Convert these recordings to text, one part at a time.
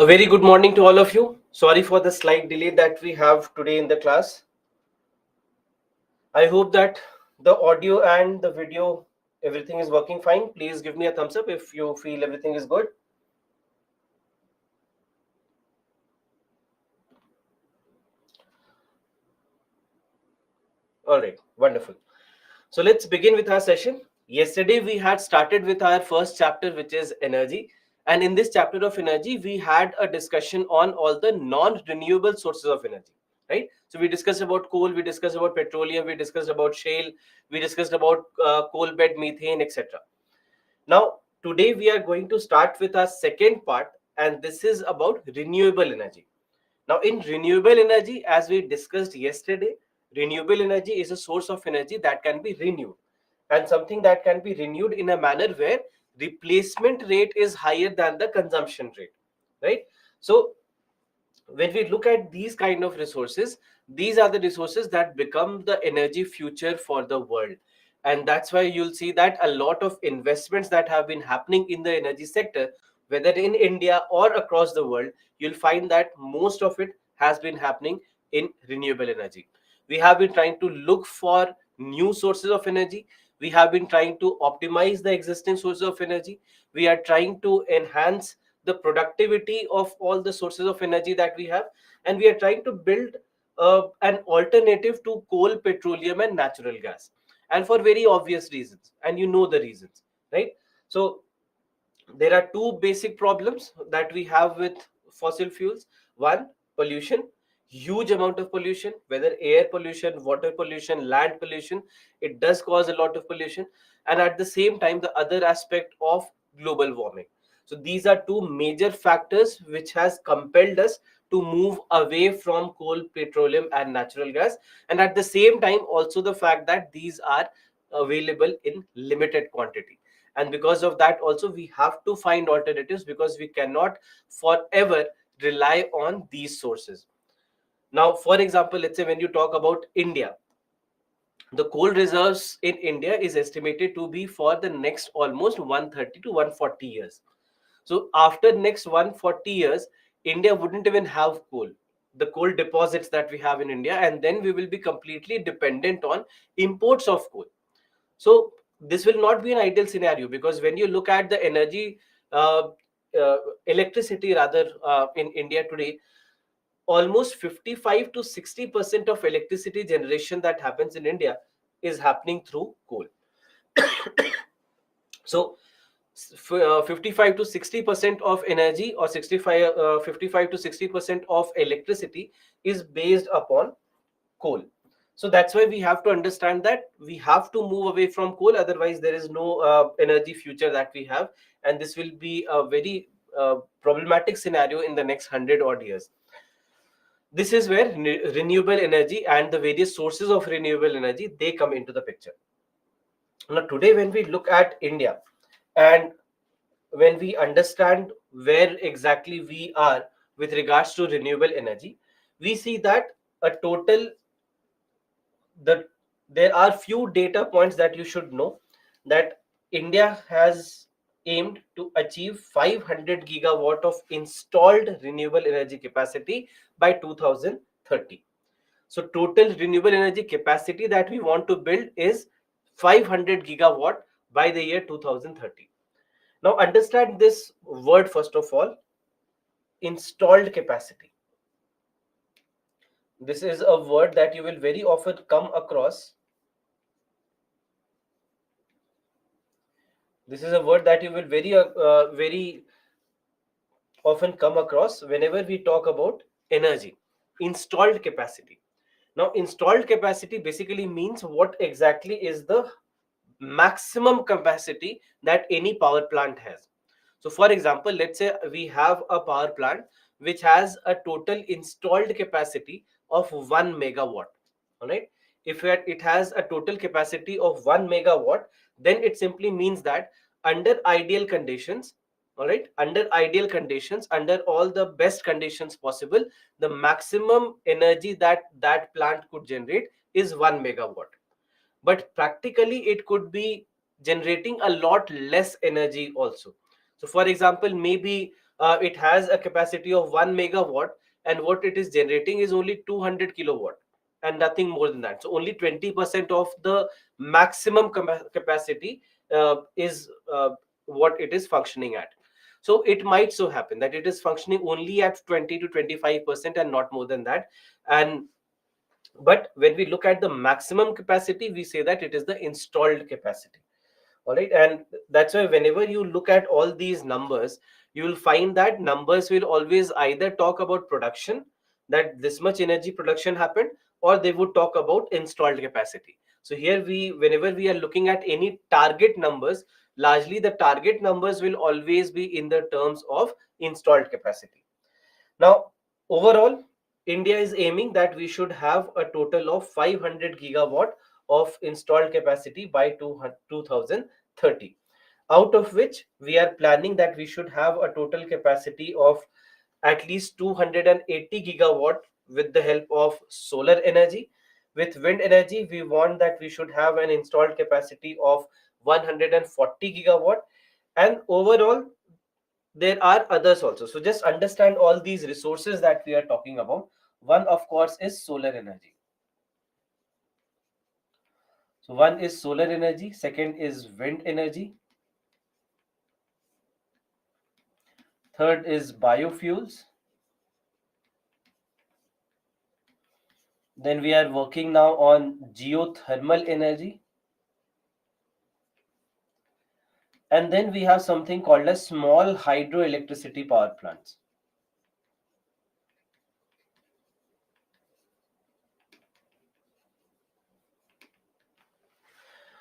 A very good morning to all of you. Sorry for the slight delay that we have today in the class. I hope that the audio and the video, everything is working fine. Please give me a thumbs up if you feel everything is good. All right, wonderful. So let's begin with our session. Yesterday we had started with our first chapter, which is energy. And in this chapter of energy, we had a discussion on all the non-renewable sources of energy, right? So we discussed about coal, we discussed about petroleum, we discussed about shale, we discussed about coal bed methane, etc. Now, today we are going to start with our second part, and this is about renewable energy. Now, in renewable energy, as we discussed yesterday, renewable energy is a source of energy that can be renewed, and something that can be renewed in a manner where replacement rate is higher than the consumption rate, right? So, when we look at these kind of resources, these are the resources that become the energy future for the world. And that's why you'll see that a lot of investments that have been happening in the energy sector, whether in India or across the world, you'll find that most of it has been happening in renewable energy. We have been trying to look for new sources of energy. We have been trying to optimize the existing sources of energy. We are trying to enhance the productivity of all the sources of energy that we have, and we are trying to build an alternative to coal, petroleum, and natural gas, and for very obvious reasons, and you know the reasons, right? So there are two basic problems that we have with fossil fuels. One, pollution, huge amount of pollution, whether air pollution, water pollution, land pollution. It does cause a lot of pollution. And at the same time, the other aspect of global warming. So these are two major factors which has compelled us to move away from coal, petroleum, and natural gas. And at the same time, also the fact that these are available in limited quantity, and because of that also we have to find alternatives, because we cannot forever rely on these sources. Now, for example, let's say when you talk about India, the coal reserves in India is estimated to be for the next almost 130 to 140 years. So after next 140 years, India wouldn't even have coal, the coal deposits that we have in India, and then we will be completely dependent on imports of coal. So this will not be an ideal scenario, because when you look at the energy, uh, uh, electricity rather, in India today, almost 55 to 60% of electricity generation that happens in India is happening through coal. So 55 to 60% of energy, or 55 to 60% of electricity is based upon coal. So that's why we have to understand that we have to move away from coal, otherwise there is no energy future that we have, and this will be a very problematic scenario in the next 100 odd years. This is where renewable energy and the various sources of renewable energy, they come into the picture. Now today when we look at India, and when we understand where exactly we are with regards to renewable energy, we see that a total the there are few data points that you should know, that India has aimed to achieve 500 gigawatt of installed renewable energy capacity by 2030. So total renewable energy capacity that we want to build is 500 gigawatt by the year 2030. Now understand this word first of all, installed capacity. This is a word that you will very often come across. This is a word that you will very often come across whenever we talk about energy. Installed capacity. Now, installed capacity basically means what exactly is the maximum capacity that any power plant has. So, for example, let's say we have a power plant which has a total installed capacity of 1 megawatt. All right. If it has a total capacity of 1 megawatt, then it simply means that under ideal conditions, all right, under ideal conditions, under all the best conditions possible, the maximum energy that that plant could generate is 1 megawatt. But practically it could be generating a lot less energy also. So for example, maybe it has a capacity of 1 megawatt, and what it is generating is only 200 kilowatt and nothing more than that. So only 20% of the maximum capacity is what it is functioning at. So it might so happen that it is functioning only at 20 to 25% and not more than that. And but when we look at the maximum capacity, we say that it is the installed capacity. All right, and that's why whenever you look at all these numbers, you will find that numbers will always either talk about production, that this much energy production happened, or they would talk about installed capacity. So here whenever we are looking at any target numbers, largely the target numbers will always be in the terms of installed capacity. Now, overall, India is aiming that we should have a total of 500 gigawatt of installed capacity by 2030, out of which we are planning that we should have a total capacity of at least 280 gigawatt with the help of solar energy. With wind energy, we want that we should have an installed capacity of 140 gigawatt. And overall, there are others also. So just understand all these resources that we are talking about. One, of course, is solar energy. So one is solar energy, second is wind energy, third is biofuels. Then we are working now on geothermal energy. And then we have something called as small hydroelectricity power plants.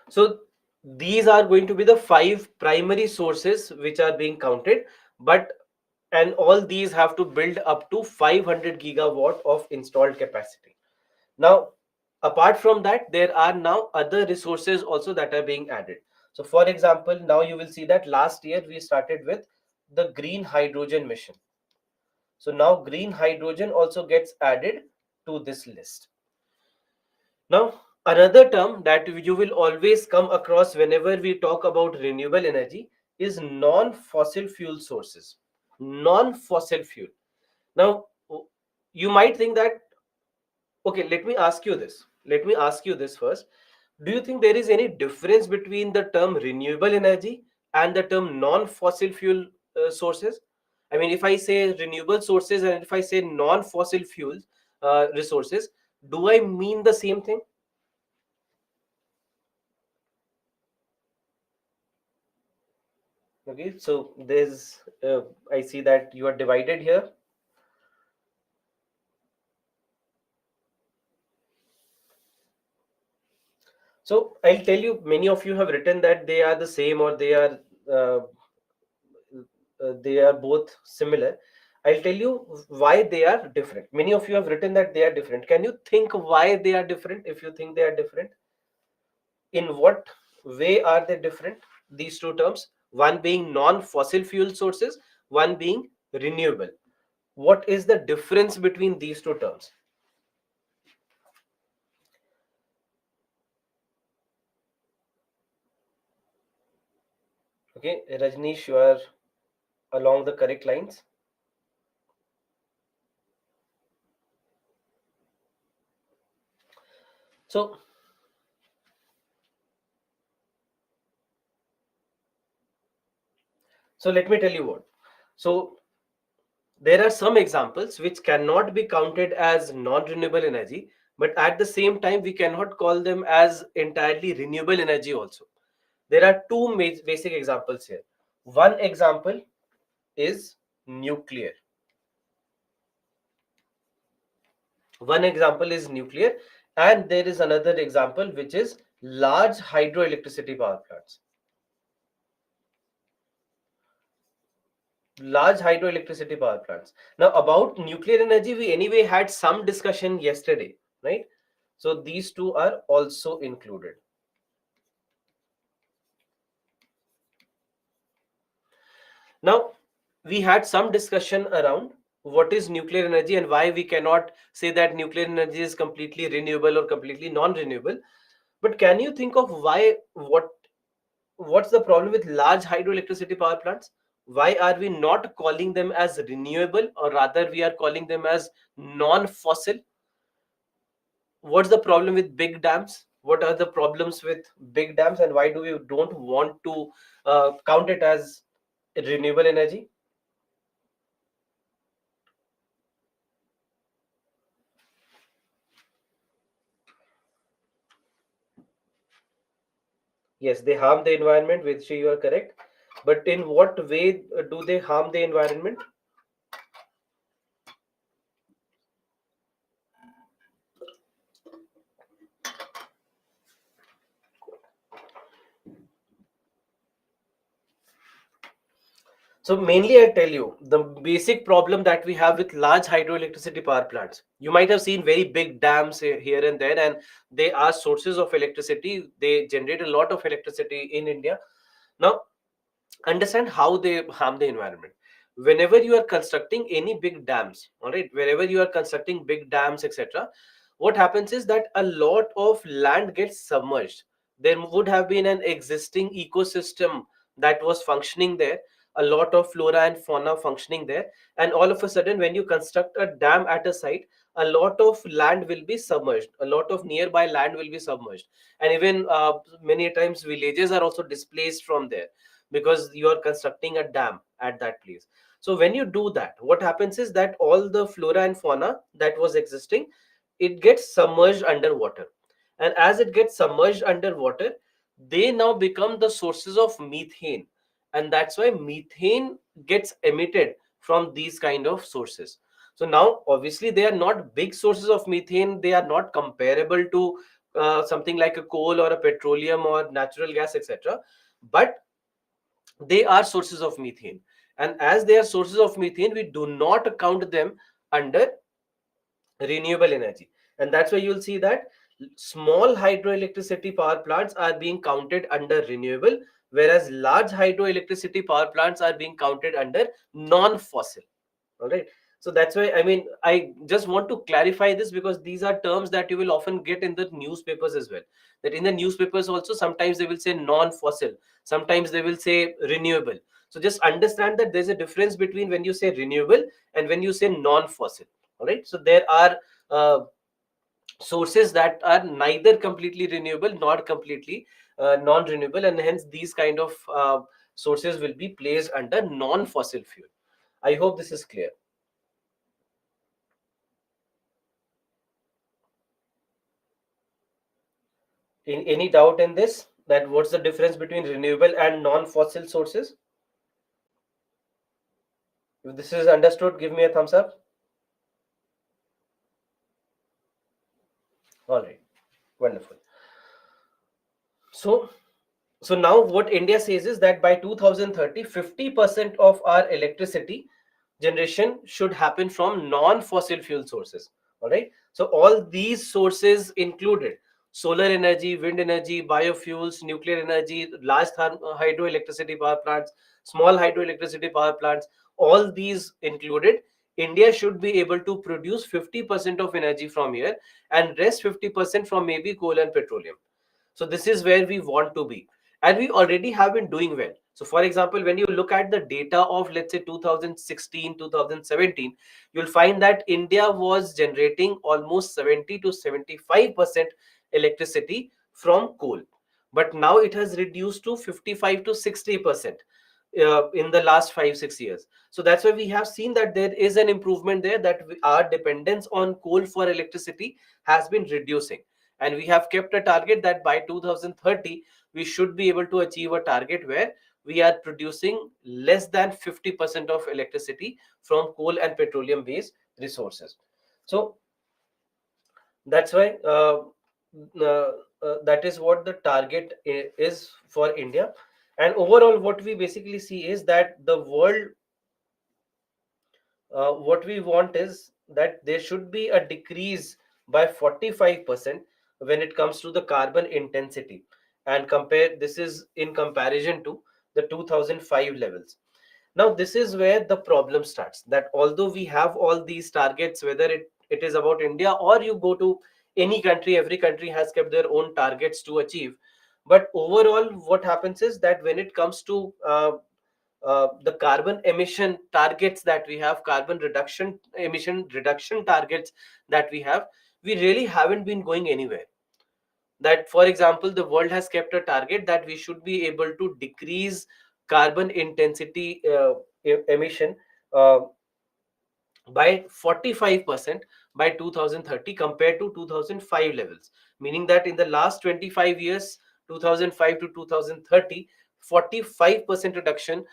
So these are going to be the five primary sources which are being counted, but and all these have to build up to 500 gigawatt of installed capacity. Now, apart from that, there are now other resources also that are being added. So, for example, now you will see that last year we started with the green hydrogen mission. So now green hydrogen also gets added to this list. Now, another term that you will always come across whenever we talk about renewable energy is non-fossil fuel sources. Non-fossil fuel. Now, you might think that, okay, let me ask you this. Let me ask you this first. Do you think there is any difference between the term renewable energy and the term non-fossil fuel sources? I mean, if I say renewable sources and if I say non-fossil fuels resources, do I mean the same thing? Okay, so I see that you are divided here. So I'll tell you, many of you have written that they are the same or uh, they are both similar. I'll tell you why they are different. Many of you have written that they are different. Can you think why they are different? If you think they are different, in what way are they different? These two terms, one being non-fossil fuel sources, one being renewable. What is the difference between these two terms? Okay, Rajneesh, you are along the correct lines. So, let me tell you what. So, there are some examples which cannot be counted as non-renewable energy, but at the same time, we cannot call them as entirely renewable energy also. There are two basic examples here. One example is nuclear. One example is nuclear, and there is another example which is large hydroelectricity power plants. Large hydroelectricity power plants. Now, about nuclear energy, we anyway had some discussion yesterday, right? So these two are also included. Now, we had some discussion around what is nuclear energy and why we cannot say that nuclear energy is completely renewable or completely non-renewable. But can you think of what's the problem with large hydroelectricity power plants? Why are we not calling them as renewable, or rather we are calling them as non-fossil? What's the problem with big dams? What are the problems with big dams, and why do we don't want to count it as renewable energy? Yes, they harm the environment, which you are correct. But in what way do they harm the environment? So mainly, I tell you, the basic problem that we have with large hydroelectricity power plants. You might have seen very big dams here and there, and they are sources of electricity. They generate a lot of electricity in India. Now, understand how they harm the environment. Whenever you are constructing any big dams, all right, wherever you are constructing big dams, etc., what happens is that a lot of land gets submerged. There would have been an existing ecosystem that was functioning there, a lot of flora and fauna functioning there, and all of a sudden when you construct a dam at a site, a lot of land will be submerged, a lot of nearby land will be submerged, and even many times villages are also displaced from there because you are constructing a dam at that place. So when you do that, what happens is that all the flora and fauna that was existing, it gets submerged underwater. And as it gets submerged underwater, they now become the sources of methane. And that's why methane gets emitted from these kind of sources. So now, obviously, they are not big sources of methane. They are not comparable to something like a coal or a petroleum or natural gas, etc. But they are sources of methane, and as they are sources of methane, we do not count them under renewable energy. And that's why you'll see that small hydroelectricity power plants are being counted under renewable, whereas large hydroelectricity power plants are being counted under non-fossil. All right. So that's why, I mean, I just want to clarify this because these are terms that you will often get in the newspapers as well. That in the newspapers also, sometimes they will say non-fossil, sometimes they will say renewable. So just understand that there's a difference between when you say renewable and when you say non-fossil. All right. So there are uh, sources that are neither completely renewable nor completely non-renewable, and hence these kind of sources will be placed under non-fossil fuel. I hope this is clear. In any doubt in this, that what's the difference between renewable and non-fossil sources? If this is understood, give me a thumbs up. All right, wonderful. So so now what India says is that by 2030, 50% of our electricity generation should happen from non-fossil fuel sources. All right. So all these sources included solar energy, wind energy, biofuels, nuclear energy, large hydroelectricity power plants, small hydroelectricity power plants, all these included, India should be able to produce 50% of energy from here, and rest 50% from maybe coal and petroleum. So this is where we want to be, and we already have been doing well. So for example, when you look at the data of, let's say, 2016, 2017, you'll find that India was generating almost 70 to 75% electricity from coal, but now it has reduced to 55 to 60% in the last 5 6 years. So that's why we have seen that there is an improvement there, that our dependence on coal for electricity has been reducing, and we have kept a target that by 2030 we should be able to achieve a target where we are producing less than 50% of electricity from coal and petroleum based resources. So that's why that is what the target is for India. And overall, what we basically see is that the world, what we want is that there should be a decrease by 45% when it comes to the carbon intensity, and compare this is in comparison to the 2005 levels. Now this is where the problem starts, that although we have all these targets, whether it is about India or you go to any country, every country has kept their own targets to achieve. But overall, what happens is that when it comes to the carbon emission targets that we have, carbon reduction, emission reduction targets that we have, we really haven't been going anywhere. That, for example, the world has kept a target that we should be able to decrease carbon intensity emission uh, by 45% by 2030 compared to 2005 levels, meaning that in the last 25 years, 2005 to 2030, 45% reduction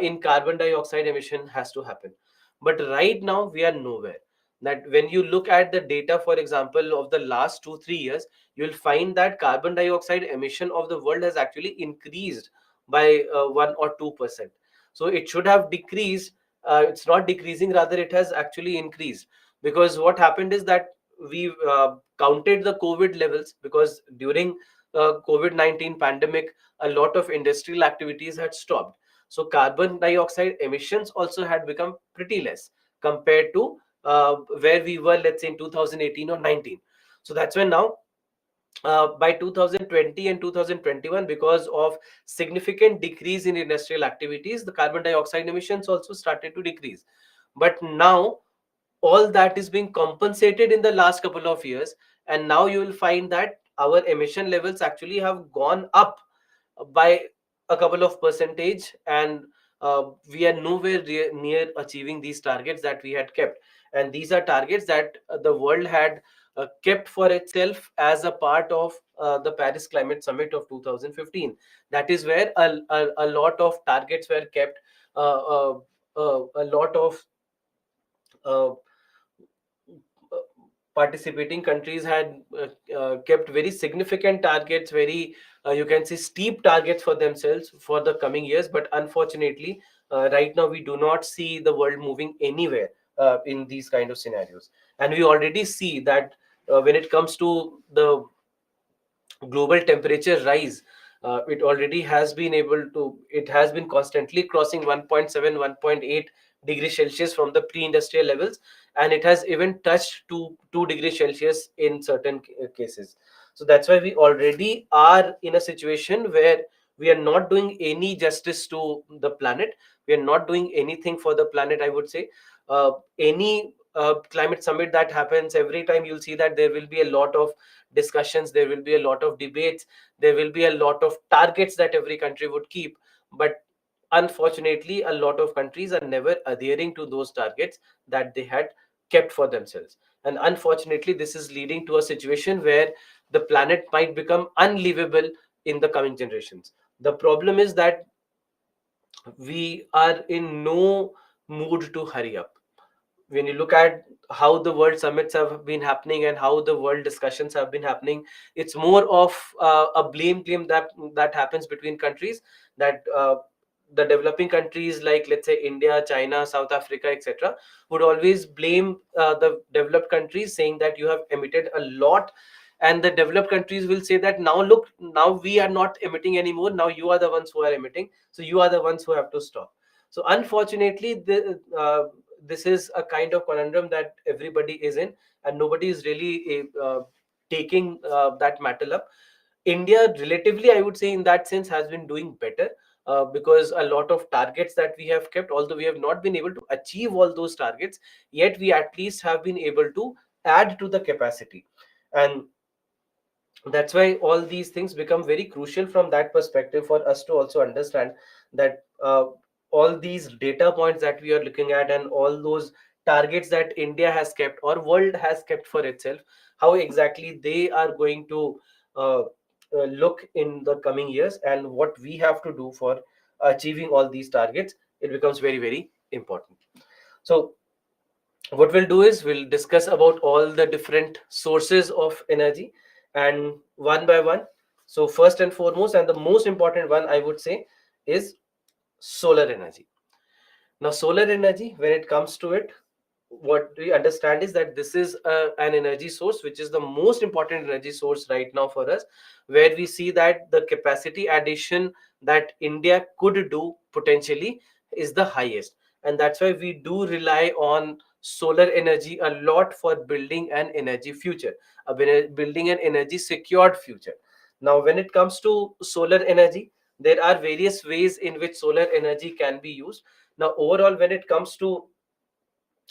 in carbon dioxide emission has to happen. But right now we are nowhere. That when you look at the data, for example, of the last 2 3 years, you'll find that carbon dioxide emission of the world has actually increased by 1 or 2%. So it should have decreased. It's not decreasing, rather it has actually increased, because what happened is that we counted the COVID levels, because during COVID-19 pandemic, a lot of industrial activities had stopped. So carbon dioxide emissions also had become pretty less compared to where we were, let's say, in 2018 or 19. So that's when now, by 2020 and 2021, because of significant decrease in industrial activities, the carbon dioxide emissions also started to decrease. But now all that is being compensated in the last couple of years, and now you will find that our emission levels actually have gone up by a couple of percentage, and we are nowhere near achieving these targets that we had kept. And these are targets that the world had kept for itself as a part of the Paris Climate Summit of 2015. That is where a lot of targets were kept. A lot of uh, participating countries had kept very significant targets, very, you can say, steep targets for themselves for the coming years. But unfortunately, right now we do not see the world moving anywhere in these kind of scenarios. And we already see that when it comes to the global temperature rise, it already has been able to, it has been constantly crossing 1.7, 1.8 degrees Celsius from the pre-industrial levels, and it has even touched 2 degrees Celsius in certain cases. So that's why we already are in a situation where we are not doing any justice to the planet. We are not doing anything for the planet, I would say. Any climate summit that happens, every time you'll see that there will be a lot of discussions, there will be a lot of debates, there will be a lot of targets that every country would keep. But unfortunately, a lot of countries are never adhering to those targets that they had kept for themselves. And unfortunately, this is leading to a situation where the planet might become unlivable in the coming generations. The problem is that we are in no mood to hurry up. When you look at how the world summits have been happening and how the world discussions have been happening, it's more of a blame game that happens between countries. That the developing countries, like, let's say, India, China, South Africa, etc., would always blame the developed countries, saying that you have emitted a lot. And the developed countries will say that, now look, now we are not emitting anymore, now you are the ones who are emitting, so you are the ones who have to stop. So unfortunately, this is a kind of conundrum that everybody is in, and nobody is really taking that matter up. India, relatively, I would say, in that sense, has been doing better, because a lot of targets that we have kept, although we have not been able to achieve all those targets, yet we at least have been able to add to the capacity. And that's why all these things become very crucial from that perspective, for us to also understand that all these data points that we are looking at, and all those targets that India has kept or world has kept for itself, how exactly they are going to uh, look in the coming years, and what we have to do for achieving all these targets, it becomes very, very important. So what we'll do is we'll discuss about all the different sources of energy, and one by one. So first and foremost, and the most important one, I would say, is solar energy. Now, solar energy, when it comes to it, what we understand is that this is an energy source which is the most important energy source right now for us, where we see that the capacity addition that India could do potentially is the highest. And that's why we do rely on solar energy a lot for building an energy future, building an energy secured future. Now, when it comes to solar energy, there are various ways in which solar energy can be used. Now, overall, when it comes to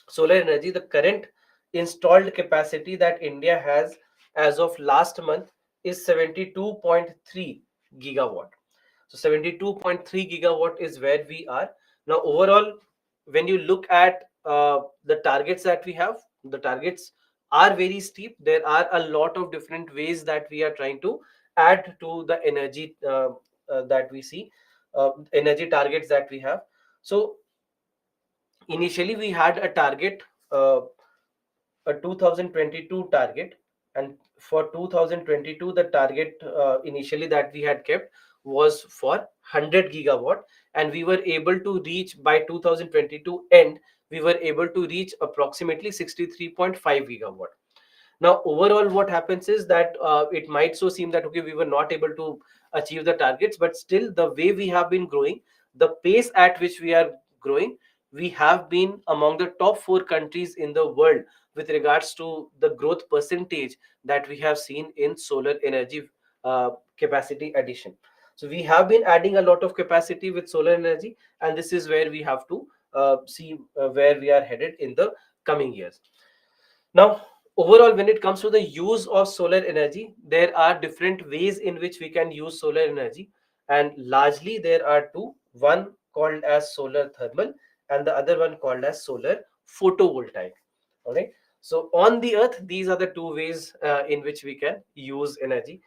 solar energy, the current installed capacity that India has as of last month is 72.3 gigawatt. So 72.3 gigawatt is where we are. Now, overall, when you look at the targets that we have, the targets are very steep. There are a lot of different ways that we are trying to add to the energy that we see, energy targets that we have. So initially we had a target, a 2022 target, and for 2022 the target initially that we had kept was for 100 gigawatt, and we were able to reach by 2022 end, we were able to reach approximately 63.5 gigawatt. Now, overall, what happens is that it might so seem that okay, we were not able to achieve the targets, but still, the way we have been growing, the pace at which we are growing, we have been among the top four countries in the world with regards to the growth percentage that we have seen in solar energy capacity addition. So, we have been adding a lot of capacity with solar energy, and this is where we have to see where we are headed in the coming years. Now, overall, when it comes to the use of solar energy, there are different ways in which we can use solar energy, and largely there are two: one called as solar thermal, and the other one called as solar photovoltaic. All right. So, on the earth, these are the two ways in which we can use energy.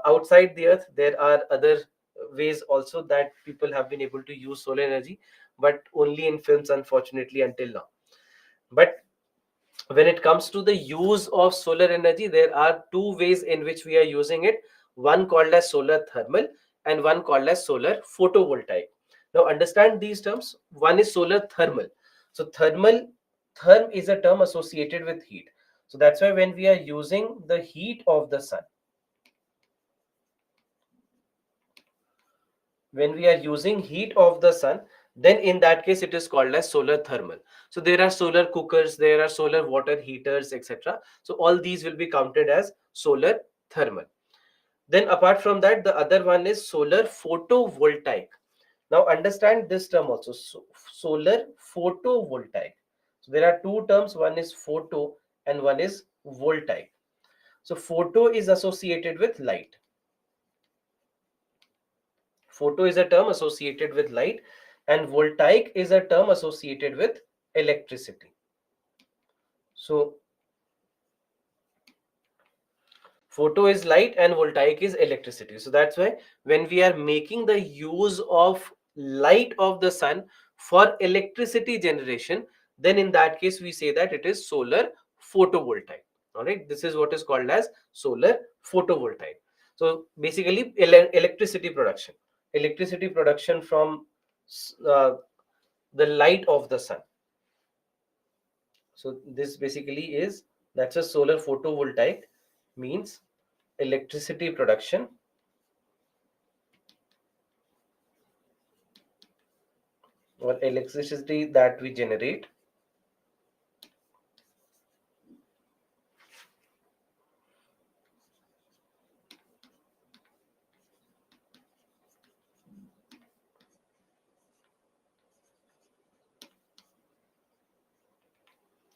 Outside the earth, there are other ways also that people have been able to use solar energy, but only in films, unfortunately, until now. But when it comes to the use of solar energy, there are two ways in which we are using it: one called as solar thermal and one called as solar photovoltaic. Now, understand these terms. One is solar thermal. So, therm is a term associated with heat. So, that's why when we are using the heat of the sun, when we are using heat of the sun, then in that case it is called as solar thermal. So there are solar cookers, there are solar water heaters, etc. So all these will be counted as solar thermal. Then apart from that, the other one is solar photovoltaic. Now understand this term also, solar photovoltaic. So there are two terms, one is photo and one is voltaic. So photo is associated with light. Photo is a term associated with light, and voltaic is a term associated with electricity. So photo is light and voltaic is electricity. So that's why when we are making the use of light of the sun for electricity generation, then in that case we say that it is solar photovoltaic. All right, this is what is called as solar photovoltaic. So basically electricity production from uh, the light of the sun. So this basically is, that's a solar photovoltaic, means electricity production or electricity that we generate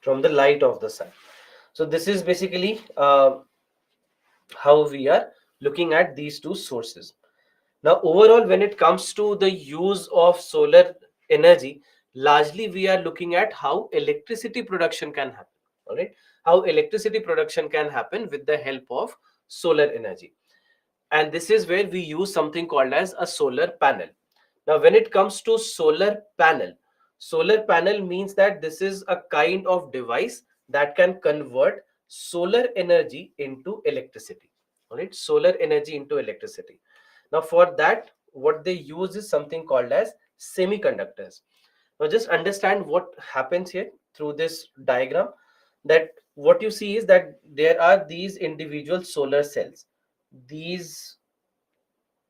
from the light of the sun. So this is basically how we are looking at these two sources. Now, overall, when it comes to the use of solar energy, largely we are looking at how electricity production can happen. All right, how electricity production can happen with the help of solar energy, and this is where we use something called as a solar panel. Now, when it comes to solar panel means that this is a kind of device that can convert solar energy into electricity. All right, solar energy into electricity. Now, for that, what they use is something called as semiconductors. Now, just understand what happens here through this diagram. That what you see is that there are these individual solar cells. These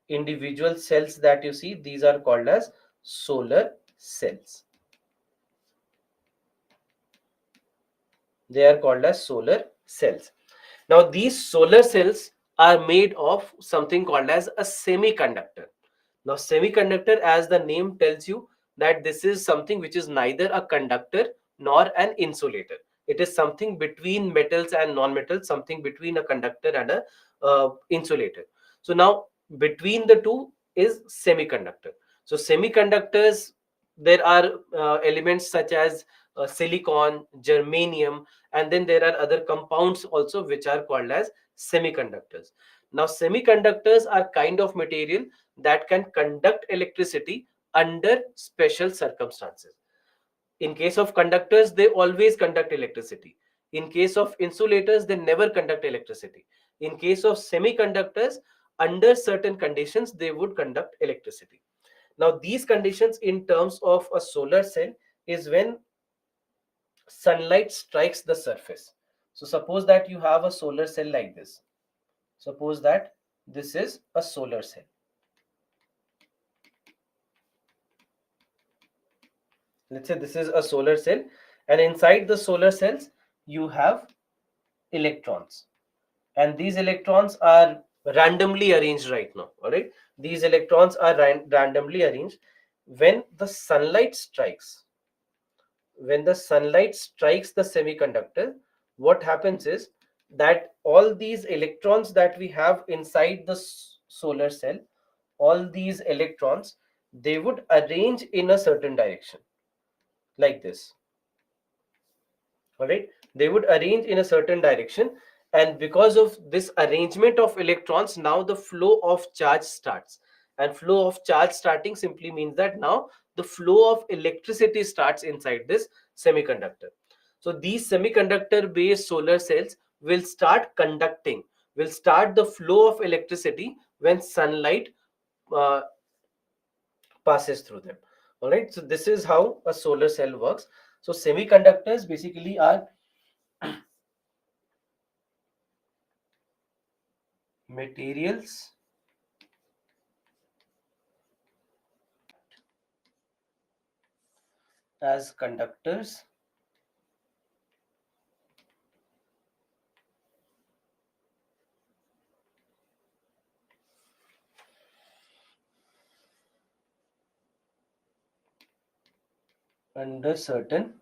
individual cells that you see, these are called as solar cells. They are called as solar cells. Now, these solar cells are made of something called as a semiconductor. Now, semiconductor, as the name tells you, that this is something which is neither a conductor nor an insulator. It is something between metals and non-metals, something between a conductor and a insulator. So now between the two is semiconductor. So semiconductors, there are elements such as silicon, germanium, and then there are other compounds also which are called as semiconductors. Now semiconductors are kind of material that can conduct electricity under special circumstances. In case of conductors, they always conduct electricity. In case of insulators, they never conduct electricity. In case of semiconductors, under certain conditions, they would conduct electricity. Now, these conditions in terms of a solar cell is when sunlight strikes the surface. So suppose that you have a solar cell like this. Suppose that this is a solar cell. Let's say this is a solar cell, and inside the solar cells you have electrons, and these electrons are randomly arranged right now. All right, these electrons are randomly arranged. When the sunlight strikes, when the sunlight strikes the semiconductor, what happens is that all these electrons that we have inside the solar cell, all these electrons, they would arrange in a certain direction like this. All right, they would arrange in a certain direction, and because of this arrangement of electrons, now the flow of charge starts. And flow of charge starting simply means that now the flow of electricity starts inside this semiconductor. So these semiconductor based solar cells will start conducting, will start the flow of electricity when sunlight uh, passes through them. All right, so this is how a solar cell works. So semiconductors basically are materials as conductors under certain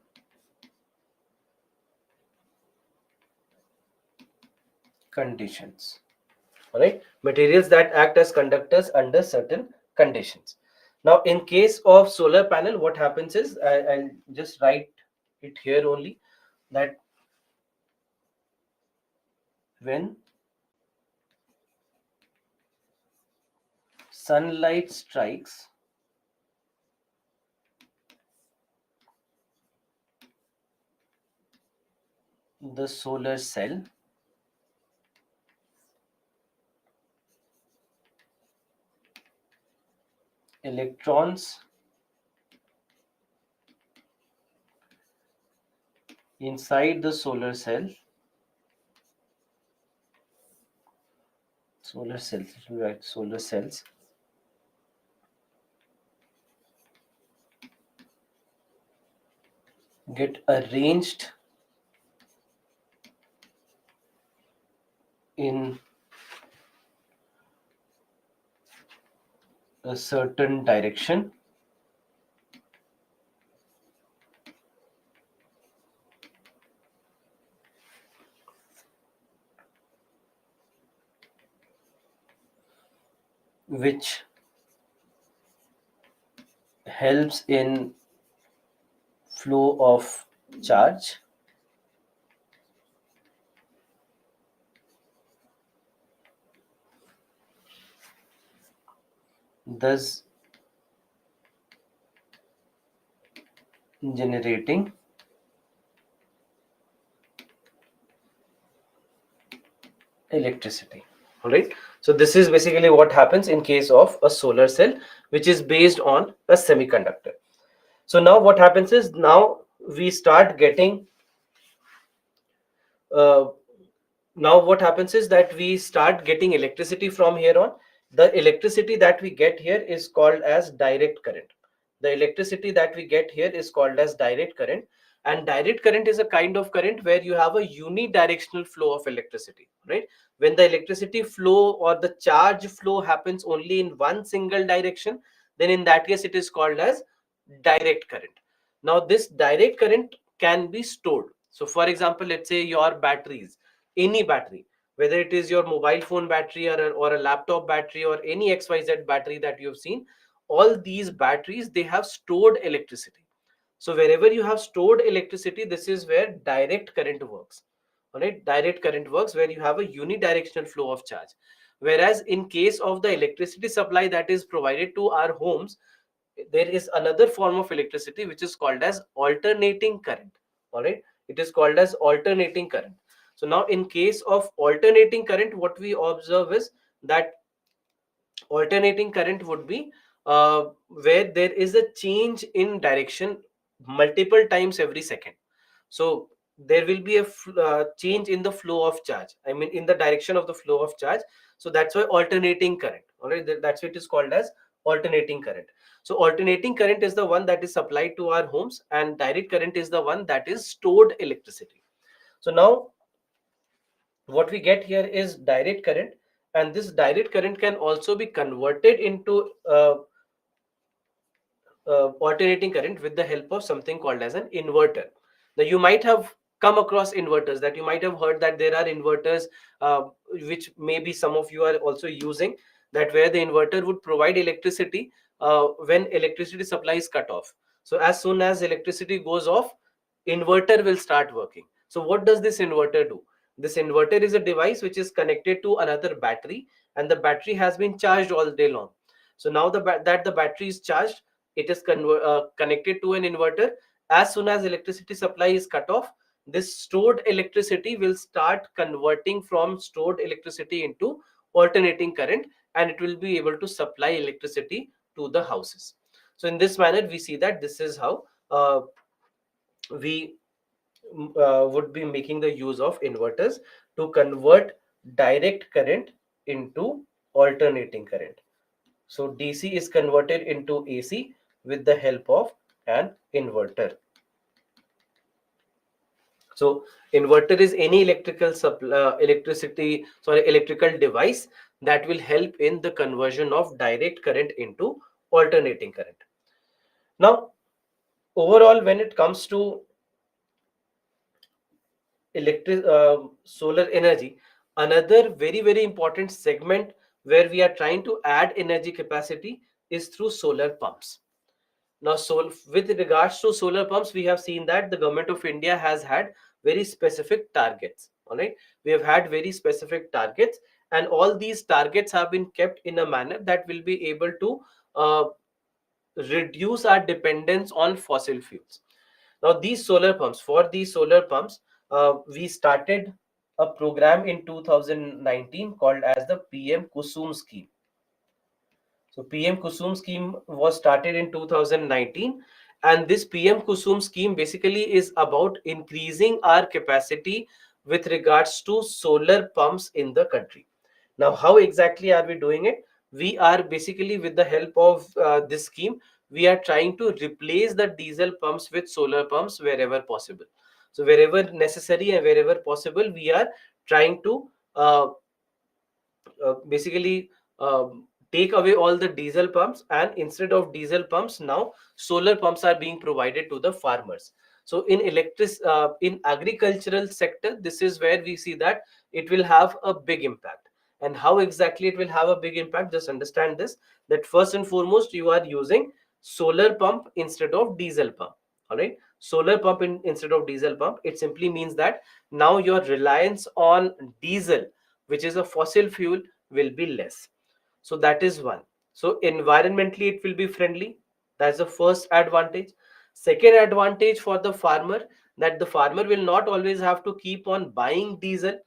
conditions. All right, materials that act as conductors under certain conditions. Now in case of solar panel, what happens is, I'll just write it here only, that when sunlight strikes the solar cell, electrons inside the solar cell, right, solar cells, get arranged in a certain direction, which helps in flow of charge, thus generating electricity. All right, so this is basically what happens in case of a solar cell which is based on a semiconductor. So now what happens is, now we start getting uh, now what happens is that we start getting electricity from here on. The electricity that we get here is called as direct current. The electricity that we get here is called as direct current. And direct current is a kind of current where you have a unidirectional flow of electricity, right? When the electricity flow or the charge flow happens only in one single direction, then in that case it is called as direct current. Now this direct current can be stored. So for example, let's say your batteries, any battery, whether it is your mobile phone battery or a laptop battery or any XYZ battery that you've seen, all these batteries, they have stored electricity. So wherever you have stored electricity, this is where direct current works. All right, direct current works where you have a unidirectional flow of charge. Whereas in case of the electricity supply that is provided to our homes, there is another form of electricity which is called as alternating current. All right, it is called as alternating current. So now in case of alternating current, what we observe is that alternating current would be where there is a change in direction multiple times every second. So there will be a change in the flow of charge, I mean in the direction of the flow of charge. So that's why alternating current, all right, that's why it is called as alternating current. So alternating current is the one that is supplied to our homes, and direct current is the one that is stored electricity. So now what we get here is direct current, and this direct current can also be converted into alternating current with the help of something called as an inverter. Now you might have come across inverters, that you might have heard that there are inverters which maybe some of you are also using, that where the inverter would provide electricity when electricity supply is cut off. So as soon as electricity goes off, inverter will start working. So what does this inverter do? This inverter is a device which is connected to another battery, and the battery has been charged all day long. So now that the battery is charged, it is connected to an inverter. As soon as electricity supply is cut off, this stored electricity will start converting from stored electricity into alternating current, and it will be able to supply electricity to the houses. So in this manner we see that this is how we would be making the use of inverters to convert direct current into alternating current. So DC is converted into AC with the help of an inverter. So inverter is any electrical device that will help in the conversion of direct current into alternating current. Now, overall, when it comes to solar energy, another very important segment where we are trying to add energy capacity is through solar pumps. Now, so with regards to solar pumps, we have seen that the government of India has had very specific targets. All right, we have had very specific targets, and all these targets have been kept in a manner that will be able to uh, reduce our dependence on fossil fuels. Now, for these solar pumps, we started a program in 2019 called as the PM Kusum scheme. So PM Kusum scheme was started in 2019, and this PM Kusum scheme basically is about increasing our capacity with regards to solar pumps in the country. Now, how exactly are we doing it? We are basically, with the help of this scheme, we are trying to replace the diesel pumps with solar pumps wherever possible. So wherever necessary and wherever possible, we are trying to basically take away all the diesel pumps, and instead of diesel pumps, now solar pumps are being provided to the farmers. So in agricultural sector, this is where we see that it will have a big impact. And how exactly it will have a big impact? Just understand this, that first and foremost you are using solar pump instead of diesel pump. All right, solar pump instead of diesel pump, it simply means that now your reliance on diesel, which is a fossil fuel, will be less. So that is one. So environmentally it will be friendly. That's the first advantage. Second advantage for the farmer, that the farmer will not always have to keep on buying diesel,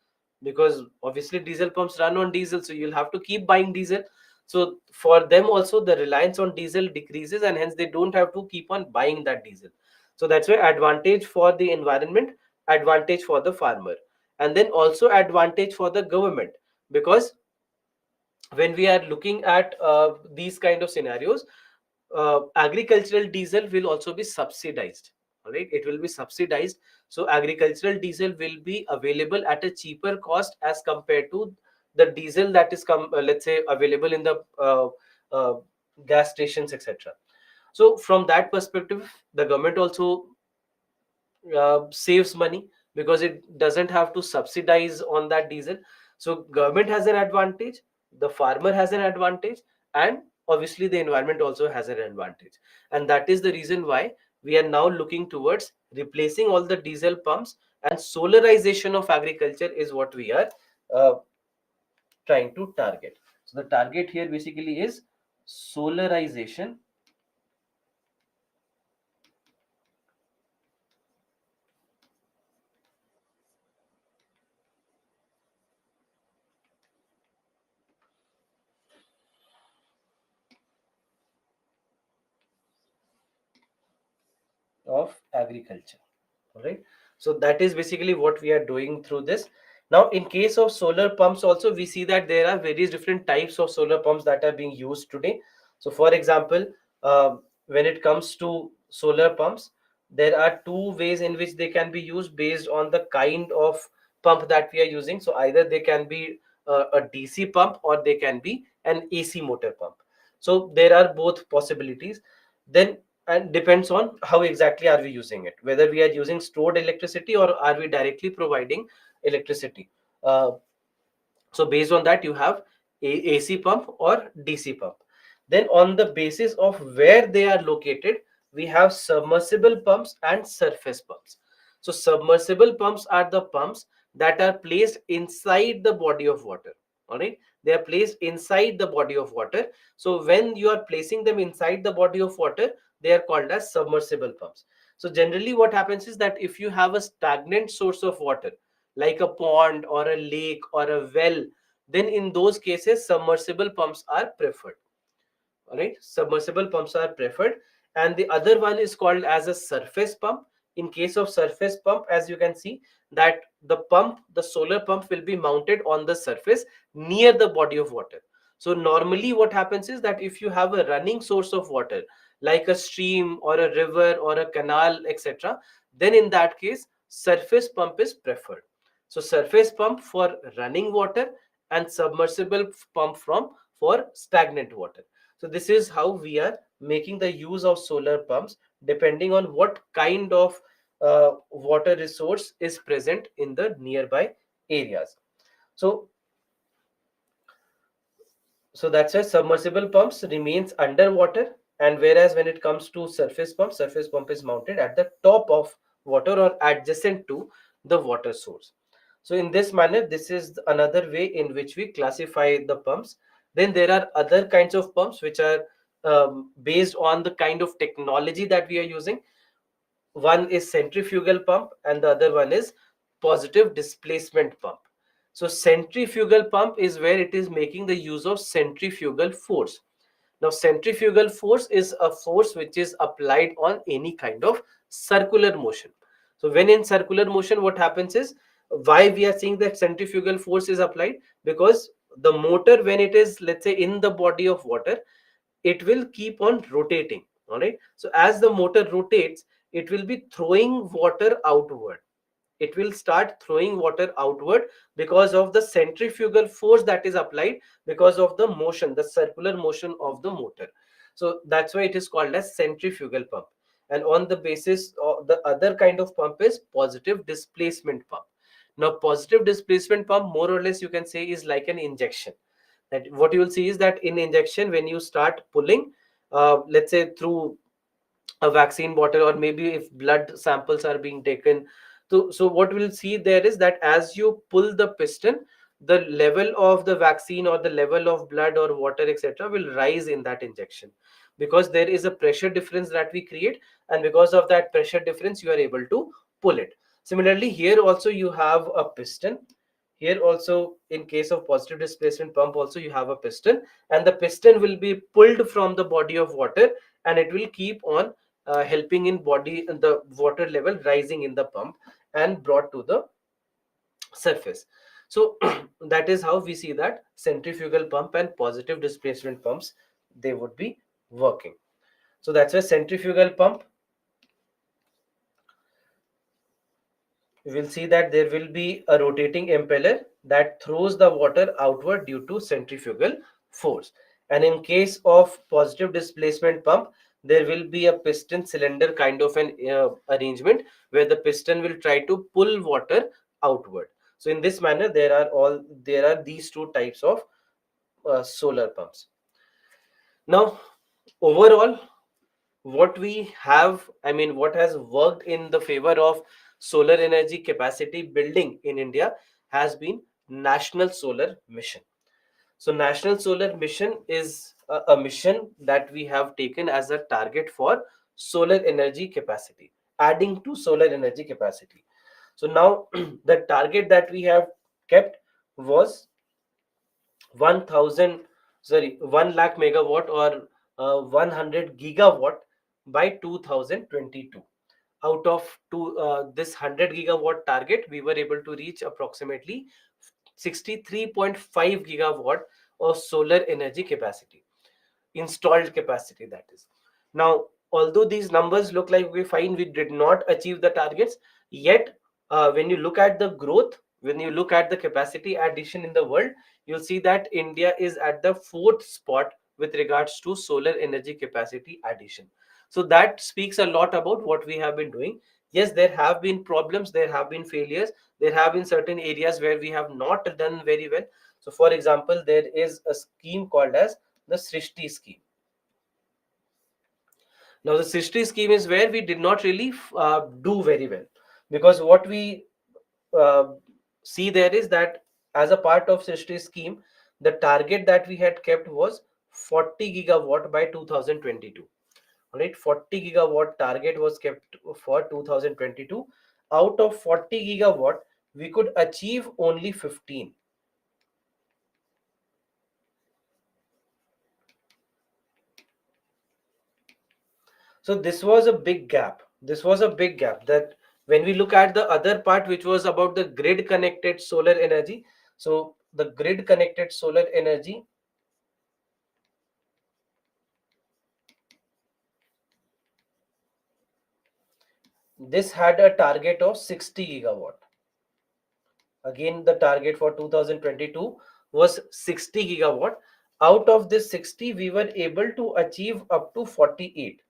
because obviously diesel pumps run on diesel, so you'll have to keep buying diesel. So for them also the reliance on diesel decreases, and hence they don't have to keep on buying that diesel. So that's why advantage for the environment, advantage for the farmer, and then also advantage for the government, because when we are looking at these kind of scenarios, agricultural diesel will also be subsidized. All right, it will be subsidized. So agricultural diesel will be available at a cheaper cost as compared to the diesel that is let's say available in the uh, gas stations, etc. So from that perspective, the government also saves money because it doesn't have to subsidize on that diesel. So government has an advantage, the farmer has an advantage, and obviously the environment also has an advantage. And that is the reason why we are now looking towards replacing all the diesel pumps, and solarization of agriculture is what we are uh, trying to target. So the target here basically is solarization of agriculture. All right, so that is basically what we are doing through this. Now in case of solar pumps also, we see that there are various different types of solar pumps that are being used today. So for example, when it comes to solar pumps, there are two ways in which they can be used based on the kind of pump that we are using. So either they can be a DC pump, or they can be an AC motor pump. So there are both possibilities. Then, and depends on how exactly are we using it, whether we are using stored electricity or are we directly providing electricity. So based on that, you have AC pump or DC pump. Then on the basis of where they are located, we have submersible pumps and surface pumps. So submersible pumps are the pumps that are placed inside the body of water. All right, they are placed inside the body of water. So when you are placing them inside the body of water, they are called as submersible pumps. So generally what happens is that if you have a stagnant source of water, like a pond or a lake or a well, then in those cases submersible pumps are preferred. All right, submersible pumps are preferred. And the other one is called as a surface pump. In case of surface pump, as you can see, that the solar pump will be mounted on the surface near the body of water. So normally what happens is that if you have a running source of water, like a stream or a river or a canal, etc., then in that case surface pump is preferred. So surface pump for running water, and submersible pump from for stagnant water. So this is how we are making the use of solar pumps, depending on what kind of water resource is present in the nearby areas. So so that's why submersible pumps remains underwater, and whereas when it comes to surface pump is mounted at the top of water or adjacent to the water source. So in this manner, this is another way in which we classify the pumps. Then there are other kinds of pumps which are based on the kind of technology that we are using. One is centrifugal pump and the other one is positive displacement pump. So centrifugal pump is where it is making the use of centrifugal force. Now centrifugal force is a force which is applied on any kind of circular motion. So when in circular motion, what happens is, why we are seeing that centrifugal force is applied, because the motor, when it is, let's say, in the body of water, it will keep on rotating. All right, so as the motor rotates, it will be throwing water outward. It will start throwing water outward because of the centrifugal force that is applied, because of the motion, the circular motion of the motor. So that's why it is called as centrifugal pump. And on the basis of the other kind of pump is positive displacement pump. Now positive displacement pump, more or less you can say, is like an injection. That what you will see is that in injection, when you start pulling, let's say through a vaccine bottle, or maybe if blood samples are being taken, so what we'll see there is that as you pull the piston, the level of the vaccine or the level of blood or water, etc., will rise in that injection, because there is a pressure difference that we create, and because of that pressure difference you are able to pull it. Similarly, here also you have a piston. Here also, in case of positive displacement pump, also you have a piston, and the piston will be pulled from the body of water, and it will keep on helping in body the water level rising in the pump and brought to the surface. So that is how we see that centrifugal pump and positive displacement pumps, they would be working. So that's why centrifugal pump we'll see that there will be a rotating impeller that throws the water outward due to centrifugal force. And in case of positive displacement pump, there will be a piston cylinder kind of an arrangement where the piston will try to pull water outward. So in this manner, there are these two types of solar pumps. Now, overall, what we have, I mean, what has worked in the favor of solar energy capacity building in India has been National Solar Mission. So National Solar Mission is a mission that we have taken as a target for solar energy capacity, adding to solar energy capacity. So now the target that we have kept was 1000, sorry, 1 lakh megawatt or 100 gigawatt by 2022. Out of this 100 gigawatt target, we were able to reach approximately 63.5 gigawatt of solar energy capacity, installed capacity, that is. Now, although these numbers look like we fine, we did not achieve the targets, yet when you look at the growth, when you look at the capacity addition in the world, you'll see that India is at the fourth spot with regards to solar energy capacity addition. So that speaks a lot about what we have been doing. Yes, there have been problems, there have been failures, there have been certain areas where we have not done very well. So for example, there is a scheme called as the Srishti scheme. Now, the Srishti scheme is where we did not really do very well, because what we uh, see there is that as a part of Srishti scheme, the target that we had kept was 40 gigawatt by 2022. All right, 40 gigawatt target was kept for 2022. Out of 40 gigawatt, we could achieve only 15. So this was a big gap. This was a big gap that when we look at the other part, which was about the grid connected solar energy. So the grid connected solar energy, this had a target of 60 gigawatt. Again, the target for 2022 was 60 gigawatt. Out of this 60, we were able to achieve up to 48.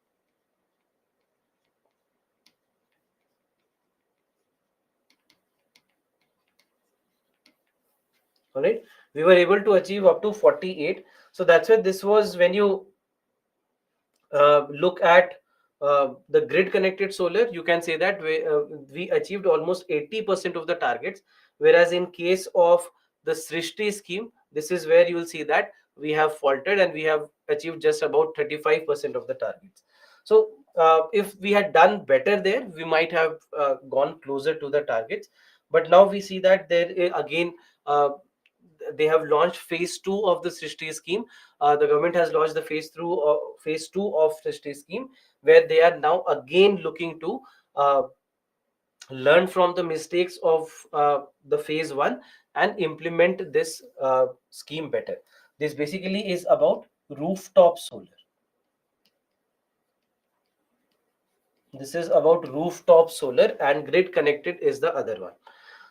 All right, we were able to achieve up to 48. So that's why this was when you look at the grid connected solar, you can say that we achieved almost 80% of the targets, whereas in case of the Srishti scheme, this is where you will see that we have faltered and we have achieved just about 35% of the targets. So if we had done better there, we might have gone closer to the targets. But now we see that again, they have launched phase 2 of the Srishti scheme. The government has launched the phase 2 of Srishti scheme, where they are now again looking to learn from the mistakes of the phase 1 and implement this scheme better. This basically is about rooftop solar. This is about rooftop solar, and grid connected is the other one.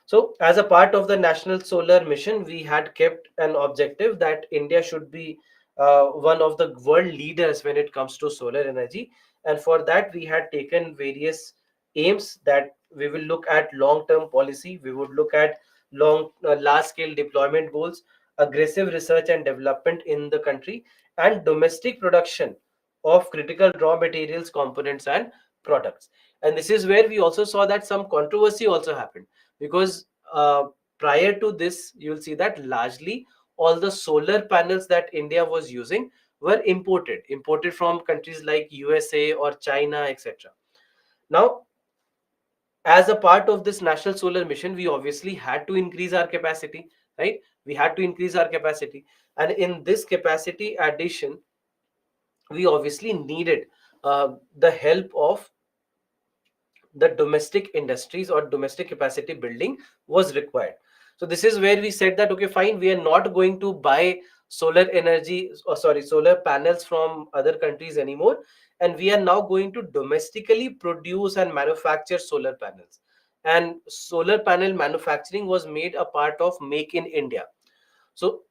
So, as a part of the National Solar Mission, we had kept an objective that India should be one of the world leaders when it comes to solar energy. And for that, we had taken various aims that we will look at long-term policy, we would look at large-scale deployment goals, aggressive research and development in the country, and domestic production of critical raw materials, components, and products. And this is where we also saw that some controversy also happened, because prior to this, you will see that largely all the solar panels that India was using were imported from countries like USA or China, etc. Now, as a part of this National Solar Mission, we obviously had to increase our capacity, right? We had to increase our capacity, and in this capacity addition, we obviously needed the help of the domestic industries, or domestic capacity building was required. So this is where we said that okay, fine, we are not going to buy solar energy, or sorry, solar panels from other countries anymore, and we are now going to domestically produce and manufacture solar panels. and solar panel manufacturing was made a part of Make in India. So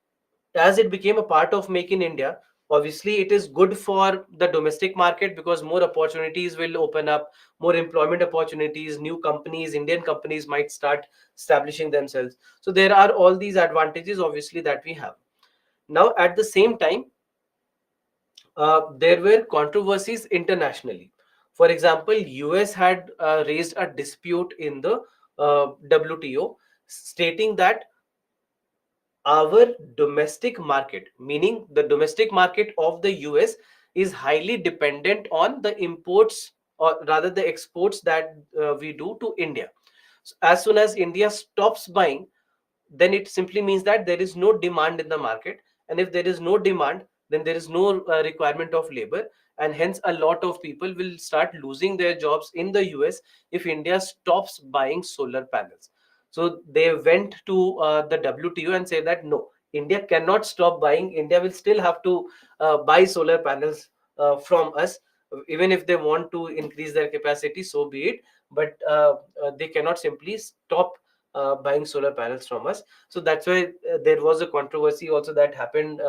as it became a part of Make in India, obviously it is good for the domestic market because more opportunities will open up, more employment opportunities, new companies, Indian companies might start establishing themselves. So there are all these advantages, obviously, that we have. Now, at the same time, there were controversies internationally. For example, US had raised a dispute in the WTO, stating that our domestic market, meaning the domestic market of the US, is highly dependent on the imports, or rather the exports that we do to India. So as soon as India stops buying, then it simply means that there is no demand in the market. And if there is no demand, then there is no requirement of labor. And hence, a lot of people will start losing their jobs in the US if India stops buying solar panels. So they went to the WTO and say that no, India cannot stop buying. India will still have to buy solar panels from us. Even if they want to increase their capacity, so be it. But they cannot simply stop buying solar panels from us. So that's why there was a controversy also that happened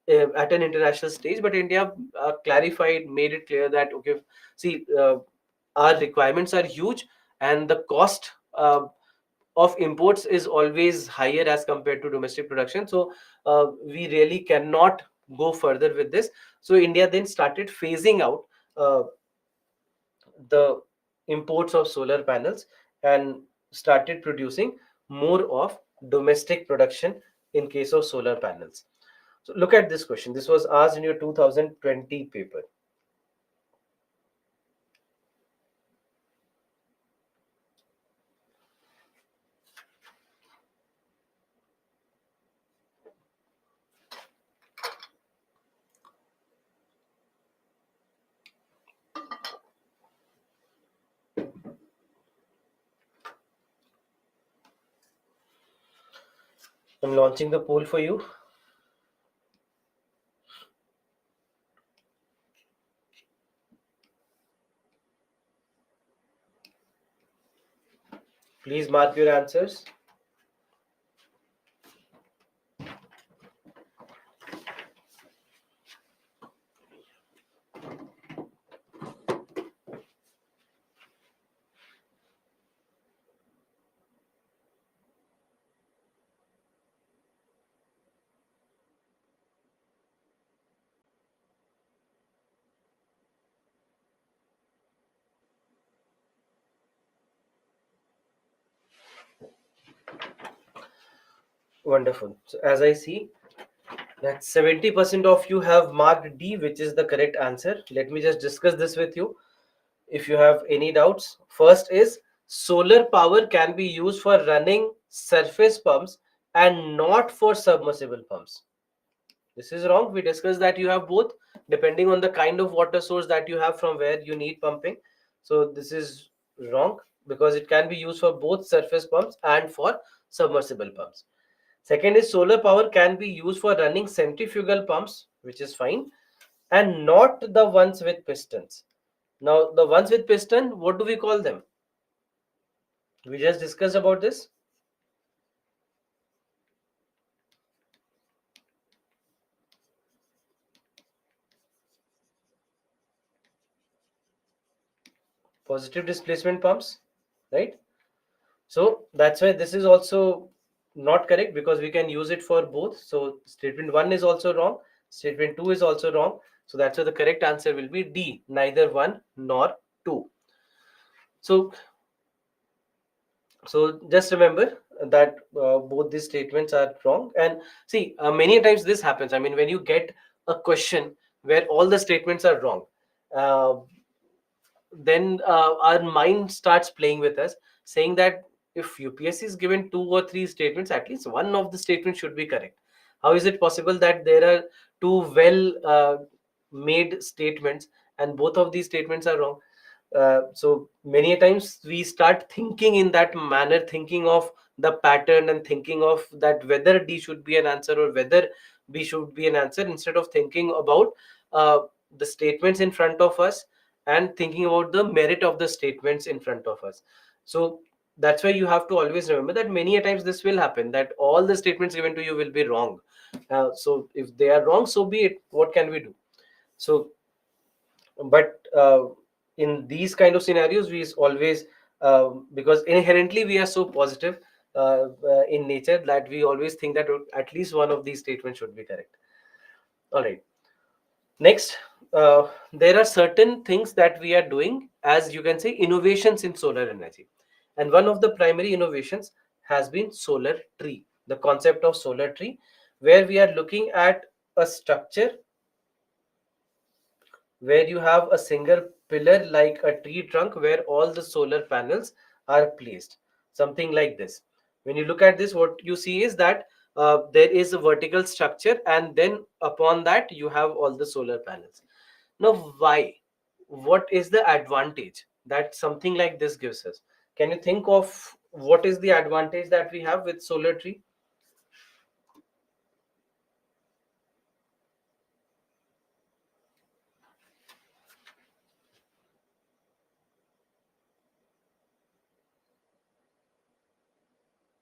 at an international stage. But India clarified, made it clear that okay, see, our requirements are huge, and the cost of imports is always higher as compared to domestic production. So we really cannot go further with this. So India then started phasing out uh, the imports of solar panels and started producing more of domestic production in case of solar panels. So look at this question. This was asked in your 2020 paper. I'm launching the poll for you. Please mark your answers. Wonderful. So as I see that 70% of you have marked D, which is the correct answer. Let me just discuss this with you. If you have any doubts, first is solar power can be used for running surface pumps and not for submersible pumps. This is wrong. We discussed that you have both depending on the kind of water source that you have from where you need pumping. So this is wrong because it can be used for both surface pumps and for submersible pumps. Second is solar power can be used for running centrifugal pumps, which is fine, and not the ones with pistons. Now, the ones with piston, what do we call them? We just discussed about this. Positive displacement pumps, right? So that's why this is also not correct because we can use it for both. So statement 1 is also wrong. Statement 2 is also wrong. So that's why the correct answer will be D, neither 1 nor 2. So just remember that both these statements are wrong. And see, many times this happens. I mean, when you get a question where all the statements are wrong, uh, then our mind starts playing with us, saying that if UPSC is given 2 or 3 statements, at least one of the statements should be correct. How is it possible that there are two well made statements and both of these statements are wrong? So many times we start thinking in that manner, thinking of the pattern and thinking of that whether D should be an answer or whether B should be an answer, instead of thinking about uh, the statements in front of us and thinking about the merit of the statements in front of us. So that's why you have to always remember that many a times this will happen, that all the statements given to you will be wrong. So if they are wrong, so be it, what can we do? So but in these kind of scenarios we is always, because inherently we are so positive in nature, that we always think that at least one of these statements should be correct. All right. Next, there are certain things that we are doing, as you can say, innovations in solar energy. And one of the primary innovations has been solar tree, the concept of solar tree, where we are looking at a structure where you have a single pillar like a tree trunk where all the solar panels are placed. Something like this. When you look at this, what you see is that there is a vertical structure, and then upon that, you have all the solar panels. Now, why? What is the advantage that something like this gives us? Can you think of what is the advantage that we have with solar tree?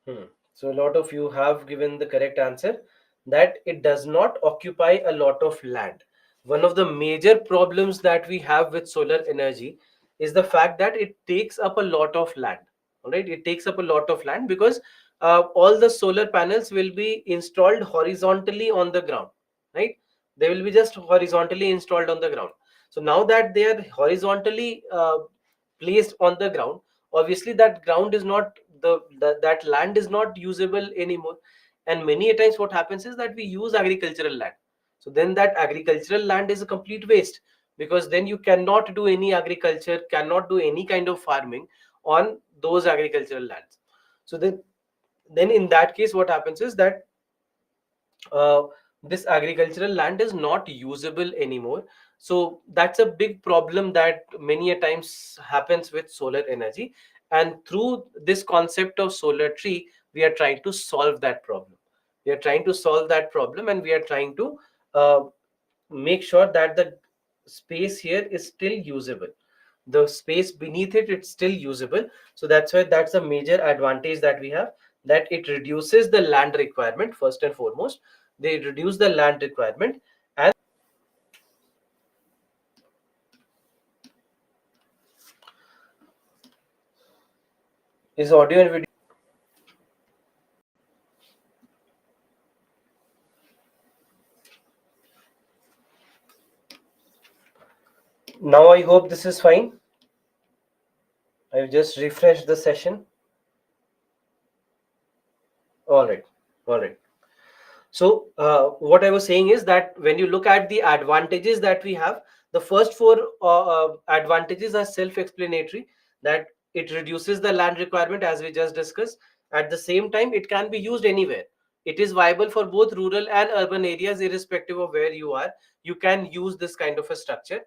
Hmm. So a lot of you have given the correct answer, that it does not occupy a lot of land. One of the major problems that we have with solar energy is the fact that it takes up a lot of land. All right, it takes up a lot of land because all the solar panels will be installed horizontally on the ground, right? They will be just horizontally installed on the ground. So now that they are horizontally placed on the ground, obviously that ground is not that land is not usable anymore. And many a times what happens is that we use agricultural land, so then that agricultural land is a complete waste, because then you cannot do any agriculture, cannot do any kind of farming on those agricultural lands. So then in that case what happens is that uh, this agricultural land is not usable anymore. So that's a big problem that many a times happens with solar energy, and through this concept of solar tree we are trying to solve that problem. We are trying to solve that problem, and we are trying to uh, make sure that the space here is still usable, the space beneath it, it's still usable. So that's why that's a major advantage that we have, that it reduces the land requirement. First and foremost, they reduce the land requirement. And is audio and video now? I hope this is fine. I've just refreshed the session. All right. All right. So what I was saying is that when you look at the advantages that we have, the first four advantages are self-explanatory. That it reduces the land requirement, as we just discussed. At the same time, it can be used anywhere. It is viable for both rural and urban areas, irrespective of where you are. You can use this kind of a structure.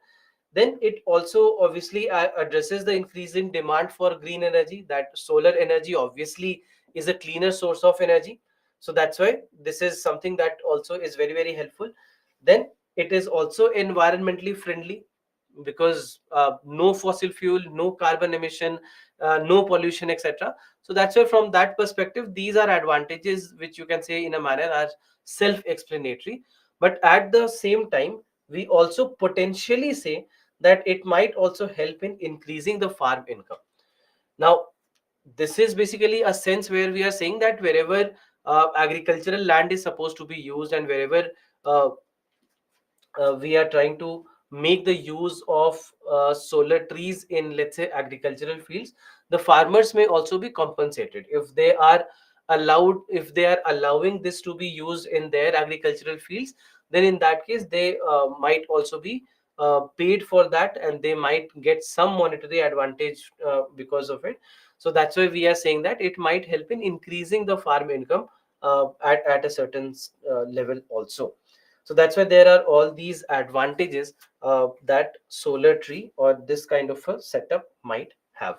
Then it also obviously addresses the increasing demand for green energy. That solar energy obviously is a cleaner source of energy, so that's why this is something that also is very very helpful. Then it is also environmentally friendly, because no fossil fuel, no carbon emission, no pollution, etc. So that's why from that perspective these are advantages which you can say in a manner are self explanatory. But at the same time we also potentially say that it might also help in increasing the farm income. Now, this is basically a sense where we are saying that wherever agricultural land is supposed to be used, and wherever uh, we are trying to make the use of solar trees in, let's say, agricultural fields, the farmers may also be compensated if they are allowed, if they are allowing this to be used in their agricultural fields. Then in that case they might also be paid for that, and they might get some monetary advantage because of it. So that's why we are saying that it might help in increasing the farm income at a certain level also. So that's why there are all these advantages that solar tree or this kind of a setup might have.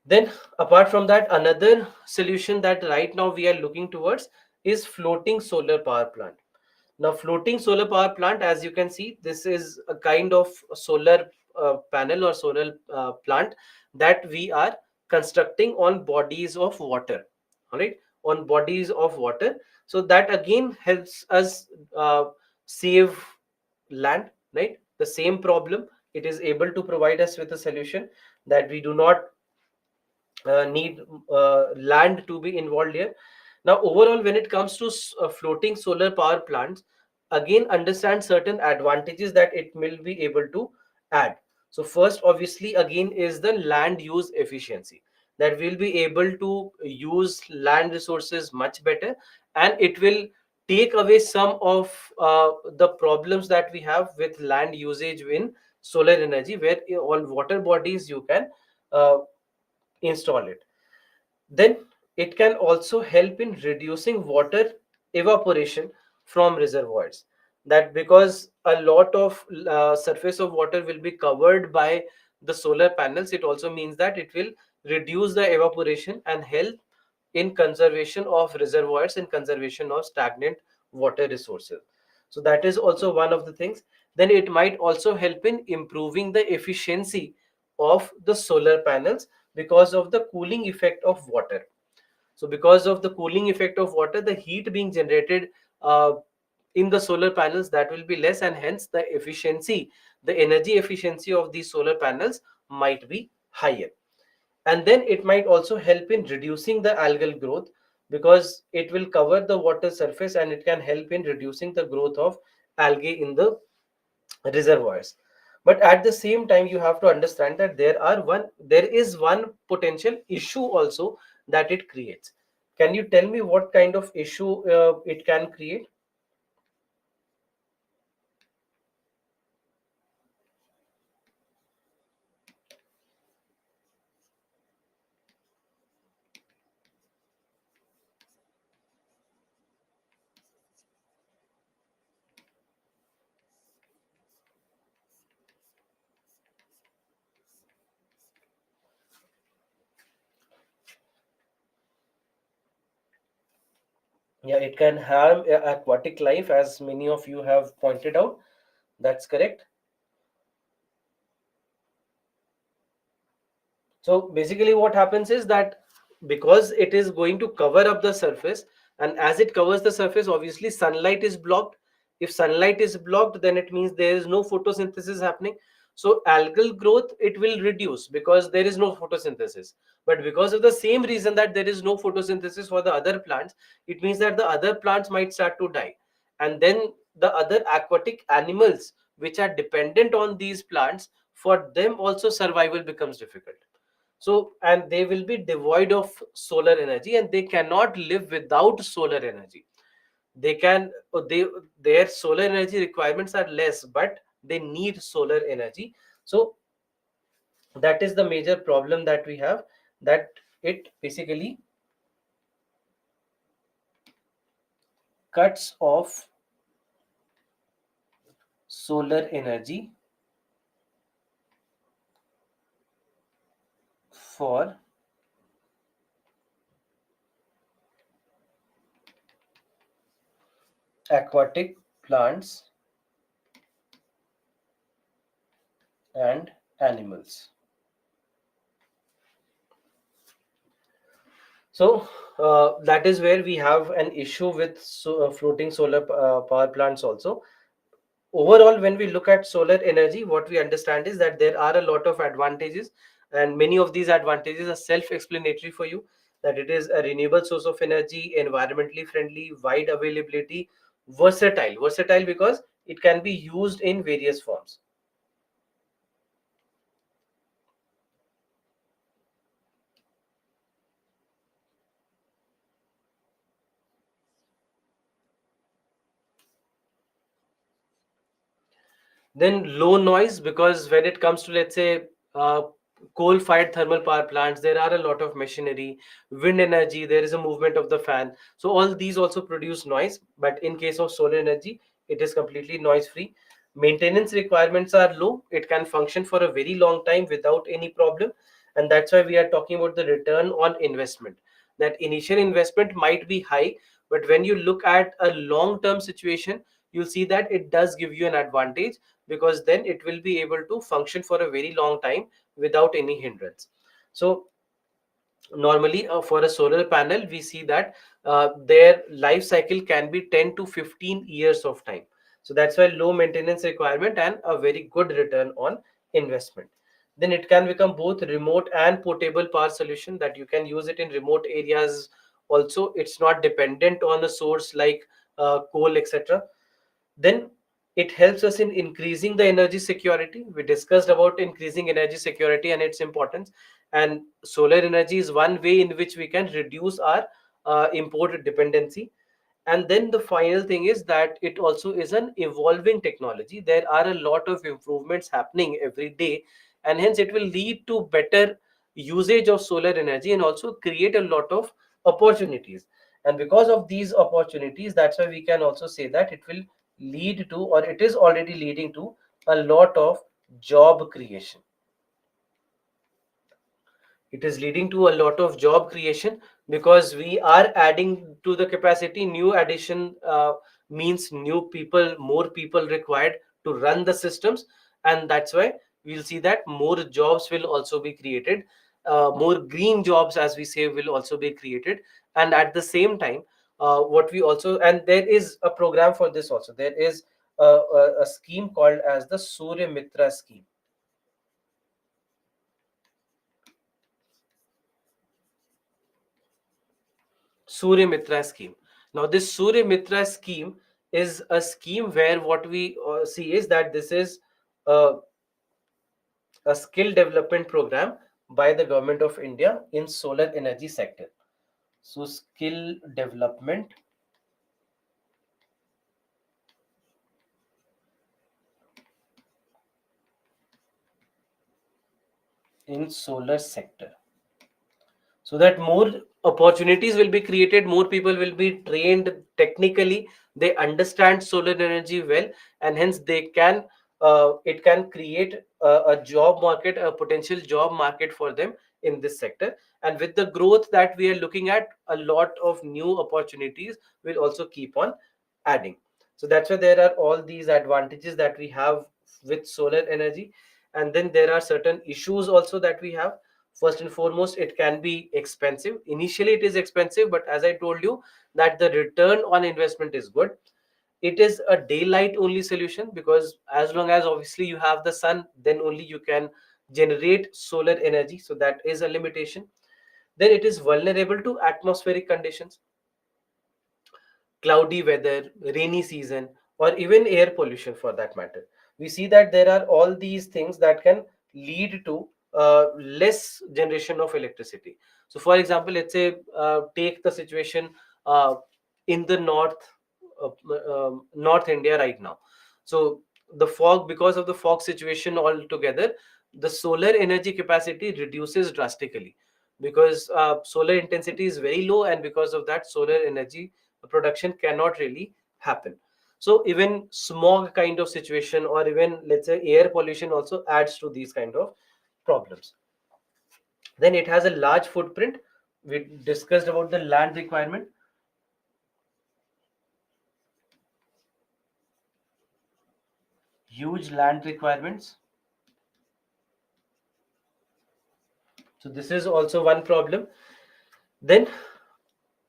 Then apart from that, another solution that right now we are looking towards is floating solar power plant. Now, floating solar power plant, as you can see, this is a kind of solar panel or solar plant that we are constructing on bodies of water. All right, on bodies of water. So that again helps us save land, right? The same problem, it is able to provide us with a solution, that we do not need land to be involved here. Now, overall, when it comes to floating solar power plants, again understand certain advantages that it will be able to add. So, first, obviously, again, is the land use efficiency, that we'll be able to use land resources much better, and it will take away some of the problems that we have with land usage in solar energy, where on water bodies you can uh, install it. Then it can also help in reducing water evaporation from reservoirs. That because a lot of surface of water will be covered by the solar panels, it also means that it will reduce the evaporation and help in conservation of reservoirs and conservation of stagnant water resources. So that is also one of the things. Then it might also help in improving the efficiency of the solar panels because of the cooling effect of water. So because of the cooling effect of water, the heat being generated uh, in the solar panels, that will be less, and hence the efficiency, the energy efficiency of these solar panels might be higher. And then it might also help in reducing the algal growth, because it will cover the water surface and it can help in reducing the growth of algae in the reservoirs. But at the same time, you have to understand that there is one potential issue also that it creates. Can you tell me what kind of issue it can create? Yeah, it can harm aquatic life, as many of you have pointed out. That's correct. So basically, what happens is that because it is going to cover up the surface, and as it covers the surface, obviously sunlight is blocked. If sunlight is blocked, then it means there is no photosynthesis happening. So algal growth, it will reduce because there is no photosynthesis. But because of the same reason that there is no photosynthesis for the other plants, it means that the other plants might start to die. And then the other aquatic animals which are dependent on these plants, for them also survival becomes difficult. So, and they will be devoid of solar energy, and they cannot live without solar energy. They can they Their solar energy requirements are less, but they need solar energy. So that is the major problem that we have, that it basically cuts off solar energy for aquatic plants and animals. So that is where we have an issue with floating solar power plants also. Overall, when we look at solar energy, what we understand is that there are a lot of advantages, and many of these advantages are self-explanatory for you. That it is a renewable source of energy, environmentally friendly, wide availability, versatile because it can be used in various forms. Then low noise, because when it comes to, let's say, coal-fired thermal power plants, there are a lot of machinery. Wind energy, there is a movement of the fan. So all these also produce noise. But in case of solar energy, it is completely noise-free. Maintenance requirements are low. It can function for a very long time without any problem. And that's why we are talking about the return on investment. That initial investment might be high, but when you look at a long-term situation, you'll see that it does give you an advantage, because then it will be able to function for a very long time without any hindrance. So normally for a solar panel we see that their life cycle can be 10 to 15 years of time. So that's why low maintenance requirement and a very good return on investment. Then it can become both remote and portable power solution, that you can use it in remote areas also. It's not dependent on a source like coal, etc. Then it helps us in increasing the energy security. We discussed about increasing energy security and its importance, and solar energy is one way in which we can reduce our import dependency. And then the final thing is that it also is an evolving technology. There are a lot of improvements happening every day, and hence it will lead to better usage of solar energy and also create a lot of opportunities. And because of these opportunities, that's why we can also say that it will lead to, or it is already leading to, a lot of job creation. It is leading to a lot of job creation because we are adding to the capacity. New addition means new people, more people required to run the systems, and that's why we'll see that more jobs will also be created. More green jobs, as we say, will also be created. And at the same time, what we also, and there is a program for this also, there is a scheme called as the Surya Mitra scheme. Surya Mitra scheme. Now, this Surya Mitra scheme is a scheme where what we see is that this is a, a skill development program by the government of India in solar energy sector. So, skill development in solar sector, so that more opportunities will be created, more people will be trained technically, they understand solar energy well, and hence they can it can create a job market, a potential job market for them in this sector. And with the growth that we are looking at, a lot of new opportunities will also keep on adding. So that's why there are all these advantages that we have with solar energy. And then there are certain issues also that we have. First and foremost, it can be expensive. Initially it is expensive, but as I told you, that the return on investment is good. It is a daylight only solution, because as long as obviously you have the sun, then only you can generate solar energy, so that is a limitation. Then it is vulnerable to atmospheric conditions, cloudy weather, rainy season, or even air pollution for that matter. We see that there are all these things that can lead to less generation of electricity. So, for example, let's say take the situation uh, in the uh, North India right now. So, the fog, because of the fog situation altogether, the solar energy capacity reduces drastically, because solar intensity is very low, and because of that, solar energy production cannot really happen. So even smog kind of situation, or even let's say air pollution, also adds to these kind of problems. Then it has a large footprint. We discussed about the land requirement. Huge land requirements. So this is also one problem. Then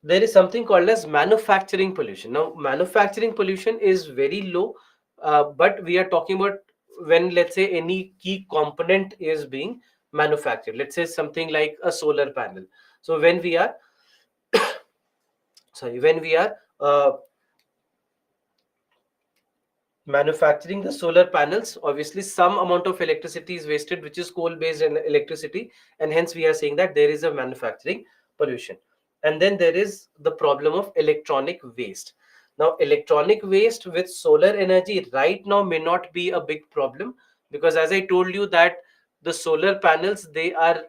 there is something called as manufacturing pollution. Now, manufacturing pollution is very low, but we are talking about when, let's say, any key component is being manufactured. Let's say something like a solar panel. So when we are, sorry, when we are manufacturing the solar panels, obviously some amount of electricity is wasted, which is coal based electricity, and hence we are saying that there is a manufacturing pollution. And then there is the problem of electronic waste. Now, electronic waste with solar energy right now may not be a big problem, because as I told you that the solar panels, they are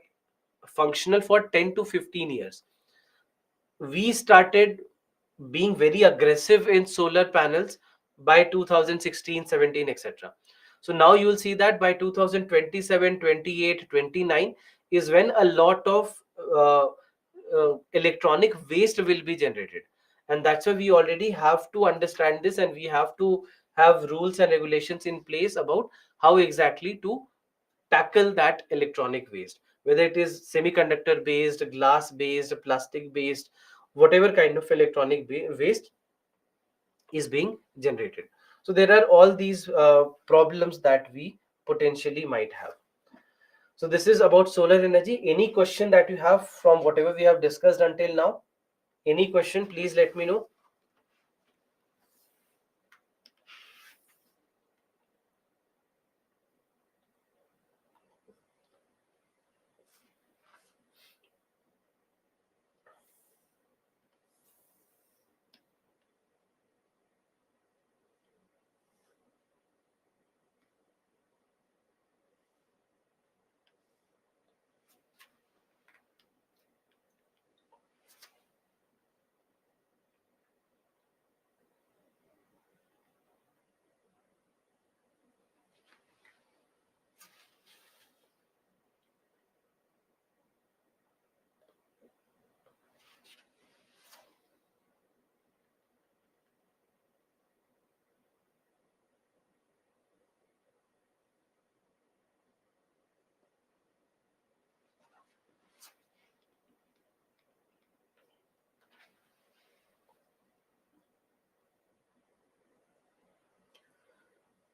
functional for 10 to 15 years. We started being very aggressive in solar panels by 2016, 17, etc. So now you will see that by 2027, 28, 29 is when a lot of electronic waste will be generated. And that's why we already have to understand this, and we have to have rules and regulations in place about how exactly to tackle that electronic waste. whether it is semiconductor based, glass based, plastic based, whatever kind of electronic waste is being generated. So there are all these problems that we potentially might have. So this is about solar energy. Any question that you have from whatever we have discussed until now? Any question, please let me know.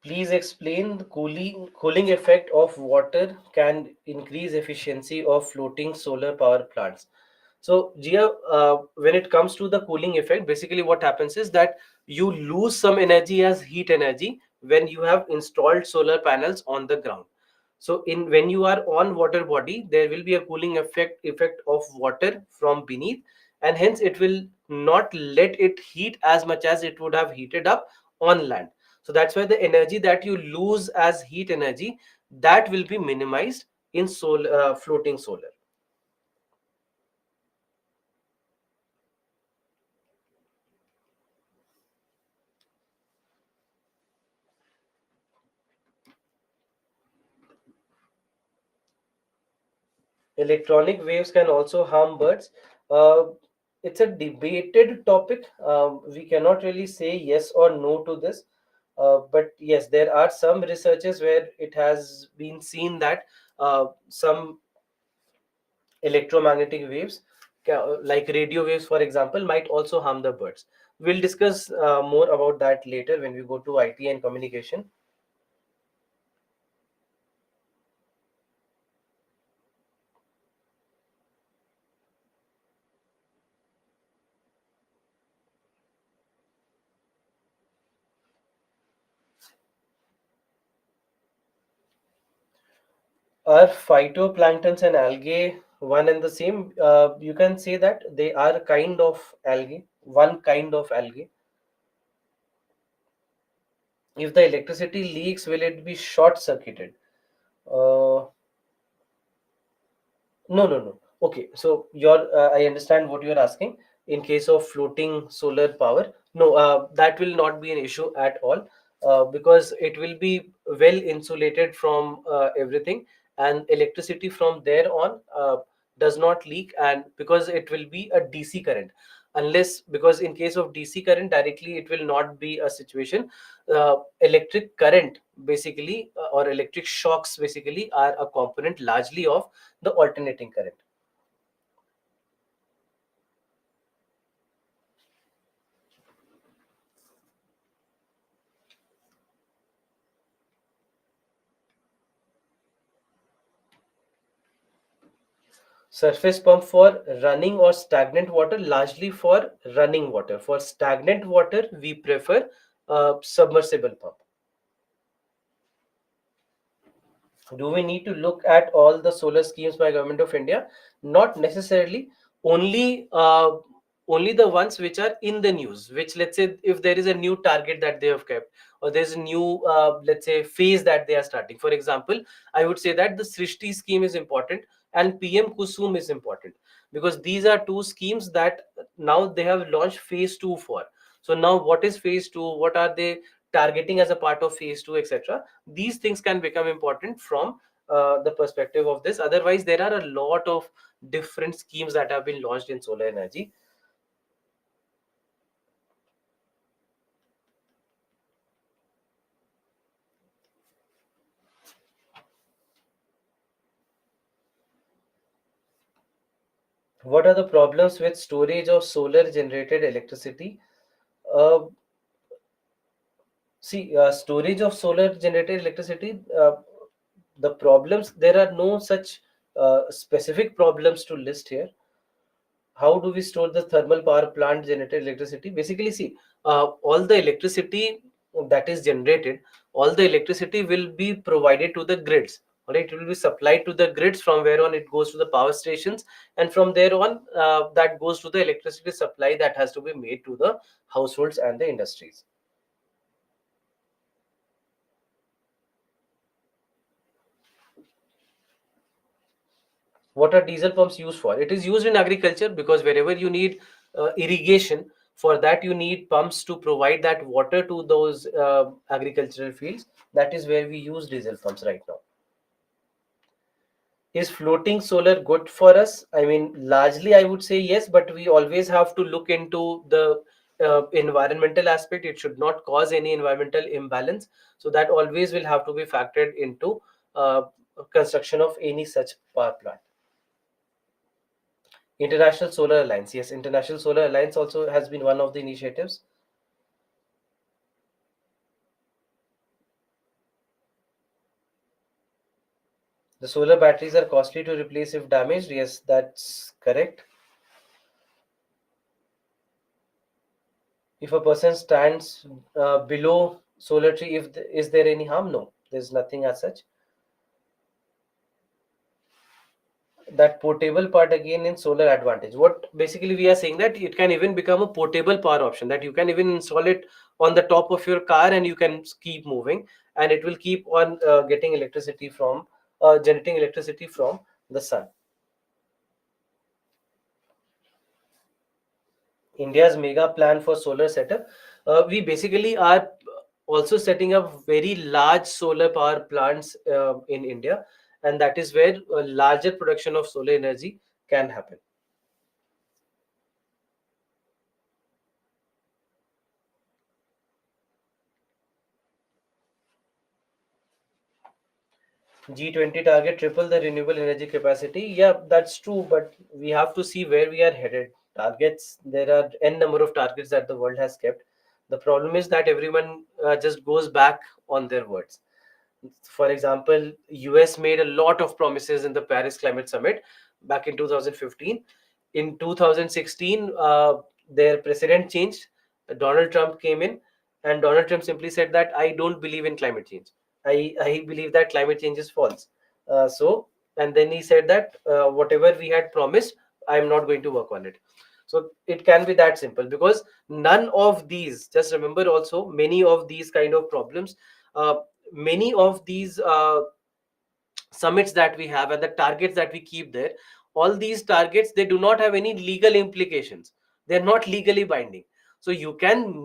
Please explain the cooling effect of water can increase efficiency of floating solar power plants. So, Gia, when it comes to the cooling effect, basically what happens is that you lose some energy as heat energy when you have installed solar panels on the ground. So, in when you are on water body, there will be a cooling effect of water from beneath, and hence it will not let it heat as much as it would have heated up on land. So that's why the energy that you lose as heat energy, that will be minimized in floating solar. Electronic waves can also harm birds. Uh, it's a debated topic. We cannot really say yes or no to this. But yes, there are some researches where it has been seen that some electromagnetic waves, like radio waves, for example, might also harm the birds. We'll discuss more about that later when we go to IT and communication. Are phytoplanktons and algae one and the same? You can say that they are kind of algae, one kind of algae. If the electricity leaks, will it be short circuited? Uh, No, no, no. Okay, so I understand what you're asking. In case of floating solar power, no, that will not be an issue at all, because it will be well insulated from everything, and electricity from there on does not leak, and because it will be a DC current, unless because in case of DC current directly, it will not be a situation. Electric current basically, or electric shocks basically, are a component largely of the alternating current. Surface pump for running or stagnant water, largely for running water. For stagnant water, we prefer submersible pump. Do we need to look at all the solar schemes by government of India? Not necessarily. Only uh, only the ones which are in the news, which, let's say, if there is a new target that they have kept, or there's a new let's say phase that they are starting. For example, I would say that the Srishti scheme is important and PM Kusum is important, because these are two schemes that now they have launched phase 2 for. So now what is phase 2, what are they targeting as a part of phase 2, etc. These things can become important from the perspective of this. Otherwise, there are a lot of different schemes that have been launched in solar energy. What are the problems with storage of solar generated electricity? Uh, Storage of solar generated electricity, the problems, there are no such specific problems to list here. How do we store the thermal power plant generated electricity? Basically, see, all the electricity that is generated, all the electricity will be provided to the grids. All right, it will be supplied to the grids, from where on it goes to the power stations, and from there on, that goes to the electricity supply that has to be made to the households and the industries. What are diesel pumps used for? It is used in agriculture, because wherever you need irrigation, for that you need pumps to provide that water to those agricultural fields. That is where we use diesel pumps right now. Is floating solar good for us? I mean, largely I would say yes, but we always have to look into the environmental aspect. It should not cause any environmental imbalance, so that always will have to be factored into uh, construction of any such power plant. International Solar Alliance. Yes, International Solar Alliance also has been one of the initiatives. The solar batteries are costly to replace if damaged. Yes, that's correct. If a person stands below solar tree, is there any harm? No, there's nothing as such. That portable part again in solar advantage. What basically we are saying, that it can even become a portable power option, that you can even install it on the top of your car and you can keep moving, and it will keep on getting electricity from generating electricity from the sun. India's mega plan for solar setup. We basically are also setting up very large solar power plants in India, and that is where a larger production of solar energy can happen. G20 target triple the renewable energy capacity. Yeah, that's true, but we have to see where we are headed. Targets, there are n number of targets that the world has kept. The problem is that everyone just goes back on their words. For example, US made a lot of promises in the Paris Climate Summit back in 2015. In 2016, their president changed. Donald Trump came in, and Donald Trump simply said that I don't believe in climate change. I believe that climate change is false. And then he said that whatever we had promised, I am not going to work on it. So it can be that simple, because none of these, just remember also, many of these kind of problems, uh, many of these summits that we have and the targets that we keep there, all these targets, they do not have any legal implications. They're not legally binding. So you can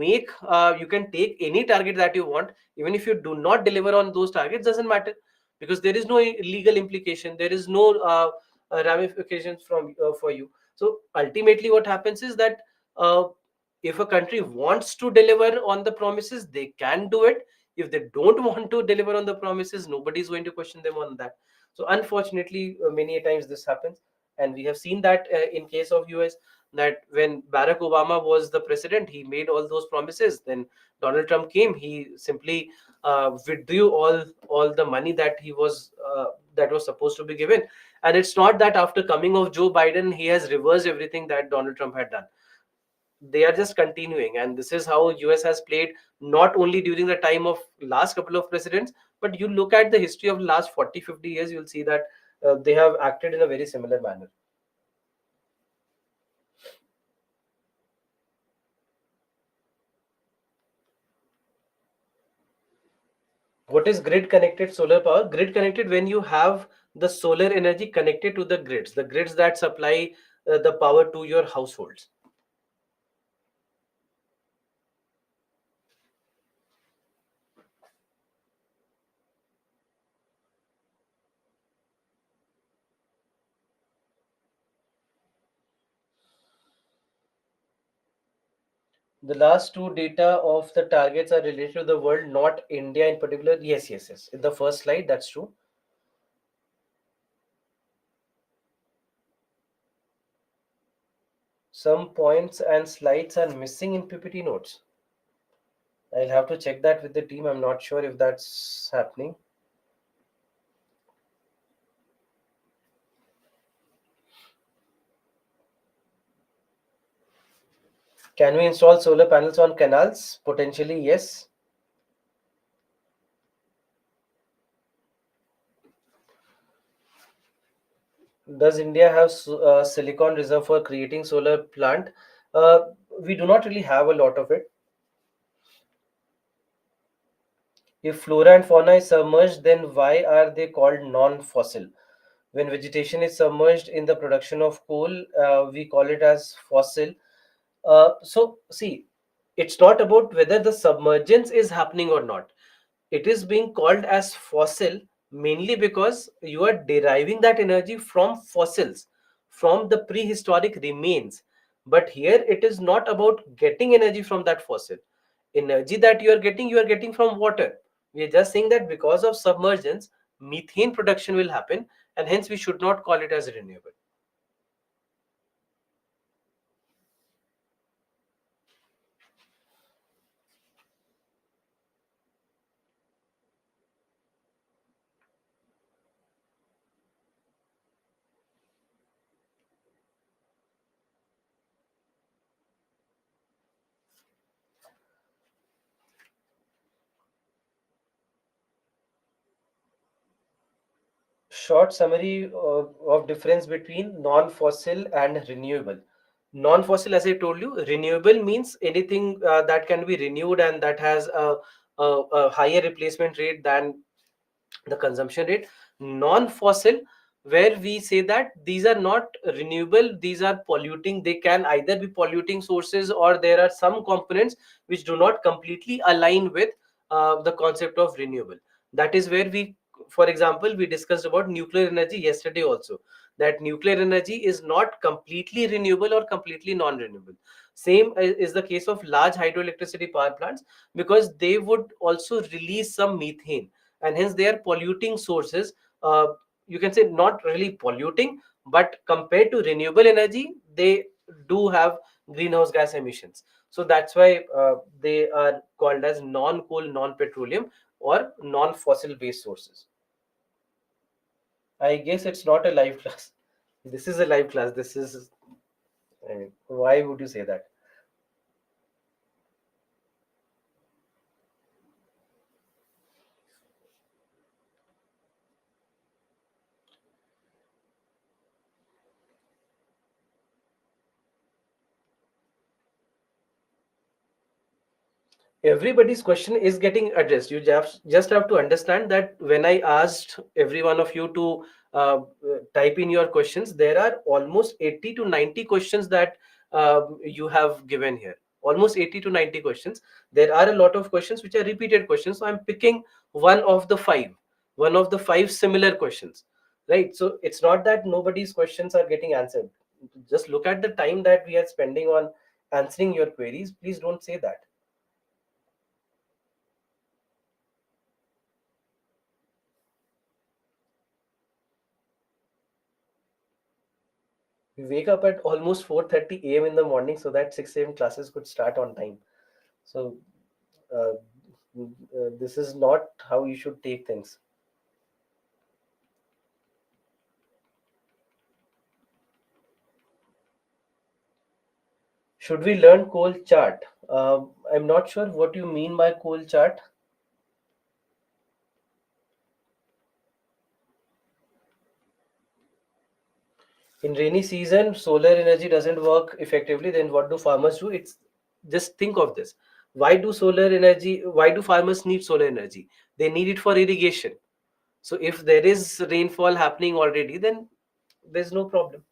take any target that you want. Even if you do not deliver on those targets, doesn't matter, because there is no legal implication, there is no ramifications from for you. So ultimately what happens is that uh, if a country wants to deliver on the promises, they can do it. If they don't want to deliver on the promises, nobody is going to question them on that. So unfortunately, many a times this happens, and we have seen that in case of US, that when Barack Obama was the president, he made all those promises. Then Donald Trump came, he simply withdrew all the money that was supposed to be given. And it's not that after coming of Joe Biden, he has reversed everything that Donald Trump had done. They are just continuing, and this is how US has played, not only during the time of last couple of presidents, but you look at the history of last 40-50 years, you'll see that they have acted in a very similar manner. What is grid connected solar power? Grid connected, when you have the solar energy connected to the grids that supply the power to your households. The last two data of the targets are related to the world, not India in particular. Yes, yes, yes, in the first slide, that's true. Some points and slides are missing in PPT notes. I'll have to check that with the team. I'm not sure if that's happening. Can we install solar panels on canals? Potentially, yes. Does India have silicon reserve for creating solar plant? Uh, we do not really have a lot of it. If flora and fauna is submerged, then why are they called non-fossil? When vegetation is submerged in the production of coal, we call it as fossil. So, see, it's not about whether the submergence is happening or not. It is being called as fossil mainly because you are deriving that energy from fossils, from the prehistoric remains. But here it is not about getting energy from that fossil. Energy that you are getting from water. We are just saying that because of submergence, methane production will happen, and hence we should not call it as renewable. Short summary of difference between non-fossil and renewable. Non-fossil, as I told you, renewable means anything that can be renewed and that has a higher replacement rate than the consumption rate. Non-fossil, where we say that these are not renewable, these are polluting. They can either be polluting sources, or there are some components which do not completely align with the concept of renewable. That is where we, for example, we discussed about nuclear energy yesterday also, that nuclear energy is not completely renewable or completely non-renewable. Same is the case of large hydroelectricity power plants, because they would also release some methane, and hence they are polluting sources. You can say not really polluting, but compared to renewable energy, they do have greenhouse gas emissions. So that's why they are called as non-coal, non-petroleum, or non-fossil based sources. I guess it's not a live class. This is a live class. This is, I mean, why would you say that? Everybody's question is getting addressed. You just have to understand that when I asked every one of you to type in your questions, there are almost 80 to 90 questions that you have given here. Almost 80 to 90 questions. There are a lot of questions which are repeated questions. So I'm picking one of the five, one of the five similar questions, right? So it's not that nobody's questions are getting answered. Just look at the time that we are spending on answering your queries. Please don't say that. We wake up at almost 4:30 a.m. in the morning so that 6 a.m. classes could start on time. So uh, this is not how you should take things. Should we learn coal chart? I'm not sure what you mean by coal chart. In rainy season, solar energy doesn't work effectively. Then what do farmers do? It's just think of this. Why do solar energy? Why do farmers need solar energy? They need it for irrigation. So if there is rainfall happening already, then there's no problem.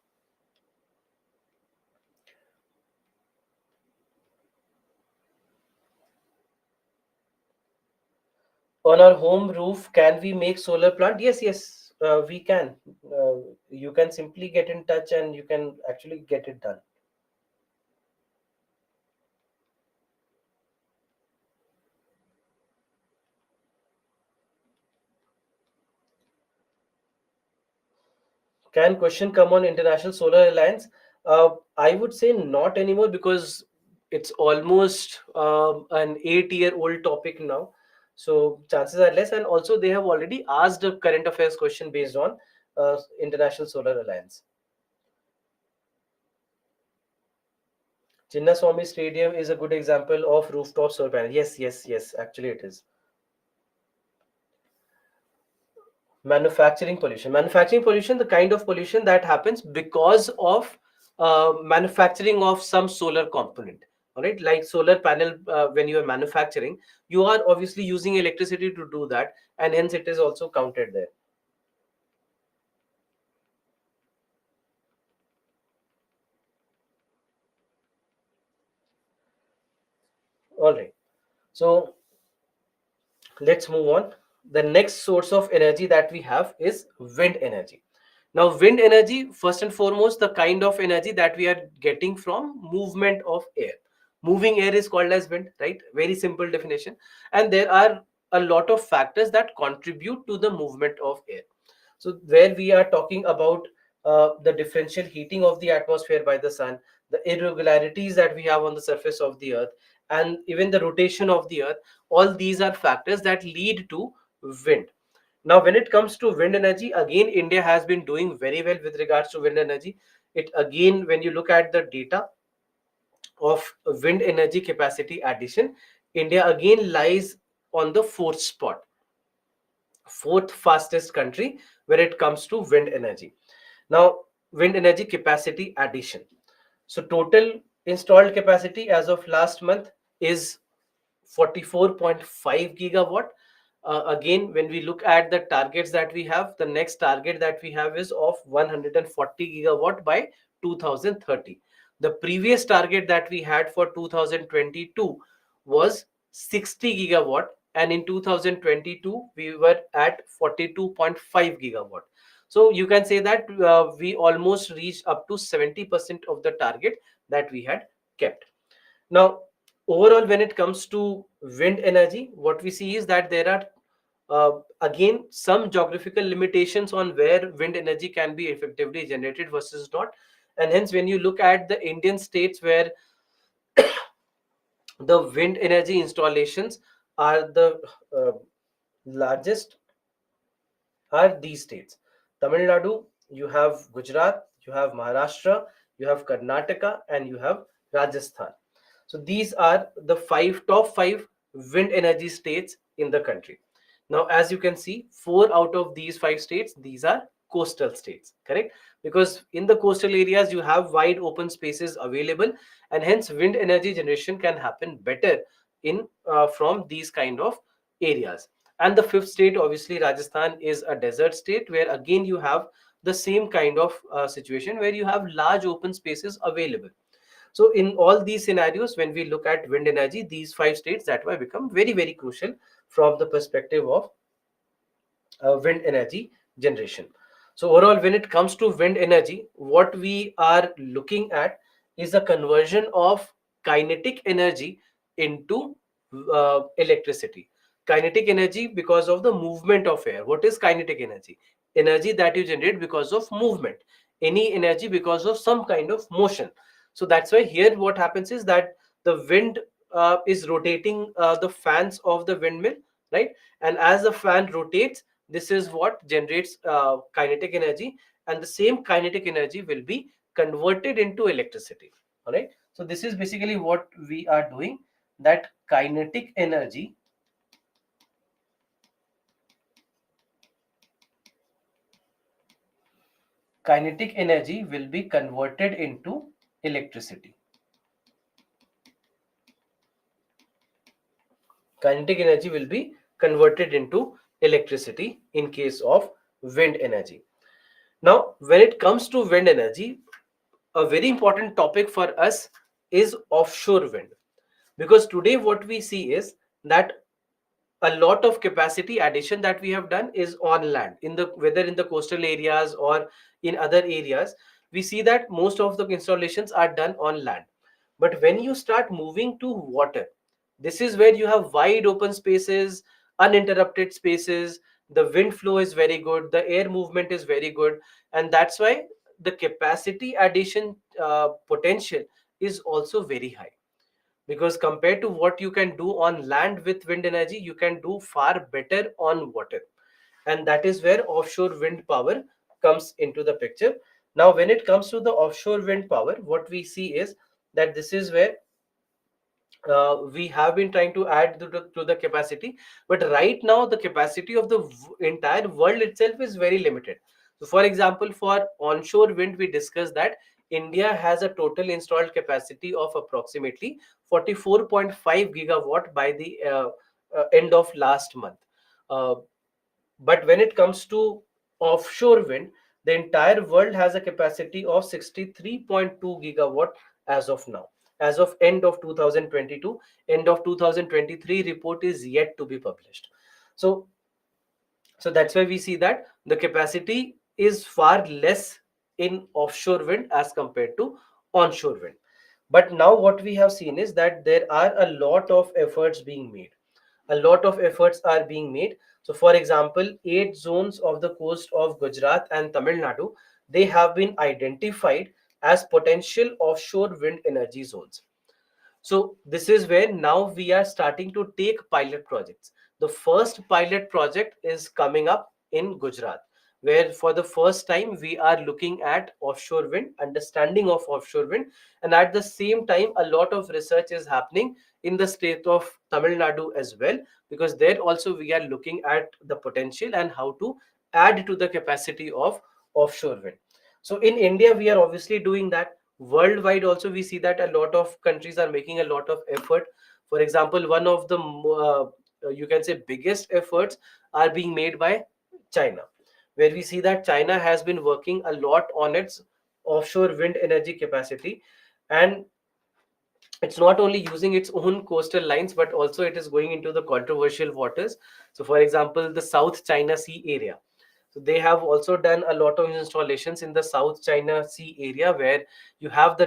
On our home roof, can we make solar plant? Yes, yes, we can. You can simply get in touch and you can actually get it done. Can question come on International Solar Alliance? I would say not anymore, because it's almost an 8-year old topic now. So chances are less. And also, they have already asked a current affairs question based on International Solar Alliance. Chinnaswamy Stadium is a good example of rooftop solar panel. Yes, yes, yes. Actually, it is. Manufacturing pollution, the kind of pollution that happens because of manufacturing of some solar component. All right, like solar panel, when you are manufacturing, you are obviously using electricity to do that, and hence it is also counted there. All right, so let's move on. The next source of energy that we have is wind energy. Now, wind energy, first and foremost, the kind of energy that we are getting from movement of air. Moving air is called as wind, right? Very simple definition. And there are a lot of factors that contribute to the movement of air. So where we are talking about the differential heating of the atmosphere by the sun, the irregularities that we have on the surface of the earth, and even the rotation of the earth, all these are factors that lead to wind. Now, when it comes to wind energy, again, India has been doing very well with regards to wind energy. It again, when you look at the data of wind energy capacity addition, India again lies on the fourth spot, fourth fastest country when it comes to wind energy. Now, wind energy capacity addition. So, total installed capacity as of last month is 44.5 gigawatt. Again, when we look at the targets that we have, the next target that we have is of 140 gigawatt by 2030. The previous target that we had for 2022 was 60 gigawatt, and in 2022 we were at 42.5 gigawatt. So you can say that we almost reached up to 70% of the target that we had kept. Now, overall, when it comes to wind energy, what we see is that there are again some geographical limitations on where wind energy can be effectively generated versus not. And hence, when you look at the Indian states where the wind energy installations are the uh, largest, are these states: Tamil Nadu, you have Gujarat, you have Maharashtra, you have Karnataka, and you have Rajasthan. So these are the top five wind energy states in the country. Now, as you can see, four out of these five states, these are coastal states, correct? Because in the coastal areas, you have wide open spaces available, and hence wind energy generation can happen better in from these kind of areas. And the fifth state, obviously, Rajasthan is a desert state where again you have the same kind of situation where you have large open spaces available. So in all these scenarios, when we look at wind energy, these five states that will become very, very crucial from the perspective of wind energy generation. So overall, when it comes to wind energy, what we are looking at is a conversion of kinetic energy into electricity. Kinetic energy because of the movement of air. What is kinetic energy? Energy that you generate because of movement. Any energy because of some kind of motion. So that's why here what happens is that the wind is rotating the fans of the windmill, right? And as the fan rotates, this is what generates kinetic energy, and the same kinetic energy will be converted into electricity. All right. So this is basically what we are doing. That kinetic energy will be converted into electricity. Kinetic energy will be converted into electricity in case of wind energy. Now, when it comes to wind energy, a very important topic for us is offshore wind, because today what we see is that a lot of capacity addition that we have done is on land, in the whether in the coastal areas or in other areas. We see that most of the installations are done on land, but when you start moving to water, this is where you have wide open spaces, uninterrupted spaces, the wind flow is very good, the air movement is very good, and that's why the capacity addition potential is also very high, because compared to what you can do on land with wind energy, you can do far better on water. And that is where offshore wind power comes into the picture. Now when it comes to the offshore wind power, what we see is that this is where we have been trying to add to the capacity, but right now the capacity of the entire world itself is very limited. So for example, for onshore wind, we discussed that India has a total installed capacity of approximately 44.5 gigawatt by the end of last month. uh, but when it comes to offshore wind, the entire world has a capacity of 63.2 gigawatt as of now, as of end of 2022. End of 2023 report is yet to be published. So so that's why we see that the capacity is far less in offshore wind as compared to onshore wind. But now what we have seen is that there are a lot of efforts being made. A lot of efforts are being made. So for example, 8 zones of the coast of Gujarat and Tamil Nadu, they have been identified as potential offshore wind energy zones. So this is where now we are starting to take pilot projects. The first pilot project is coming up in Gujarat, where for the first time we are looking at offshore wind, understanding of offshore wind, and at the same time, a lot of research is happening in the state of Tamil Nadu as well, because there also we are looking at the potential and how to add to the capacity of offshore wind. So in India, we are obviously doing that. Worldwide also we see that a lot of countries are making a lot of effort. For example, one of the you can say biggest efforts are being made by China, where we see that China has been working a lot on its offshore wind energy capacity. And it's not only using its own coastal lines, but also it is going into the controversial waters. So for example, the South China Sea area, so they have also done a lot of installations in the South China Sea area, where you have the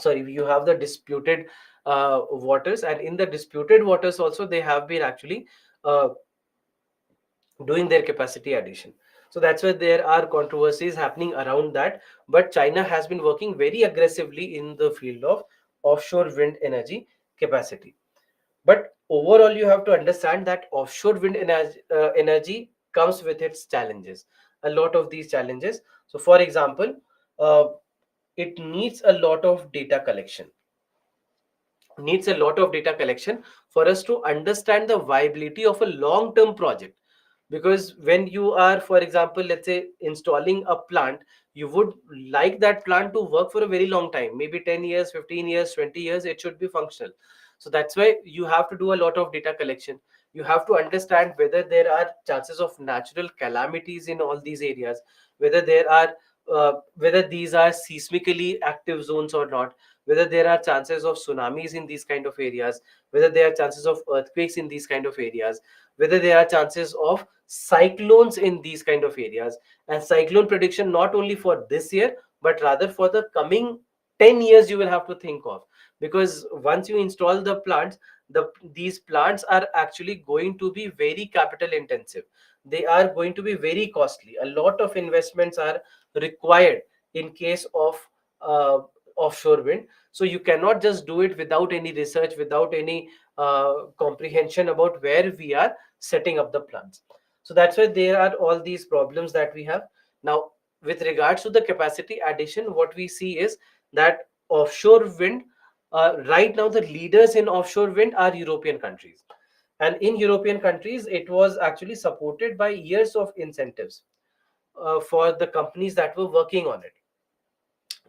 you have the disputed waters, and in the disputed waters also they have been actually uh, doing their capacity addition. So that's why there are controversies happening around that. But China has been working very aggressively in the field of offshore wind energy capacity. But overall, you have to understand that offshore wind energy comes with its challenges, a lot of these challenges. So, for example, uh, it needs a lot of data collection for us to understand the viability of a long term project. Because when you are, for example, let's say installing a plant, you would like that plant to work for a very long time, maybe 10 years, 15 years, 20 years, it should be functional. So that's why you have to do a lot of data collection. You have to understand whether there are chances of natural calamities in all these areas, whether there are whether these are seismically active zones or not, whether there are chances of tsunamis in these kind of areas, whether there are chances of earthquakes in these kind of areas, whether there are chances of cyclones in these kind of areas. And cyclone prediction not only for this year, but rather for the coming 10 years you will have to think of. Because once you install the plants, these plants are actually going to be very capital intensive. They are going to be very costly. A lot of investments are required in case of uh, offshore wind. So you cannot just do it without any research, without any comprehension about where we are setting up the plants. So that's why there are all these problems that we have. Now, with regards to the capacity addition, what we see is that offshore wind, right now, the leaders in offshore wind are European countries. And in European countries, it was actually supported by years of incentives for the companies that were working on it.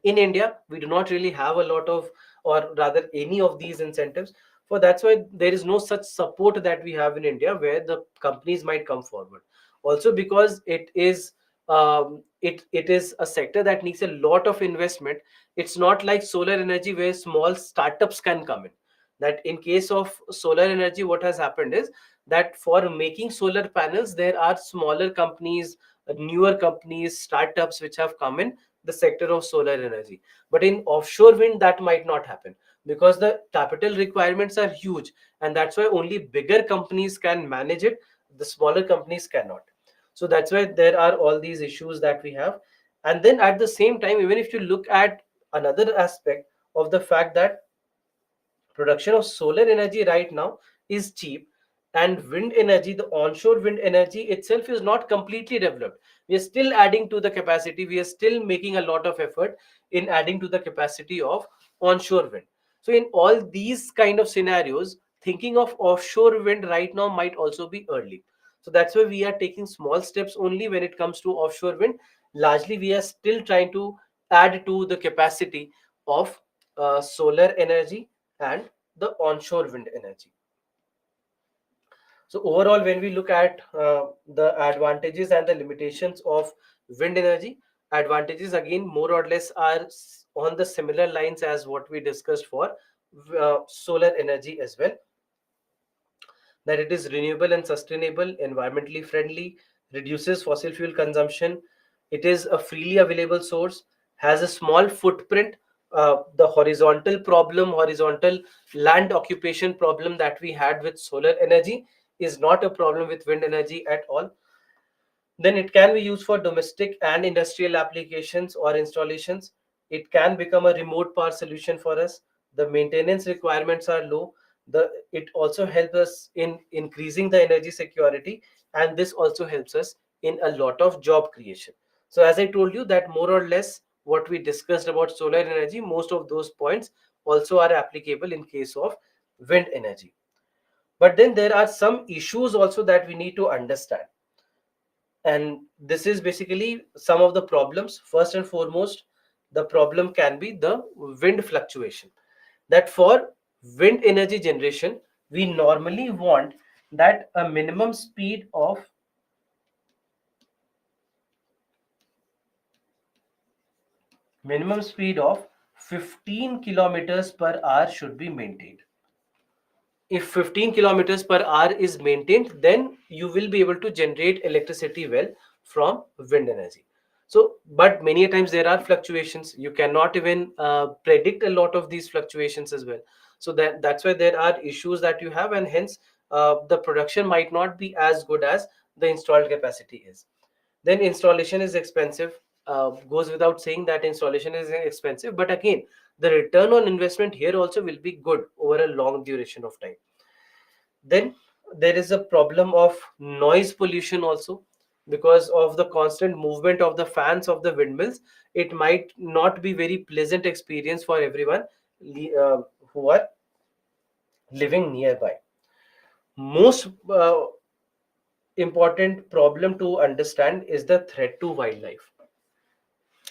In India, we do not really have a lot of, or rather any of these incentives. For that's why there is no such support that we have in India where the companies might come forward. Also because it is a sector that needs a lot of investment. It's not like solar energy where small startups can come in. That in case of solar energy, what has happened is that for making solar panels, there are smaller companies, newer companies, startups which have come in the sector of solar energy. But in offshore wind, that might not happen because the capital requirements are huge, and that's why only bigger companies can manage it. The smaller companies cannot. So that's why there are all these issues that we have. And then at the same time, even if you look at another aspect of the fact that production of solar energy right now is cheap, and wind energy, the onshore wind energy itself is not completely developed. We are still adding to the capacity, we are still making a lot of effort in adding to the capacity of onshore wind. So in all these kind of scenarios, thinking of offshore wind right now might also be early. So that's why we are taking small steps only when it comes to offshore wind. Largely we are still trying to add to the capacity of solar energy and the onshore wind energy. So overall, when we look at the advantages and the limitations of wind energy, advantages again more or less are on the similar lines as what we discussed for solar energy as well, that it is renewable and sustainable, environmentally friendly, reduces fossil fuel consumption, it is a freely available source, has a small footprint. The horizontal land occupation problem that we had with solar energy is not a problem with wind energy at all. Then it can be used for domestic and industrial applications or installations. It can become a remote power solution for us. The maintenance requirements are low. It also helps us in increasing the energy security, and this also helps us in a lot of job creation. So as I told you that more or less what we discussed about solar energy, most of those points also are applicable in case of wind energy. But then there are some issues also that we need to understand, and this is basically some of the problems. First and foremost, the problem can be the wind fluctuation, that for wind energy generation we normally want that a minimum speed of 15 kilometers per hour should be maintained. If 15 kilometers per hour is maintained, then you will be able to generate electricity well from wind energy. So but many a times there are fluctuations, you cannot even predict a lot of these fluctuations as well. So that's why there are issues that you have, and hence the production might not be as good as the installed capacity is. Then installation is expensive. Goes without saying that installation is expensive, but again the return on investment here also will be good over a long duration of time. Then there is a problem of noise pollution also, because of the constant movement of the fans of the windmills. It might not be very pleasant experience for everyone who are living nearby. Most important problem to understand is the threat to wildlife.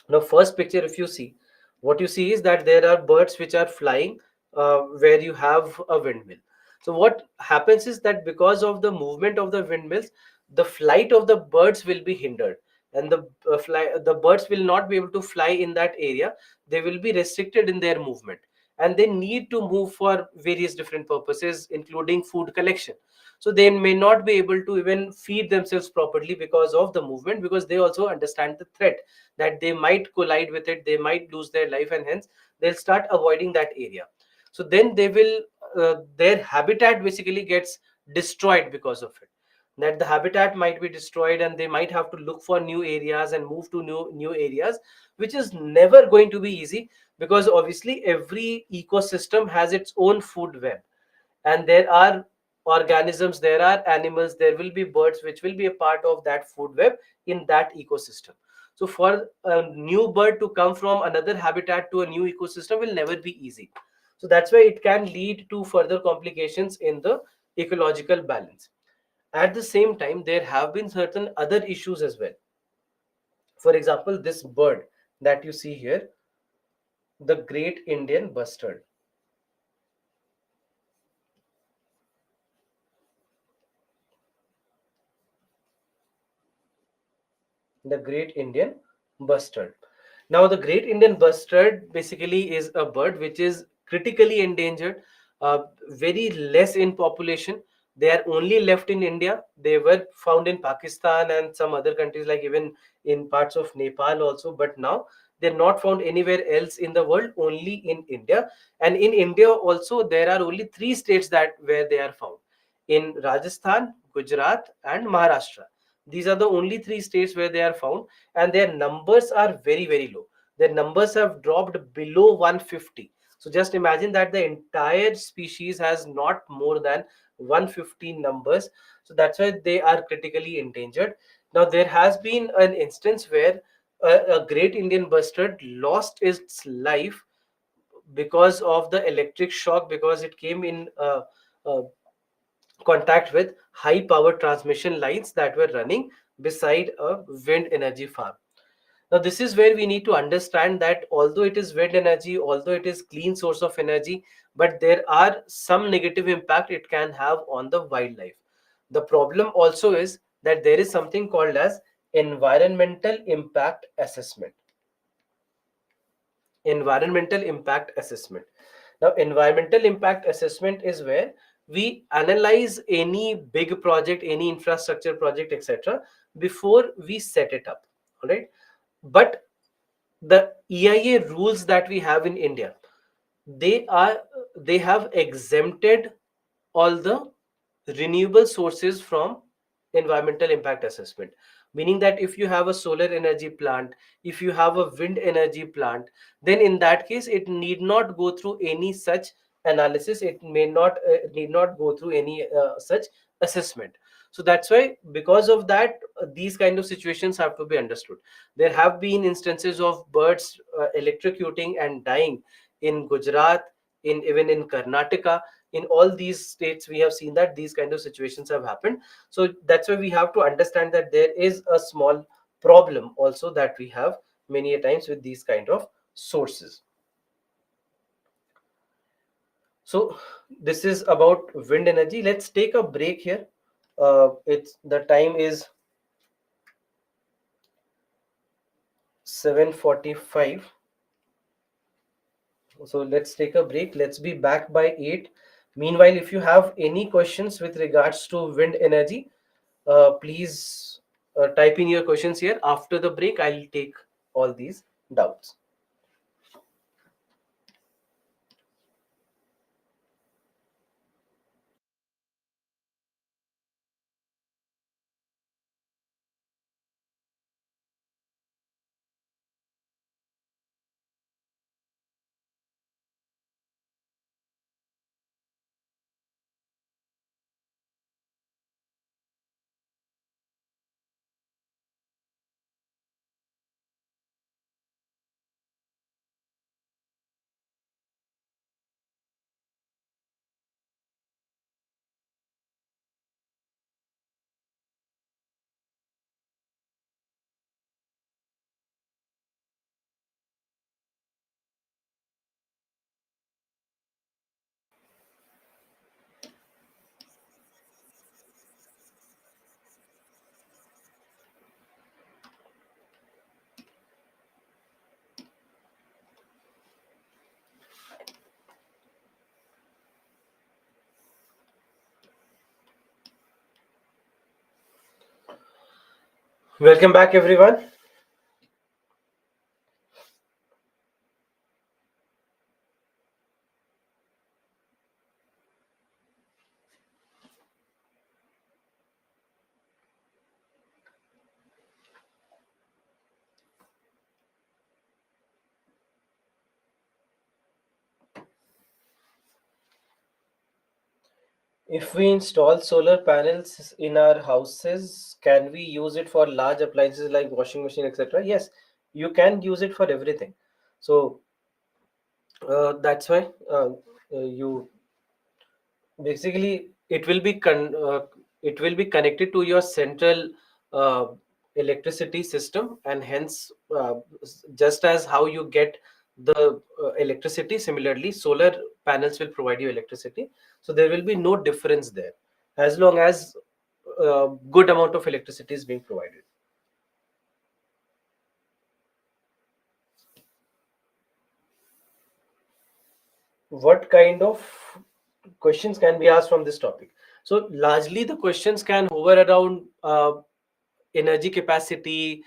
Now, first picture, if you see, what you see is that there are birds which are flying where you have a windmill. So what happens is that because of the movement of the windmills, the flight of the birds will be hindered, and the birds will not be able to fly in that area. They will be restricted in their movement, and they need to move for various different purposes, including food collection. So they may not be able to even feed themselves properly because of the movement, because they also understand the threat that they might collide with it, they might lose their life, and hence they'll start avoiding that area. So then they will their habitat basically gets destroyed because of it, that the habitat might be destroyed, and they might have to look for new areas and move to new areas, which is never going to be easy, because obviously every ecosystem has its own food web, and there are organisms, there are animals, there will be birds which will be a part of that food web in that ecosystem. So for a new bird to come from another habitat to a new ecosystem will never be easy. So that's why it can lead to further complications in the ecological balance. At the same time, there have been certain other issues as well. For example, this bird that you see here, the great Indian bustard. The great Indian bustard. Now, the great Indian bustard basically is a bird which is critically endangered, very less in population. They are only left in India. They were found in Pakistan and some other countries, like even in parts of Nepal also. But now they're not found anywhere else in the world, only in India. And in India also, there are only three states that where they are found: in Rajasthan, Gujarat, and Maharashtra. These are the only three states where they are found, and their numbers are very, very low. Their numbers have dropped below 150. So just imagine that the entire species has not more than 150 numbers. So that's why they are critically endangered. Now there has been an instance where a great Indian bustard lost its life because of the electric shock, because it came in uh, contact with high power transmission lines that were running beside a wind energy farm. Now this is where we need to understand that although it is wind energy, although it is clean source of energy, but there are some negative impact it can have on the wildlife. The problem also is that there is something called as environmental impact assessment. Environmental impact assessment. Now environmental impact assessment is where we analyze any big project, any infrastructure project, etc., before we set it up. All right. But the EIA rules that we have in India, they are they have exempted all the renewable sources from environmental impact assessment, meaning that if you have a solar energy plant, if you have a wind energy plant, then in that case it need not go through any such analysis, it may not need not go through any such assessment. So that's why, because of that, these kind of situations have to be understood. There have been instances of birds electrocuting and dying in Gujarat, in even in Karnataka. In all these states we have seen that these kind of situations have happened. So that's why we have to understand that there is a small problem also that we have many a times with these kind of sources. So this is about wind energy. Let's take a break here. It's the time is 7:45. So let's take a break. Let's be back by 8. Meanwhile, if you have any questions with regards to wind energy, please type in your questions here. After the break, I'll take all these doubts. Welcome back, everyone. If we install solar panels in our houses, can we use it for large appliances like washing machine, etc.? Yes, you can use it for everything. So that's why you basically it will be connected to your central uh, electricity system, and hence just as how you get the electricity, similarly solar panels will provide you electricity. So there will be no difference there, as long as good amount of electricity is being provided. What kind of questions can be asked from this topic? So largely the questions can hover around energy capacity,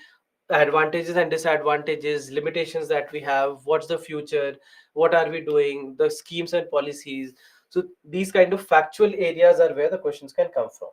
advantages and disadvantages, limitations that we have, what's the future, what are we doing, the schemes and policies. So these kind of factual areas are where the questions can come from.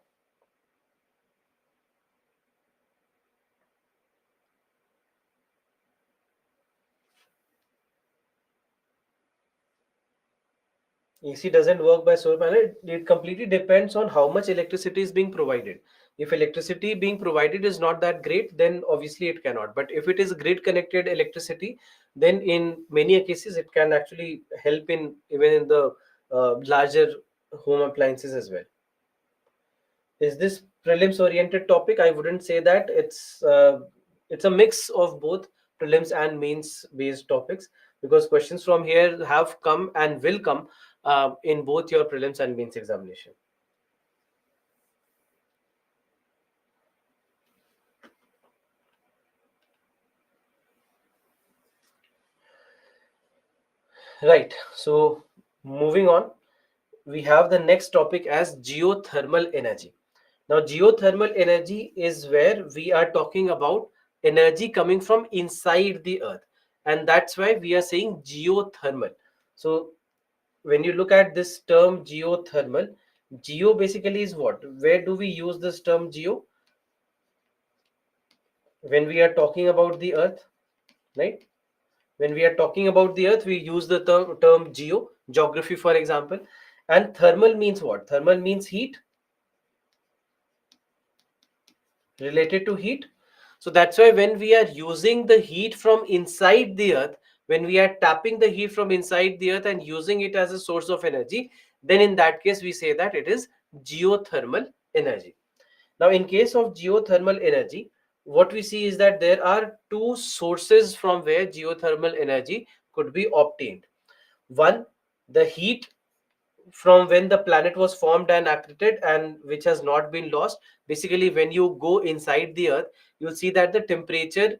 AC doesn't work by solar panel. It completely depends on how much electricity is being provided. If electricity being provided is not that great, then obviously it cannot. But if it is grid connected electricity, then in many cases it can actually help in even in the larger home appliances as well. Is this prelims oriented topic? I wouldn't say that. It's a mix of both prelims and mains based topics, because questions from here have come and will come in both your prelims and mains examination. Right. So moving on, we have the next topic as geothermal energy. Now, geothermal energy is where we are talking about energy coming from inside the earth, and that's why we are saying geothermal. So, when you look at this term geothermal, geo basically is what? Where do we use this term geo? When we are talking about the earth, right? When we are talking about the earth, we use the term geo, geography, for example. And thermal means what? Thermal means heat, related to heat. So that's why when we are using the heat from inside the earth, when we are tapping the heat from inside the earth and using it as a source of energy, then in that case we say that it is geothermal energy. Now, in case of geothermal energy, what we see is that there are two sources from where geothermal energy could be obtained. One, the heat from when the planet was formed and accreted, and which has not been lost. Basically, when you go inside the earth, you'll see that the temperature,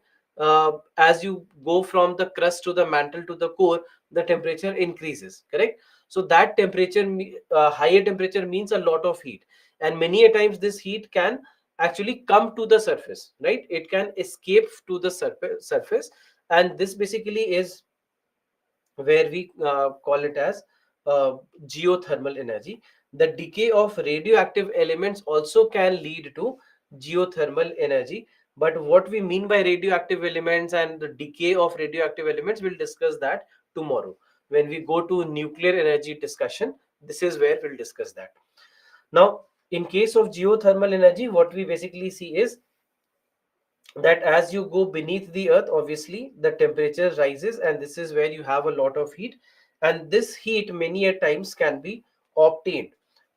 as you go from the crust to the mantle to the core, the temperature increases, correct? So that temperature, higher temperature means a lot of heat, and many a times this heat can actually come to the surface, right? It can escape to the surface, and this basically is where we call it as uh, geothermal energy. The decay of radioactive elements also can lead to geothermal energy. But what we mean by radioactive elements and the decay of radioactive elements, we'll discuss that tomorrow. When we go to nuclear energy discussion, this is where we'll discuss that. Now, in case of geothermal energy, what we basically see is that as you go beneath the earth, obviously the temperature rises, and this is where you have a lot of heat, and this heat many a times can be obtained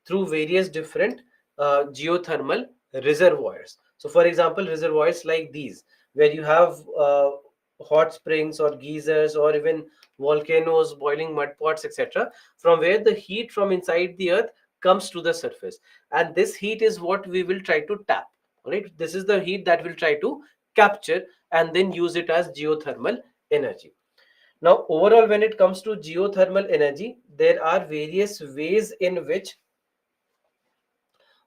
through various different geothermal reservoirs. So for example, reservoirs like these, where you have hot springs or geysers or even volcanoes, boiling mud pots, etc., from where the heat from inside the earth comes to the surface, and this heat is what we will try to tap. Right, this is the heat that we'll try to capture and then use it as geothermal energy. Now, overall, when it comes to geothermal energy, there are various ways in which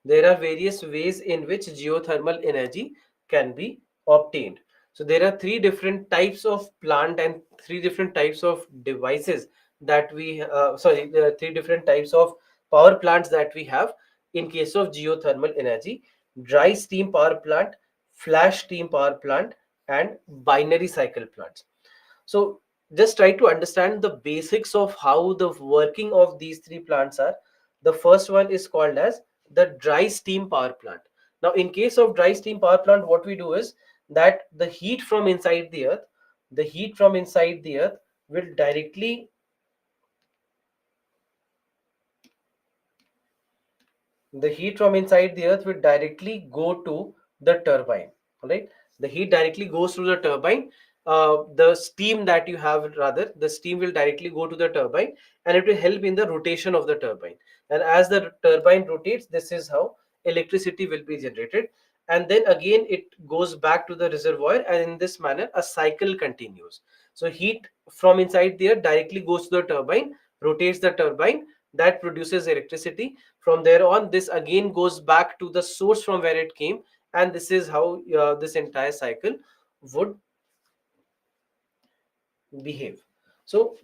geothermal energy can be obtained. So there are three different types of plant and three different types of devices that we sorry there are three different types of power plants that we have in case of geothermal energy: dry steam power plant, flash steam power plant, and binary cycle plants. So just try to understand the basics of how the working of these three plants are. The first one is called as the dry steam power plant. Now, in case of dry steam power plant, what we do is that the heat from inside the earth will directly the heat from inside the earth will directly go to the turbine. All right, the heat directly goes through the turbine. The steam that you have, rather, the steam will directly go to the turbine, and it will help in the rotation of the turbine. And as the turbine rotates, this is how electricity will be generated. And then again, it goes back to the reservoir, and in this manner, a cycle continues. So heat from inside there directly goes to the turbine, rotates the turbine, that produces electricity. From there on, this again goes back to the source from where it came, and this is how this entire cycle would behave. So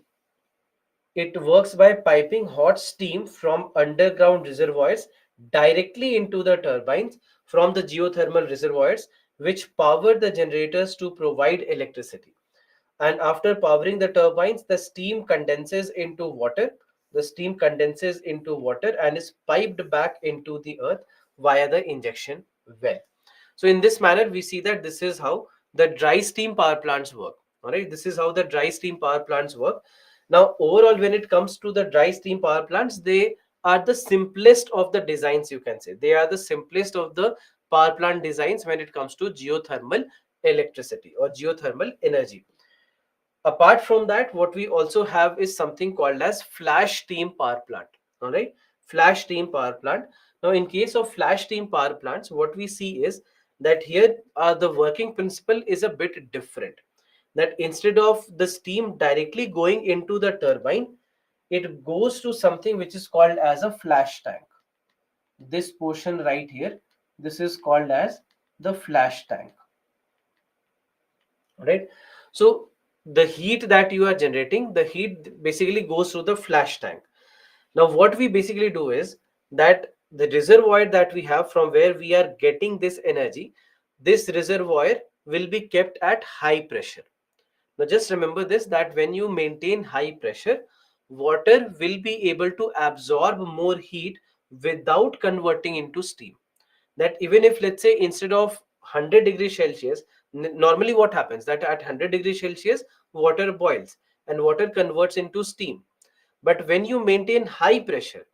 it works by piping hot steam from underground reservoirs directly into the turbines from the geothermal reservoirs, which power the generators to provide electricity. And after powering the turbines, the steam condenses into water, the steam condenses into water and is piped back into the earth via the injection well. So in this manner, we see that this is how the dry steam power plants work. All right, this is how the dry steam power plants work. Now, overall, when it comes to the dry steam power plants, they are the simplest of the designs, you can say. They are the simplest of the power plant designs when it comes to geothermal electricity or geothermal energy. Apart from that, what we also have is something called as flash steam power plant. All right, flash steam power plant. Now in case of flash steam power plants, what we see is that here the working principle is a bit different, that instead of the steam directly going into the turbine, it goes to something which is called as a flash tank. This portion right here, this is called as the flash tank. Right, so the heat that you are generating, the heat basically goes through the flash tank. Now what we basically do is that the reservoir that we have from where we are getting this energy, this reservoir will be kept at high pressure. Now just remember this, that when you maintain high pressure, water will be able to absorb more heat without converting into steam. That even if, let's say, instead of 100 degrees Celsius, normally what happens that at 100 degrees Celsius water boils and water converts into steam. But when you maintain high pressure,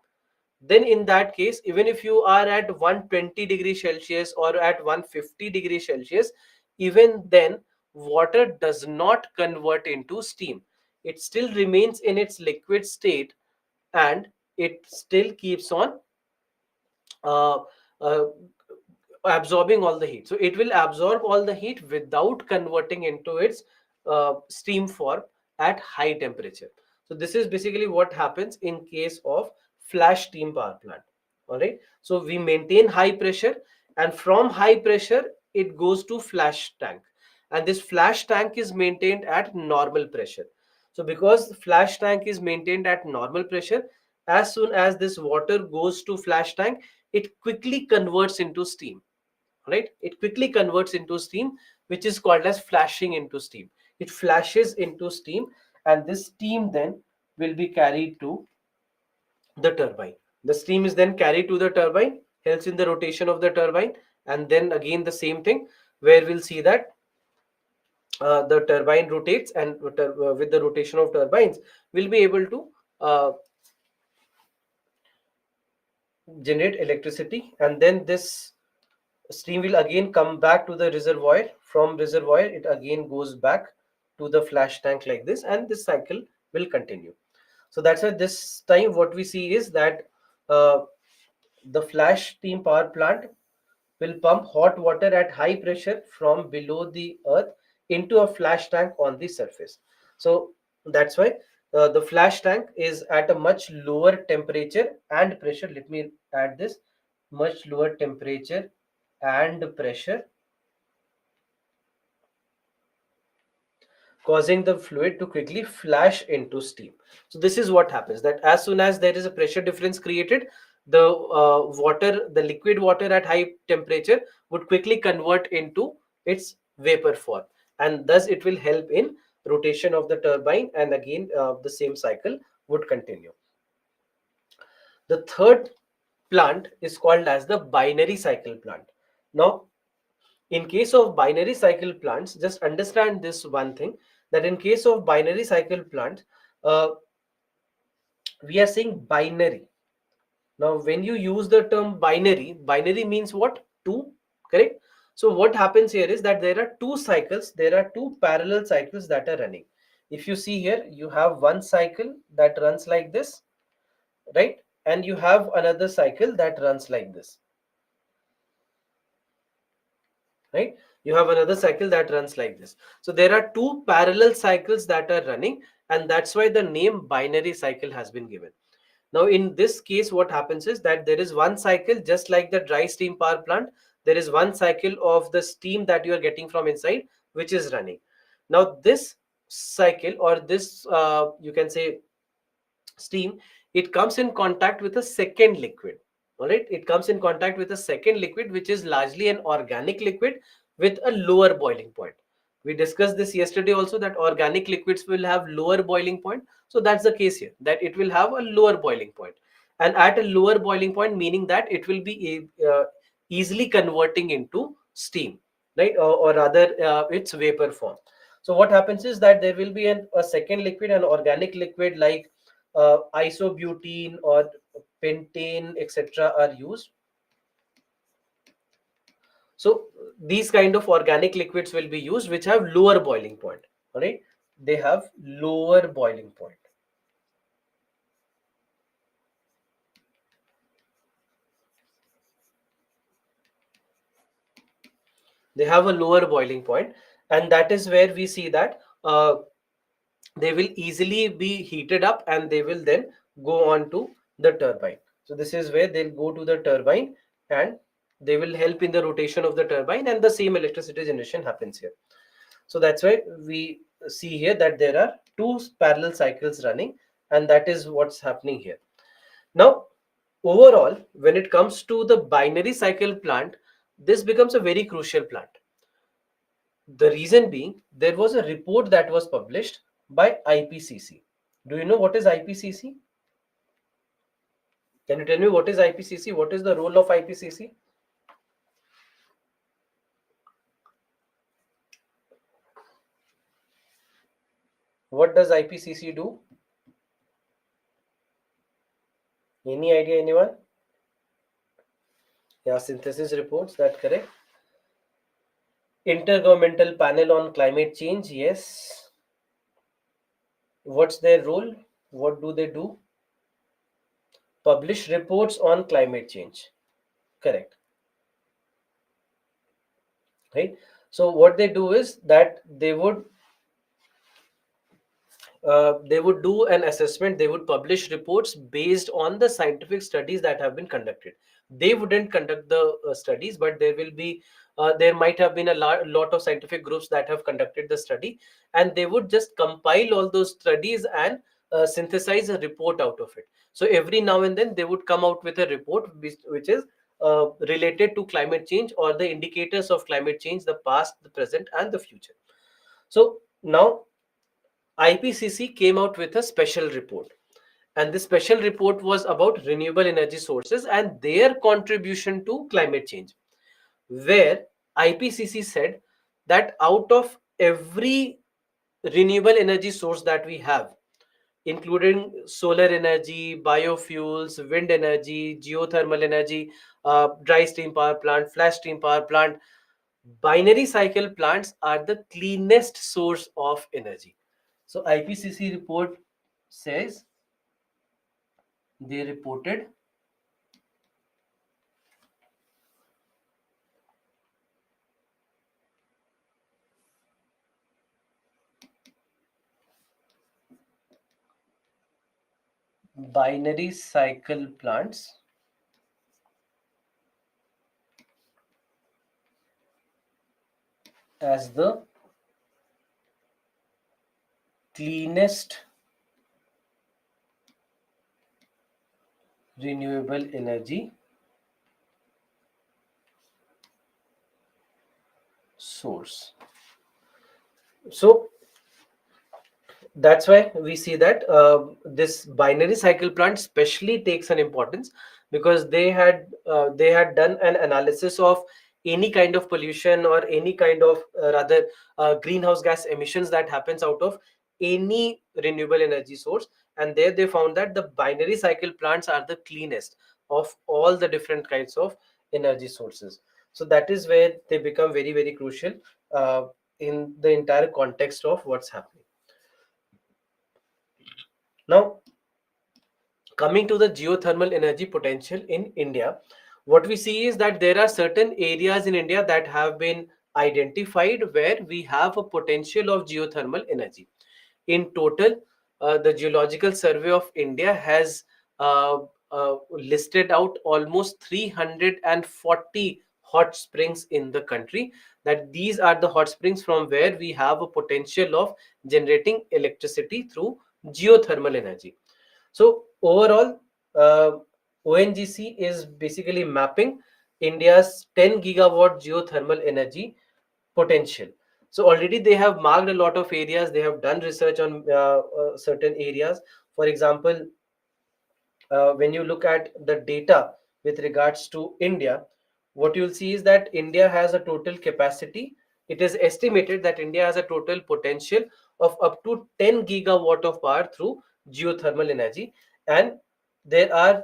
then in that case, even if you are at 120 degrees Celsius or at 150 degrees Celsius, even then water does not convert into steam. It still remains in its liquid state, and it still keeps on uh, uh, absorbing all the heat. So it will absorb all the heat without converting into its steam form at high temperature. So this is basically what happens in case of flash steam power plant. All right. So we maintain high pressure, and from high pressure it goes to flash tank, and this flash tank is maintained at normal pressure. So because the flash tank is maintained at normal pressure, as soon as this water goes to flash tank, it quickly converts into steam. Right, it quickly converts into steam, which is called as flashing into steam. It flashes into steam, and this steam then will be carried to the turbine. The steam is then carried to the turbine, helps in the rotation of the turbine, and then again the same thing, where we'll see that the turbine rotates, and with the rotation of turbines we'll be able to uh, generate electricity, and then this steam will again come back to the reservoir. From reservoir it again goes back to the flash tank like this, and this cycle will continue. So that's why this time what we see is that uh, the flash steam power plant will pump hot water at high pressure from below the earth into a flash tank on the surface. So that's why the flash tank is at a much lower temperature and pressure. Let me add this: much lower temperature and pressure, causing the fluid to quickly flash into steam. So this is what happens, that as soon as there is a pressure difference created, the the liquid water at high temperature would quickly convert into its vapor form, and thus it will help in rotation of the turbine, and again the same cycle would continue. The third plant is called as the binary cycle plant. Now in case of binary cycle plants, just understand this one thing, that in case of binary cycle plants, uh, we are saying binary. Now when you use the term binary, binary means what? Two, correct? So what happens here is that there are two cycles, there are two parallel cycles that are running. If you see here, you have one cycle that runs like this, right? And you have another cycle that runs like this, right? You have another cycle that runs like this. So there are two parallel cycles that are running, and that's why the name binary cycle has been given. Now in this case what happens is that there is one cycle, just like the dry steam power plant, there is one cycle of the steam that you are getting from inside which is running. Now this cycle, or this you can say steam, it comes in contact with a second liquid. All right, it comes in contact with a second liquid which is largely an organic liquid with a lower boiling point. We discussed this yesterday also, that organic liquids will have lower boiling point, So that's the case here, that it will have a lower boiling point. And at a lower boiling point, meaning that it will be easily converting into steam, right? Or rather, its vapor form. So what happens is that there will be a second liquid, an organic liquid like isobutene or pentane, etc., are used. So these kind of organic liquids will be used which have lower boiling point. All right, they have lower boiling point. They have a lower boiling point, and that is where we see that they will easily be heated up and they will then go on to the turbine. So this is where they'll go to the turbine, and they will help in the rotation of the turbine, and the same electricity generation happens here. So that's why we see here that there are two parallel cycles running, and that is what's happening here. Now, overall, when it comes to the binary cycle plant, this becomes a very crucial plant. The reason being, there was a report that was published by IPCC. Do you know what is IPCC? Can you tell me what is IPCC? What is the role of IPCC? What does IPCC do? Any idea, anyone? Yeah, synthesis reports, that correct. Intergovernmental panel on climate change, yes. What's their role? What do they do? Publish reports on climate change. Correct. Right. So what they do is that they would do an assessment. They would publish reports based on the scientific studies that have been conducted. They wouldn't conduct the studies, but there might have been a lot of scientific groups that have conducted the study, and they would just compile all those studies and synthesize a report out of it. So every now and then they would come out with a report which is related to climate change, or the indicators of climate change, the past, the present, and the future. So now IPCC came out with a special report, and this special report was about renewable energy sources and their contribution to climate change, where IPCC said that out of every renewable energy source that we have, including solar energy, biofuels, wind energy, geothermal energy, dry steam power plant, flash steam power plant, binary cycle plants are the cleanest source of energy. So IPCC report says, they reported binary cycle plants as the cleanest renewable energy source. So that's why we see that this binary cycle plant specially takes an importance, because they had done an analysis of any kind of pollution or any kind of rather greenhouse gas emissions that happens out of any renewable energy source, and there they found that the binary cycle plants are the cleanest of all the different kinds of energy sources. So that is where they become very, very crucial in the entire context of what's happening. Now, coming to the geothermal energy potential in India, what we see is that there are certain areas in India that have been identified where we have a potential of geothermal energy. In total, the Geological Survey of India has listed out almost 340 hot springs in the country. That these are the hot springs from where we have a potential of generating electricity through geothermal energy. So overall, ONGC is basically mapping India's 10 gigawatt geothermal energy potential. So already they have marked a lot of areas, they have done research on certain areas. For example, when you look at the data with regards to India, what you'll see is that India has a total capacity. It is estimated that India has a total potential of up to 10 gigawatt of power through geothermal energy, and there are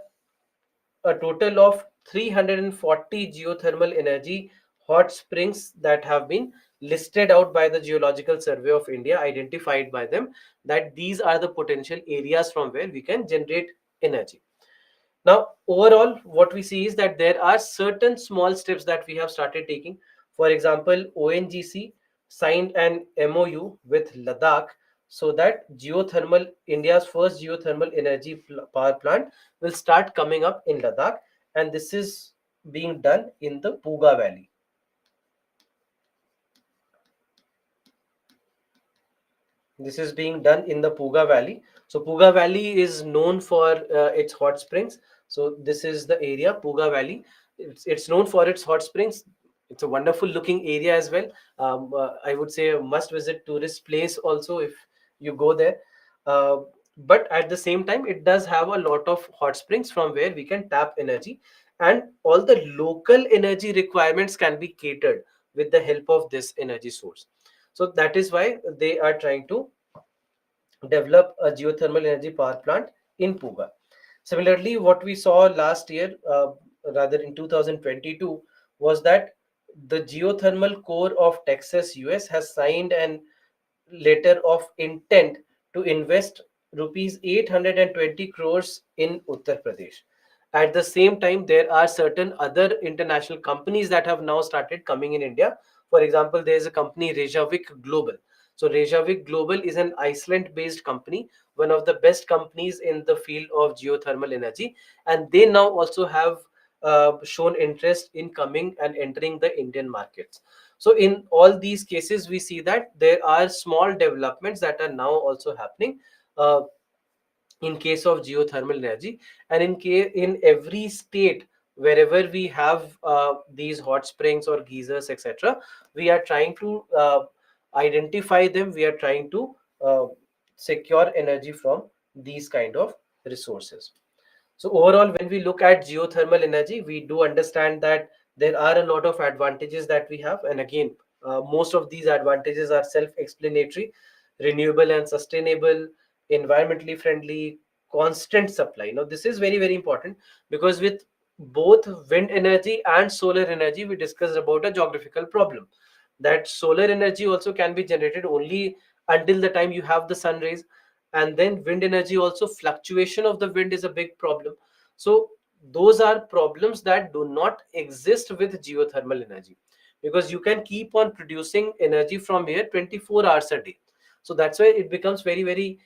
a total of 340 geothermal energy hot springs that have been listed out by the Geological Survey of India, identified by them, that these are the potential areas from where we can generate energy. Now, overall, what we see is that there are certain small steps that we have started taking. For example, ONGC signed an MOU with Ladakh so that geothermal, India's first geothermal energy power plant, will start coming up in Ladakh, and this is being done in the Puga Valley. This is being done in the Puga Valley. So Puga Valley is known for its hot springs. So this is the area, Puga Valley. It's known for its hot springs. It's a wonderful looking area as well. I would say a must visit tourist place also if you go there. Uh, but at the same time, it does have a lot of hot springs from where we can tap energy, and all the local energy requirements can be catered with the help of this energy source. So that is why they are trying to develop a geothermal energy power plant in Puga. Similarly, what we saw last year, rather in 2022, was that the geothermal core of Texas, US, has signed an letter of intent to invest rupees 820 crores in Uttar Pradesh. At the same time, there are certain other international companies that have now started coming in India. For example, there is a company, Reykjavik Global. So Reykjavik Global is an Iceland-based company, one of the best companies in the field of geothermal energy, and they now also have shown interest in coming and entering the Indian markets. So in all these cases, we see that there are small developments that are now also happening. In case of geothermal energy, and in every state wherever we have these hot springs or geysers, etc., we are trying to identify them, we are trying to secure energy from these kind of resources. So overall, when we look at geothermal energy, we do understand that there are a lot of advantages that we have. And again, most of these advantages are self-explanatory: renewable and sustainable, environmentally friendly, constant supply. Now, this is very, very important because with both wind energy and solar energy, we discussed about a geographical problem, that solar energy also can be generated only until the time you have the sun rays, and then wind energy also, fluctuation of the wind is a big problem. So those are problems that do not exist with geothermal energy, because you can keep on producing energy from here 24 hours a day. So that's why it becomes very, very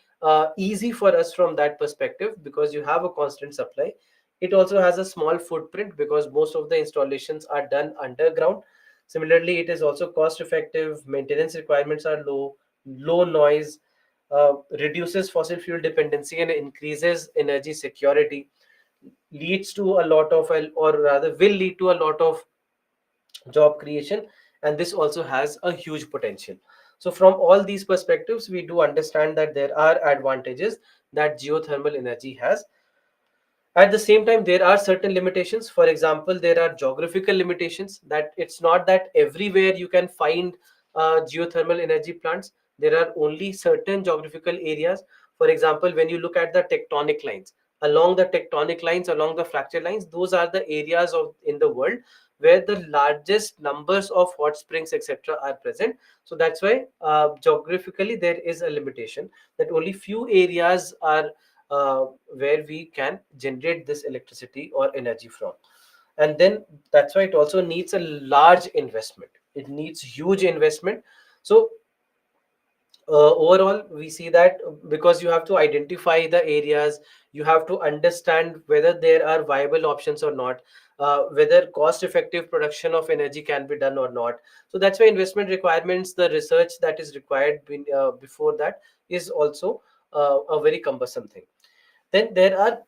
easy for us from that perspective, because you have a constant supply. It also has a small footprint because most of the installations are done underground. Similarly, it is also cost effective, maintenance requirements are low, low noise, reduces fossil fuel dependency and increases energy security, leads to a lot of, or rather will lead to a lot of job creation, and this also has a huge potential. So from all these perspectives, we do understand that there are advantages that geothermal energy has. At the same time, there are certain limitations. For example, there are geographical limitations, that it's not that everywhere you can find geothermal energy plants. There are only certain geographical areas. For example, when you look at the tectonic lines, along the tectonic lines, along the fracture lines, those are the areas of in the world where the largest numbers of hot springs, etc., are present. So that's why geographically there is a limitation, that only few areas are where we can generate this electricity or energy from. And then that's why it also needs a large investment, it needs huge investment. So overall, we see that because you have to identify the areas, you have to understand whether there are viable options or not, whether cost effective production of energy can be done or not. So that's why investment requirements, the research that is required before that, is also a very cumbersome thing. Then there are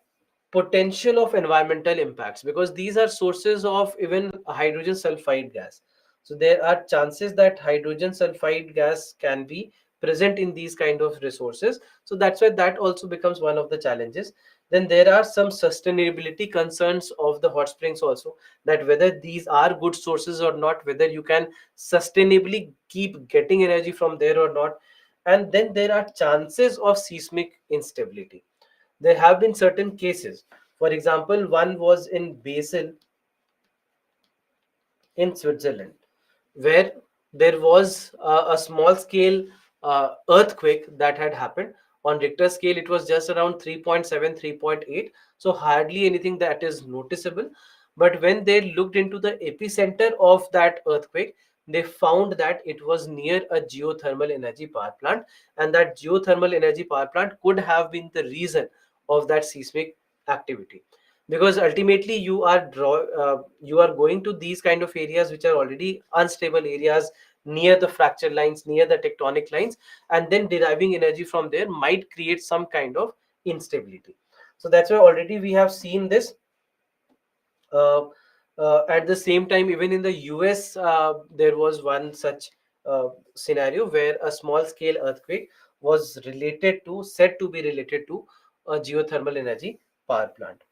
potential of environmental impacts, because these are sources of even hydrogen sulfide gas. So there are chances that hydrogen sulfide gas can be present in these kind of resources. So that's why that also becomes one of the challenges. Then there are some sustainability concerns of the hot springs also, that whether these are good sources or not, whether you can sustainably keep getting energy from there or not. And then there are chances of seismic instability. There have been certain cases. For example, one was in Basel in Switzerland, where there was a small scale earthquake that had happened. On Richter scale, it was just around 3.7, 3.8, so hardly anything that is noticeable. But when they looked into the epicenter of that earthquake, they found that it was near a geothermal energy power plant, and that geothermal energy power plant could have been the reason of that seismic activity. Because ultimately you are going to these kind of areas which are already unstable areas, near the fracture lines, near the tectonic lines, and then deriving energy from there might create some kind of instability. So that's why already we have seen this. uh, at the same time, even in the US, there was one such scenario where a small scale earthquake was related to said to be related to a geothermal energy power plant.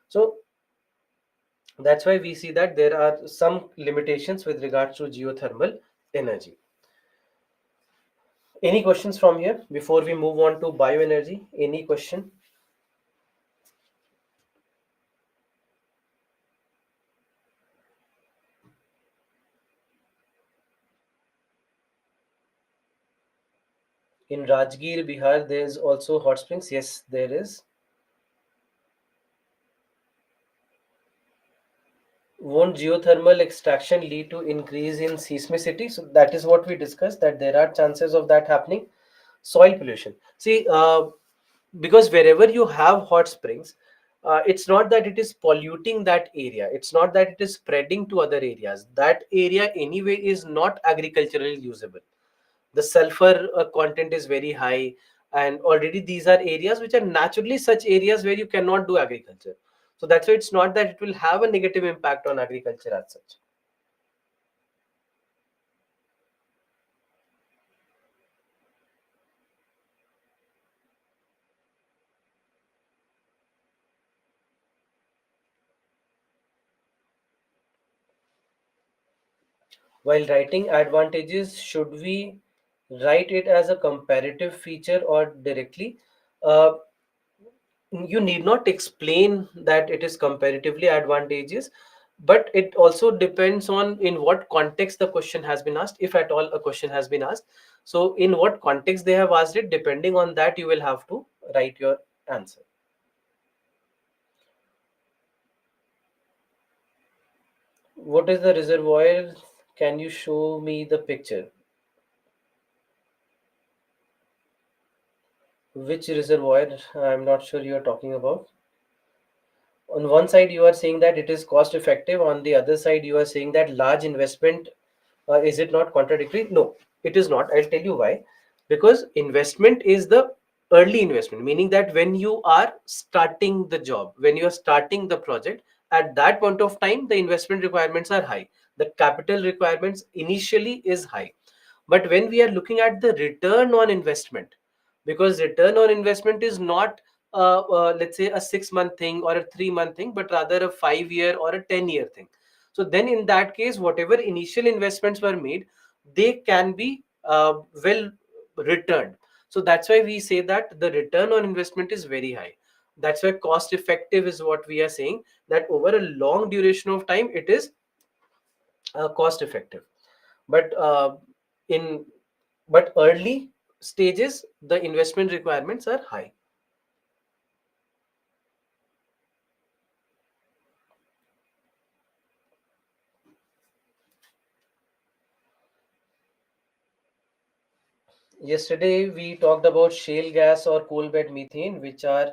So that's why we see that there are some limitations with regards to geothermal energy. Any questions from here before we move on to bioenergy? Any question? In Rajgir, Bihar, there is also hot springs. Yes, there is. Won't geothermal extraction lead to increase in seismicity? So that is what we discussed, that there are chances of that happening. Soil pollution. See, because wherever you have hot springs, it's not that it is polluting that area. It's not that it is spreading to other areas. That area anyway is not agriculturally usable. The sulfur content is very high, and already these are areas which are naturally such areas where you cannot do agriculture. So that's why it's not that it will have a negative impact on agriculture as such. While writing advantages, should we write it as a comparative feature or directly? Uh, you need not explain that it is comparatively advantageous, but it also depends on in what context the question has been asked, if at all a question has been asked. So in what context they have asked it, depending on that you will have to write your answer. What is the reservoir? Can you show me the picture? Which reservoir? I'm not sure you are talking about. On one side you are saying that it is cost effective, on the other side you are saying that large investment. Is it not contradictory? No, it is not. I'll tell you why. Because investment is the early investment, meaning that when you are starting the job, when you are starting the project, at that point of time, the investment requirements are high. The capital requirements initially is high. But when we are looking at the return on investment, because return on investment is not let's say a 6 month thing or a 3 month thing, but rather a 5 year or a 10 year thing. So then in that case, whatever initial investments were made, they can be well returned. So that's why we say that the return on investment is very high. That's why cost effective is what we are saying, that over a long duration of time it is cost effective. But in but early stages the investment requirements are high. Yesterday we talked about shale gas or coal bed methane, which are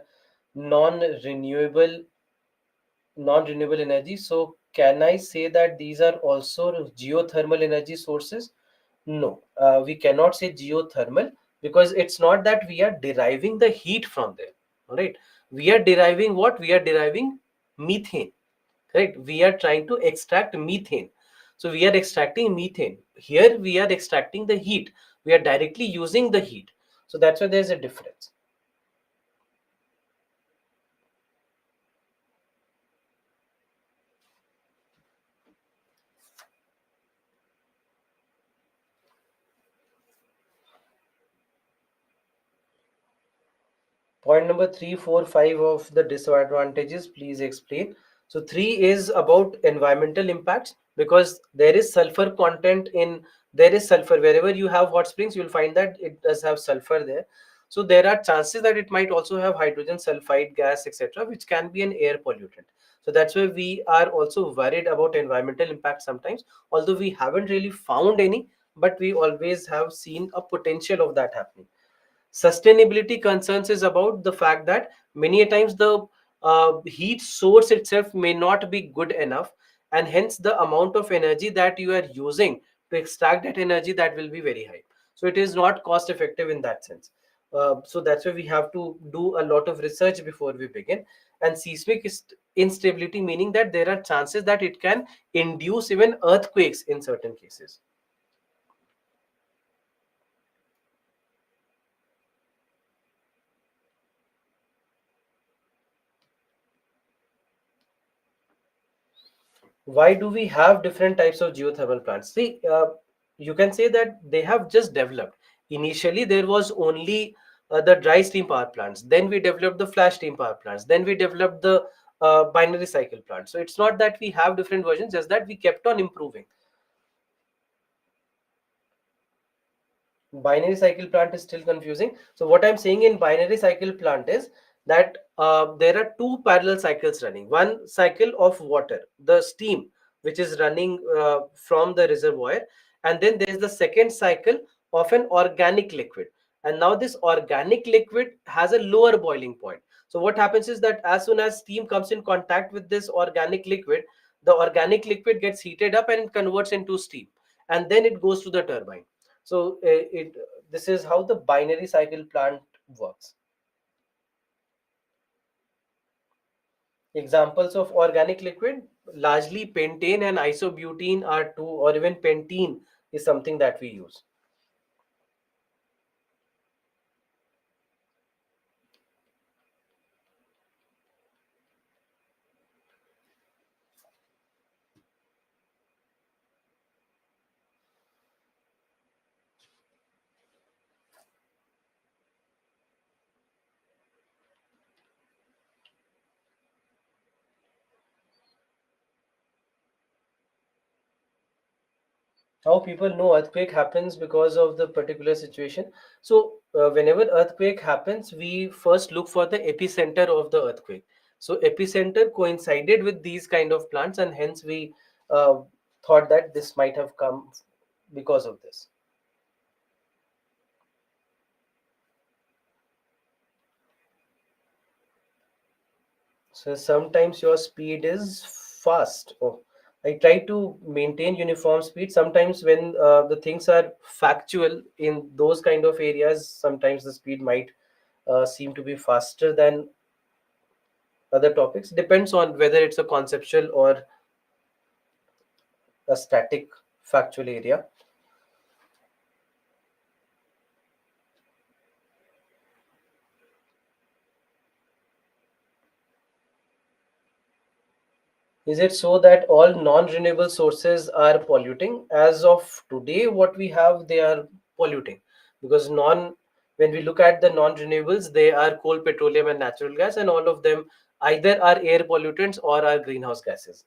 non-renewable non-renewable energy. So can I say that these are also geothermal energy sources? No, we cannot say geothermal, because it's not that we are deriving the heat from there. All right, we are deriving what? We are deriving methane. Correct. We are trying to extract methane. So we are extracting methane. Here we are extracting the heat. We are directly using the heat. So that's why there's a difference. Point number three, four, five of the disadvantages, please explain. So three is about environmental impacts, because there is sulfur content in, there is sulfur wherever you have hot springs, you'll find that it does have sulfur there. So there are chances that it might also have hydrogen sulfide gas, etc., which can be an air pollutant. So that's why we are also worried about environmental impact sometimes, although we haven't really found any, but we always have seen a potential of that happening. Sustainability concerns is about the fact that many a times the heat source itself may not be good enough, and hence the amount of energy that you are using to extract that energy, that will be very high. So it is not cost effective in that sense. So that's why we have to do a lot of research before we begin. And seismic instability, meaning that there are chances that it can induce even earthquakes in certain cases. Why do we have different types of geothermal plants? See, you can say that they have just developed. Initially there was only the dry steam power plants, then we developed the flash steam power plants, then we developed the binary cycle plants. So it's not that we have different versions, just that we kept on improving. Binary cycle plant is still confusing. So what I'm saying in binary cycle plant is that there are two parallel cycles running. One cycle of water, the steam, which is running from the reservoir, and then there is the second cycle of an organic liquid. And now this organic liquid has a lower boiling point. So what happens is that as soon as steam comes in contact with this organic liquid, the organic liquid gets heated up and it converts into steam, and then it goes to the turbine. So it this is how the binary cycle plant works. Examples of organic liquid, largely pentane and isobutene are two, or even pentene is something that we use. How people know earthquake happens because of the particular situation. So whenever earthquake happens, we first look for the epicenter of the earthquake. So epicenter coincided with these kind of plants, and hence we uh, thought that this might have come because of this. So sometimes your speed is fast. Oh, I try to maintain uniform speed. Sometimes when the things are factual in those kind of areas, sometimes the speed might seem to be faster than other topics. Depends on whether it's a conceptual or a static factual area. Is it so that all non-renewable sources are polluting? As of today, what we have, they are polluting, because when we look at the non-renewables, they are coal, petroleum, and natural gas, and all of them either are air pollutants or are greenhouse gases.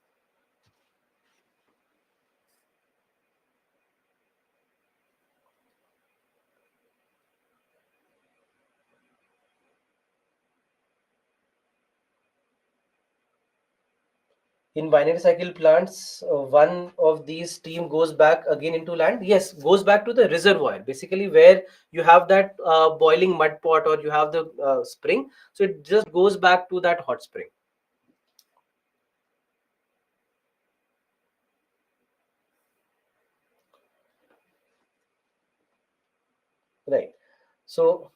In binary cycle plants, one of these steam goes back again into land. Yes, goes back to the reservoir, basically where you have that boiling mud pot, or you have the spring. So it just goes back to that hot spring. Right. So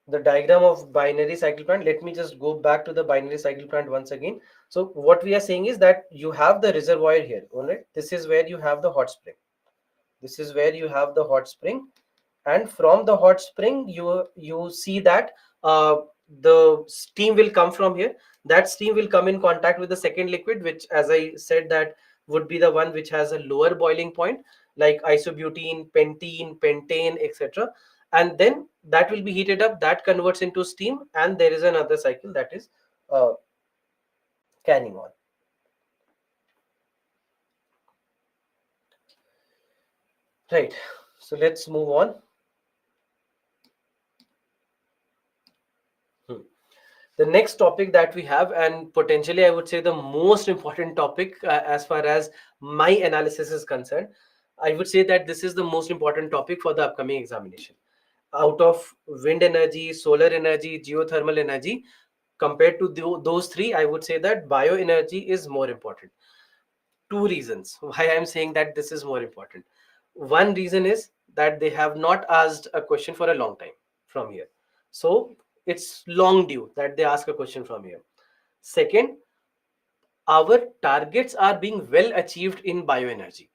the diagram of binary cycle plant. Let me just go back to the binary cycle plant once again. So what we are saying is that you have the reservoir here, all right? This is where you have the hot spring. This is where you have the hot spring, and from the hot spring you see that the steam will come from here. That steam will come in contact with the second liquid, which, as I said, that would be the one which has a lower boiling point, like isobutene, pentene, pentane, etc. And then that will be heated up, that converts into steam, and there is another cycle that is uh, carrying on. Right, so let's move on. Hmm. The next topic that we have, and potentially I would say the most important topic as far as my analysis is concerned, I would say that this is the most important topic for the upcoming examination. Out of wind energy, solar energy, geothermal energy, compared to those three, I would say that bioenergy is more important. Two reasons why I'm saying that this is more important. One reason is that they have not asked a question for a long time from here. So it's long due that they ask a question from here. Second, our targets are being well achieved in bioenergy.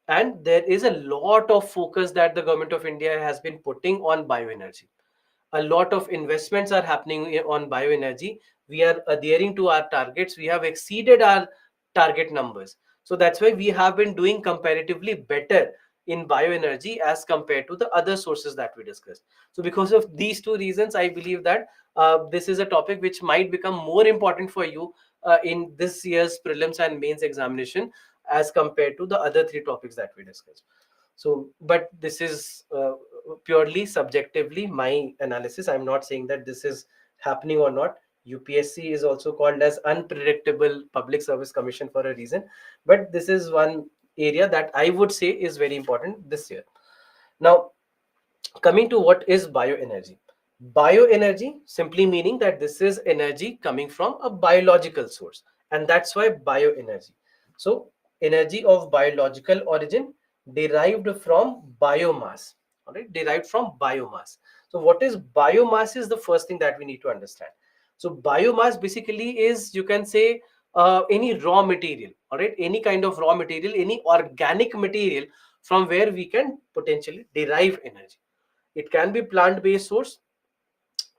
And there is a lot of focus that the government of India has been putting on bioenergy. A lot of investments are happening on bioenergy. We are adhering to our targets. We have exceeded our target numbers. So that's why we have been doing comparatively better in bioenergy as compared to the other sources that we discussed. So because of these two reasons, I believe that this is a topic which might become more important for you in this year's prelims and mains examination as compared to the other three topics that we discussed. So, but this is purely subjectively my analysis. I'm not saying that this is happening or not. UPSC is also called as unpredictable public service commission for a reason, but this is one area that I would say is very important this year. Now, coming to what is bioenergy. Bioenergy simply meaning that this is energy coming from a biological source, and that's why bioenergy. So energy of biological origin derived from biomass. All right, derived from biomass. So what is biomass is the first thing that we need to understand. So biomass basically is, you can say, any raw material, all right, any kind of raw material, any organic material from where we can potentially derive energy. It can be plant based source,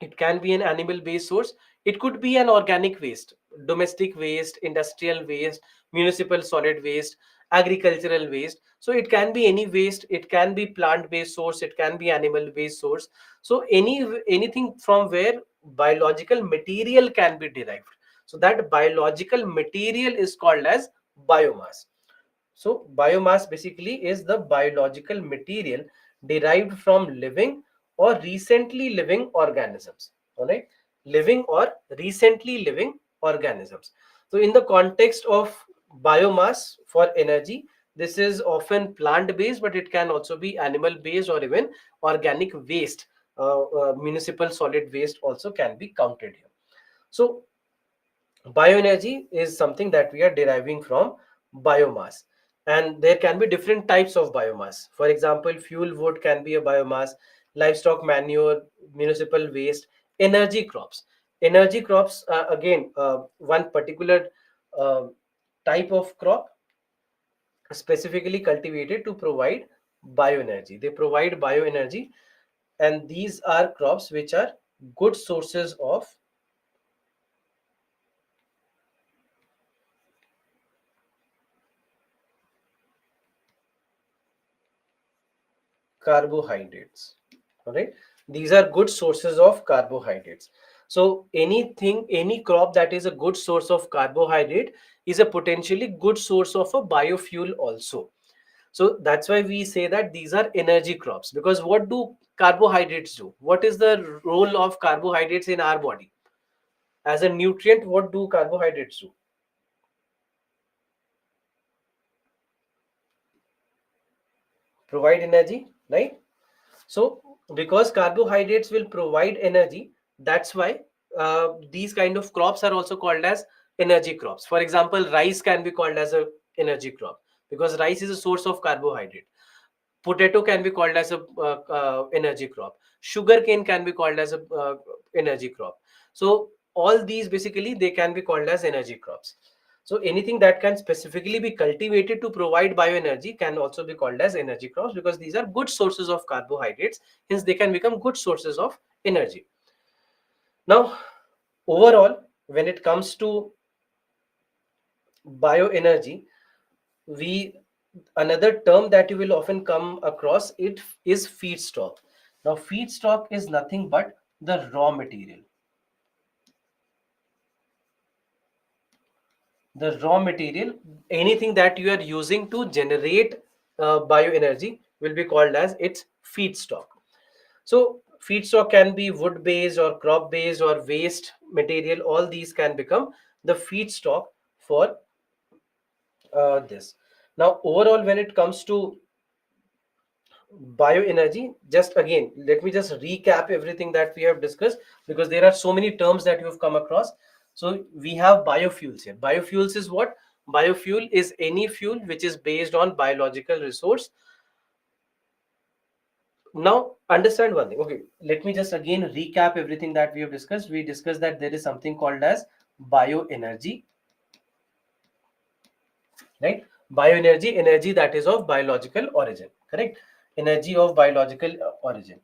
it can be an animal based source, it could be an organic waste, domestic waste, industrial waste, municipal solid waste, agricultural waste. So it can be any waste, it can be plant based source, it can be animal based source. So anything from where biological material can be derived, so that biological material is called as biomass. So biomass basically is the biological material derived from living or recently living organisms. All right, living or recently living organisms. So in the context of biomass for energy, this is often plant based, but it can also be animal based or even organic waste. Municipal solid waste also can be counted here. So bioenergy is something that we are deriving from biomass, and there can be different types of biomass. For example, fuel wood can be a biomass, livestock manure, municipal waste, energy crops. Energy crops, again, one particular uh, type of crop specifically cultivated to provide bioenergy. They provide bioenergy, and these are crops which are good sources of carbohydrates. All right, these are good sources of carbohydrates. So anything, any crop that is a good source of carbohydrate is a potentially good source of a biofuel also. So that's why we say that these are energy crops, because what do carbohydrates do? What is the role of carbohydrates in our body as a nutrient? What do carbohydrates do? Provide energy, right? So because carbohydrates will provide energy, that's why these kind of crops are also called as energy crops. For example, rice can be called as a energy crop because rice is a source of carbohydrate. Potato can be called as a energy crop. Sugar cane can be called as a energy crop. So all these basically they can be called as energy crops. So anything that can specifically be cultivated to provide bioenergy can also be called as energy crops, because these are good sources of carbohydrates, hence they can become good sources of energy. Now overall, when it comes to bioenergy, we another term that you will often come across it is feedstock. Now feedstock is nothing but the raw material. The raw material, anything that you are using to generate bioenergy will be called as its feedstock. So feedstock can be wood based or crop based or waste material. All these can become the feedstock for this. Now overall, when it comes to bioenergy, just again let me just recap everything that we have discussed, because there are so many terms that you've come across. So we have biofuels here. Biofuels is what? Biofuel is any fuel which is based on biological resource. Now understand one thing. Okay, let me just again recap everything that we have discussed. We discussed that there is something called as bioenergy, right? Bioenergy, energy that is of biological origin, correct? Energy of biological origin.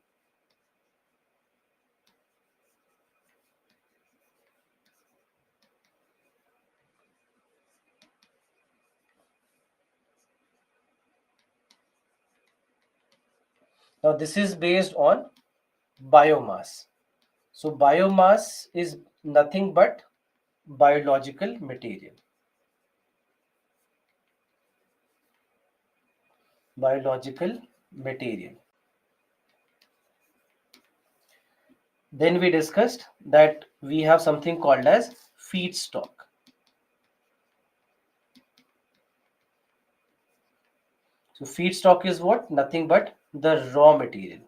Now this is based on biomass. So biomass is nothing but biological material. Biological material. Then we discussed that we have something called as feedstock. So feedstock is what? Nothing but the raw material.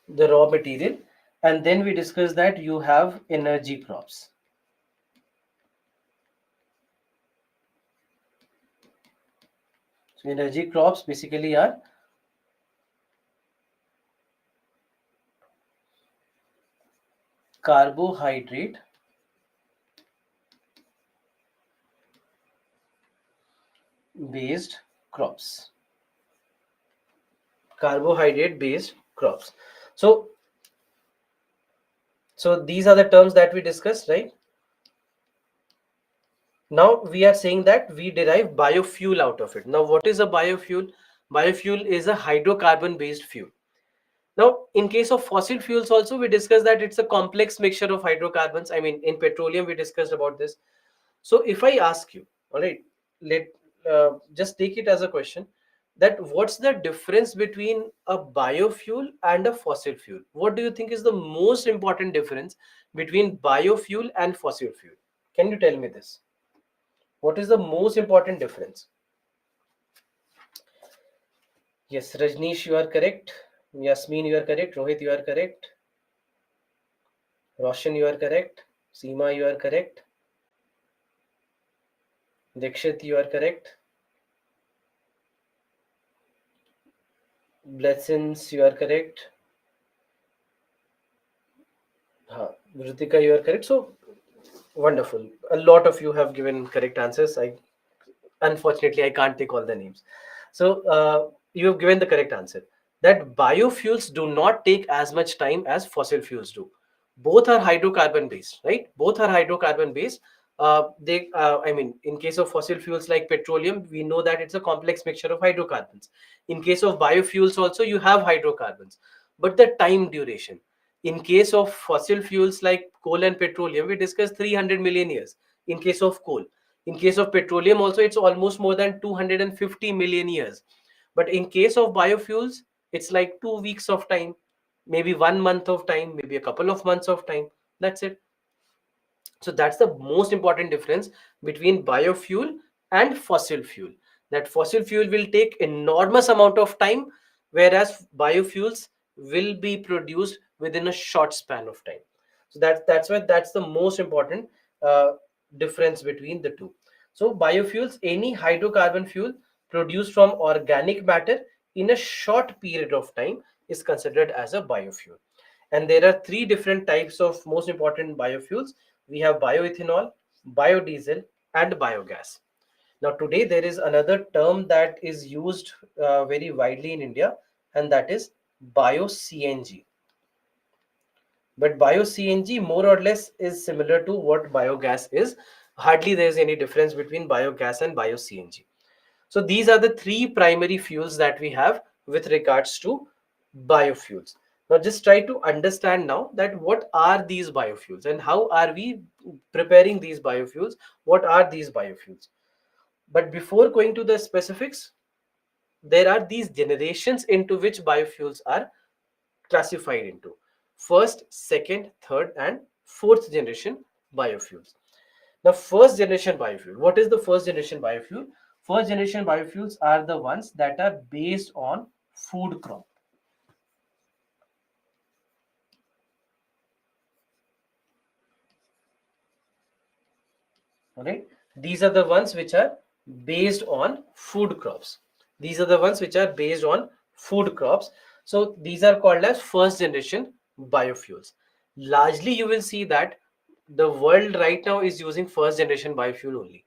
The raw material. And then we discussed that you have energy crops. So energy crops basically are carbohydrate based crops. Carbohydrate based crops. So these are the terms that we discussed, right? Now we are saying that we derive biofuel out of it. Now what is a biofuel? Biofuel is a hydrocarbon based fuel. Now in case of fossil fuels also we discussed that it's a complex mixture of hydrocarbons. I mean in petroleum we discussed about this. So if I ask you, all right, let just take it as a question, that what's the difference between a biofuel and a fossil fuel? What do you think is the most important difference between biofuel and fossil fuel? Can you tell me this? What is the most important difference? Yes, Rajneesh, you are correct. Yasmin, you are correct. Rohit, you are correct. Roshan, you are correct. Seema, you are correct. Dikshit, you are correct. Blessings, you are correct. Vritika, you are correct. So wonderful. A lot of you have given correct answers. I unfortunately I can't take all the names. So you have given the correct answer. That biofuels do not take as much time as fossil fuels do. Both are hydrocarbon based, right? Both are hydrocarbon based. I mean, in case of fossil fuels like petroleum, we know that it's a complex mixture of hydrocarbons. In case of biofuels, also you have hydrocarbons, but the time duration. In case of fossil fuels like coal and petroleum, we discussed 300 million years. In case of coal, in case of petroleum, also it's almost more than 250 million years. But in case of biofuels, it's like 2 weeks of time, maybe 1 month of time, maybe a couple of months of time. That's it. So that's the most important difference between biofuel and fossil fuel. That fossil fuel will take enormous amount of time, whereas biofuels will be produced within a short span of time. So that's why that's the most important difference between the two. So biofuels, any hydrocarbon fuel produced from organic matter in a short period of time, is considered as a biofuel. And there are three different types of most important biofuels. We have bioethanol, biodiesel, and biogas. Now, today there is another term that is used very widely in India, and that is bio CNG. But bio CNG more or less is similar to what biogas is. Hardly there is any difference between biogas and bio CNG. So these are the three primary fuels that we have with regards to biofuels. Now just try to understand now that what are these biofuels and how are we preparing these biofuels? What are these biofuels? But before going to the specifics, there are these generations into which biofuels are classified into: first, second, third, and fourth generation biofuels. The first generation biofuel. What is the first generation biofuel? First generation biofuels are the ones that are based on food crop. Alright, these are the ones which are based on food crops. These are the ones which are based on food crops. So these are called as first generation biofuels. Largely, you will see that the world right now is using first generation biofuel only.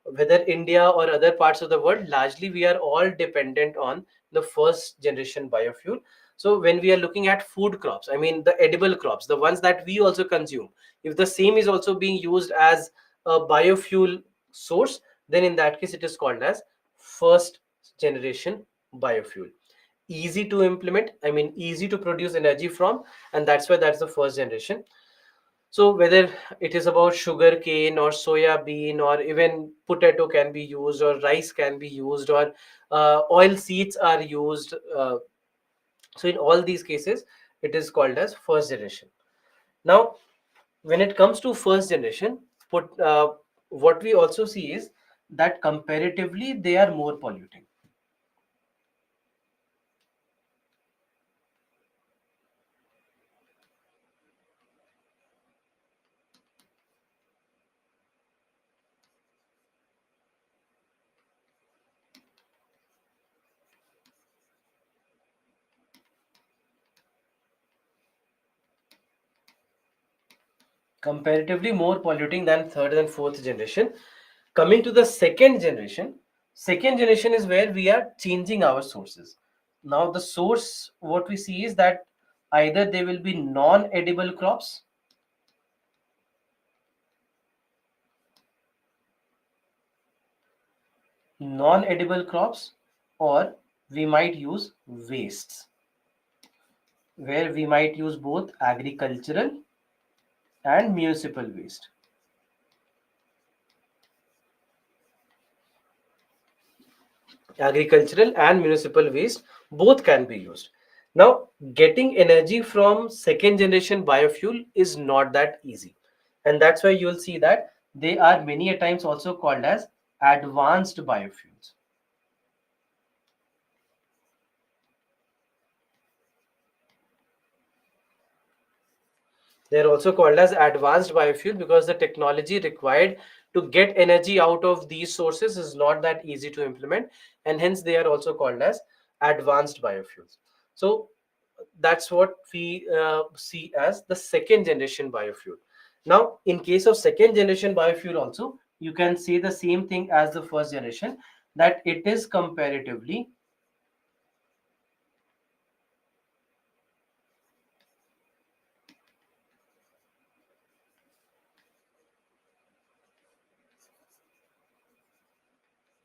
Whether India or other parts of the world, largely we are all dependent on the first generation biofuel. So when we are looking at food crops, I mean the edible crops, the ones that we also consume, if the same is also being used as a biofuel source, then in that case it is called as first generation biofuel. Easy to implement, I mean easy to produce energy from, and that's why that's the first generation. So whether it is about sugar cane or soya bean or even potato can be used, or rice can be used, or oil seeds are used. So in all these cases, it is called as first generation. Now, when it comes to first generation, what we also see is that comparatively they are more polluting. Comparatively more polluting than third and fourth generation. Coming to the second generation is where we are changing our sources. Now the source, what we see is that either they will be non-edible crops, non-edible crops, or we might use wastes, where we might use both agricultural and municipal waste. Agricultural and municipal waste both can be used. Now getting energy from second generation biofuel is not that easy, and that's why you'll see that they are many a times also called as advanced biofuels. They're also called as advanced biofuel because the technology required to get energy out of these sources is not that easy to implement, and hence they are also called as advanced biofuels. So that's what we see as the second generation biofuel. Now, in case of second generation biofuel, also you can say the same thing as the first generation, that it is comparatively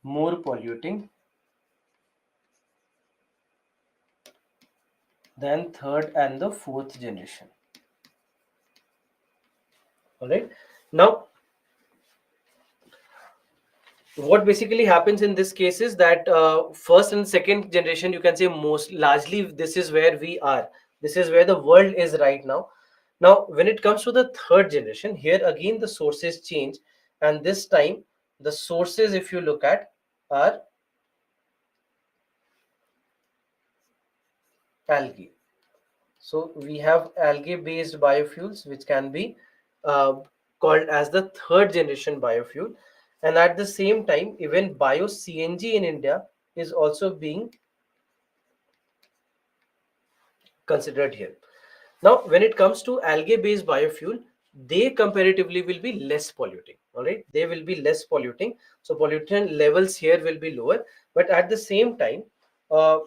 more polluting than third and the fourth generation. All right. Now, what basically happens in this case is that first and second generation, you can say most largely this is where we are. This is where the world is right now. Now, when it comes to the third generation, here again the sources change, and this time the sources, if you look at, are algae. So we have algae based biofuels which can be uh, called as the third generation biofuel. And at the same time, even bio CNG in India is also being considered here. Now, when it comes to algae-based biofuel, they comparatively will be less polluting. All right, they will be less polluting. So pollutant levels here will be lower. But at the same time, uh,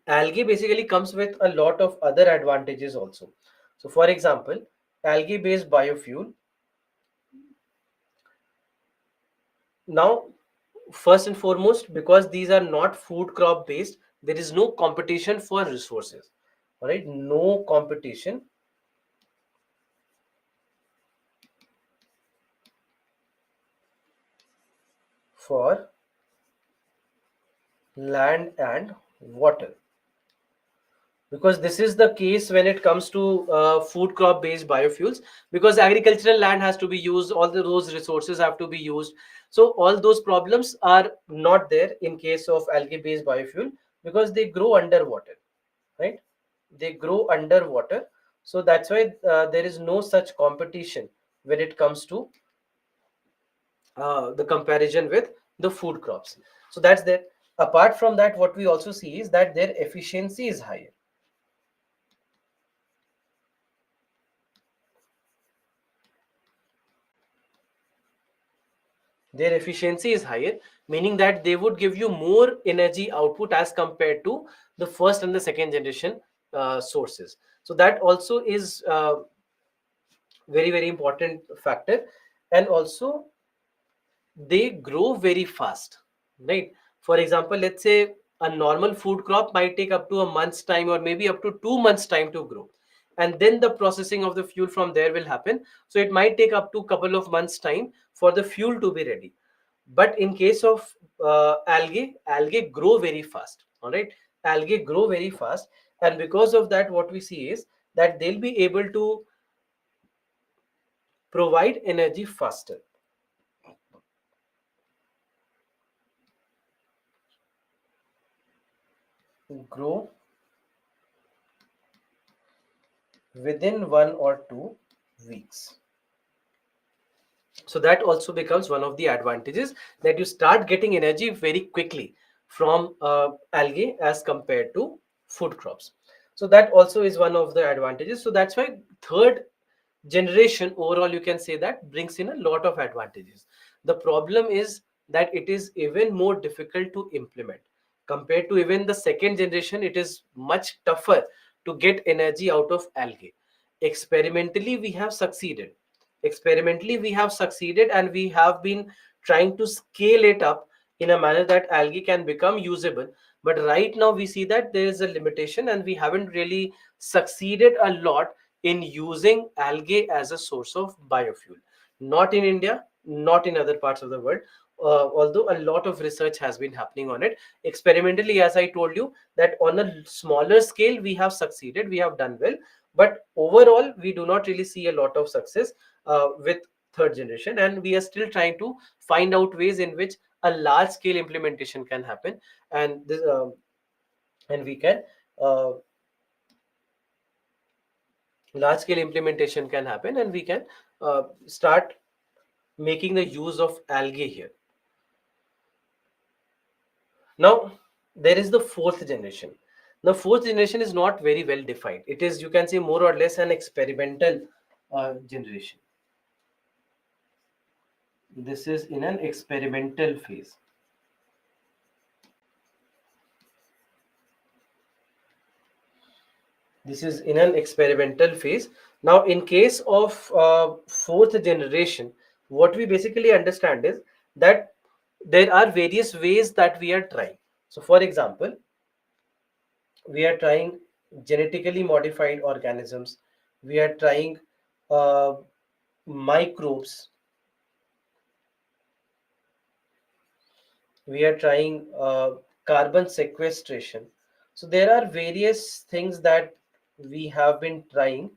algae basically comes with a lot of other advantages also. So, for example, algae-based biofuel. Now, first and foremost, because these are not food crop based, there is no competition for resources. All right, no competition for land and water, because this is the case when it comes to food crop based biofuels, because agricultural land has to be used, all those resources have to be used. So all those problems are not there in case of algae based biofuel, because they grow underwater, right? They grow underwater. So that's why there is no such competition when it comes to the comparison with the food crops. So that's there. Apart from that, what we also see is that their efficiency is higher. Their efficiency is higher, meaning that they would give you more energy output as compared to the first and the second generation sources. So that also is very very important factor. And also they grow very fast, right? For example, let's say a normal food crop might take up to a month's time or maybe up to 2 months time to grow, and then the processing of the fuel from there will happen. So it might take up to couple of months time for the fuel to be ready. But in case of algae grow very fast. All right, algae grow very fast, and because of that, what we see is that they'll be able to provide energy faster, grow within 1 or 2 weeks. So that also becomes one of the advantages, that you start getting energy very quickly from algae as compared to food crops. So that also is one of the advantages. So that's why third generation overall, you can say, that brings in a lot of advantages. The problem is that it is even more difficult to implement compared to even the second generation. It is much tougher to get energy out of algae. Experimentally we have succeeded. And we have been trying to scale it up in a manner that algae can become usable. But right now we see that there is a limitation, and we haven't really succeeded a lot in using algae as a source of biofuel. Not in India, not in other parts of the world. Although a lot of research has been happening on it experimentally, as I told you, that on a smaller scale we have succeeded, we have done well. But overall we do not really see a lot of success with third generation, and we are still trying to find out ways in which a large scale implementation can happen. And this and we can uh, large scale implementation can happen, and we can start making the use of algae here. Now there is the fourth generation. The fourth generation is not very well defined. It is, you can say, more or less an experimental generation. This is in an experimental phase. This is in an experimental phase. Now in case of fourth generation, what we basically understand is that there are various ways that we are trying. So for example, we are trying genetically modified organisms, we are trying uh, microbes, we are trying carbon sequestration. So there are various things that we have been trying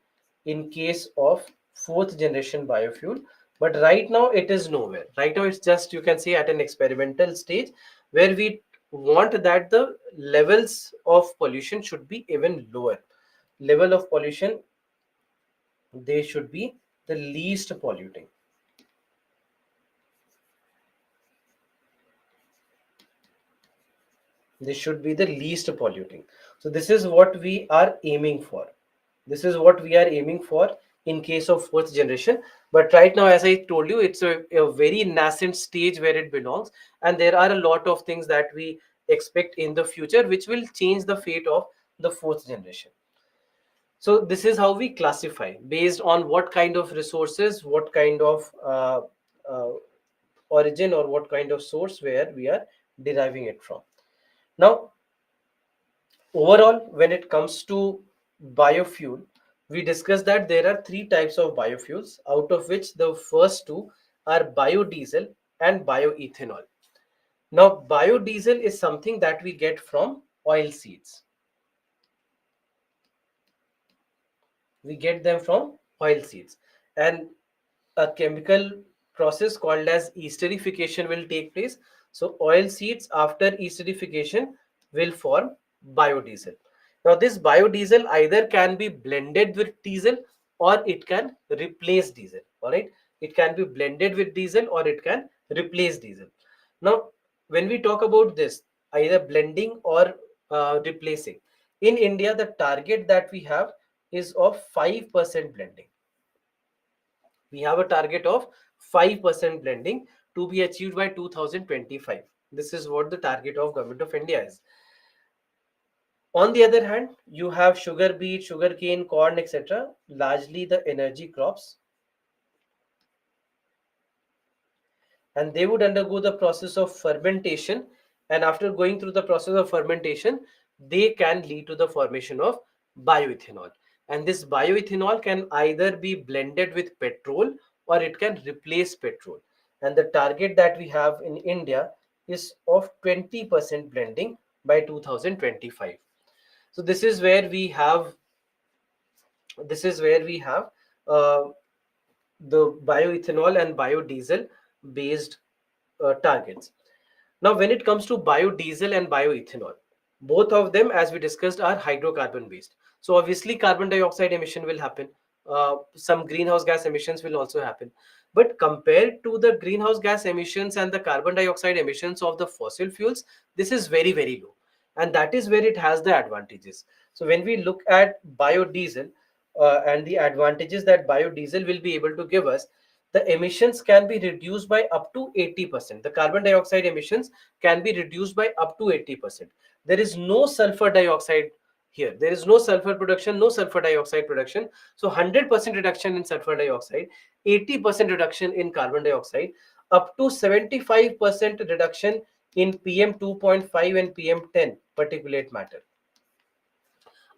in case of fourth generation biofuel. But right now it is nowhere. Right now it's just, you can say, at an experimental stage, where we want that the levels of pollution should be even lower. Level of pollution, they should be the least polluting. This should be the least polluting. So this is what we are aiming for. This is what we are aiming for in case of fourth generation. But right now, as I told you, it's a very nascent stage where it belongs, and there are a lot of things that we expect in the future which will change the fate of the fourth generation. So this is how we classify based on what kind of resources, what kind of uh, origin, or what kind of source where we are deriving it from. Now, overall, when it comes to biofuel, we discussed that there are three types of biofuels, out of which the first two are biodiesel and bioethanol. Now, biodiesel is something that we get from oil seeds. We get them from oil seeds, and a chemical process called as esterification will take place. So oil seeds after esterification will form biodiesel. Now this biodiesel either can be blended with diesel or it can replace diesel. All right, it can be blended with diesel or it can replace diesel. Now when we talk about this, either blending or replacing, in India the target that we have is of 5% blending. We have a target of 5% blending to be achieved by 2025. This is what the target of government of India is. On the other hand, you have sugar beet, sugar cane, corn, etc., largely the energy crops, and they would undergo the process of fermentation, and after going through the process of fermentation they can lead to the formation of bioethanol, and this bioethanol can either be blended with petrol or it can replace petrol, and the target that we have in India is of 20% blending by 2025. So this is where we have uh, the bioethanol and biodiesel based targets. Now, when it comes to biodiesel and bioethanol, both of them, as we discussed, are hydrocarbon based. So, obviously, carbon dioxide emission will happen. Some greenhouse gas emissions will also happen. But compared to the greenhouse gas emissions and the carbon dioxide emissions of the fossil fuels, this is very, very low. And that is where it has the advantages. So, when we look at biodiesel and the advantages that biodiesel will be able to give us, the emissions can be reduced by up to 80%. The carbon dioxide emissions can be reduced by up to 80%. There is no sulfur dioxide here. There is no sulfur production, no sulfur dioxide production. So 100% reduction in sulfur dioxide, 80% reduction in carbon dioxide, up to 75% reduction in PM 2.5 and PM 10 particulate matter,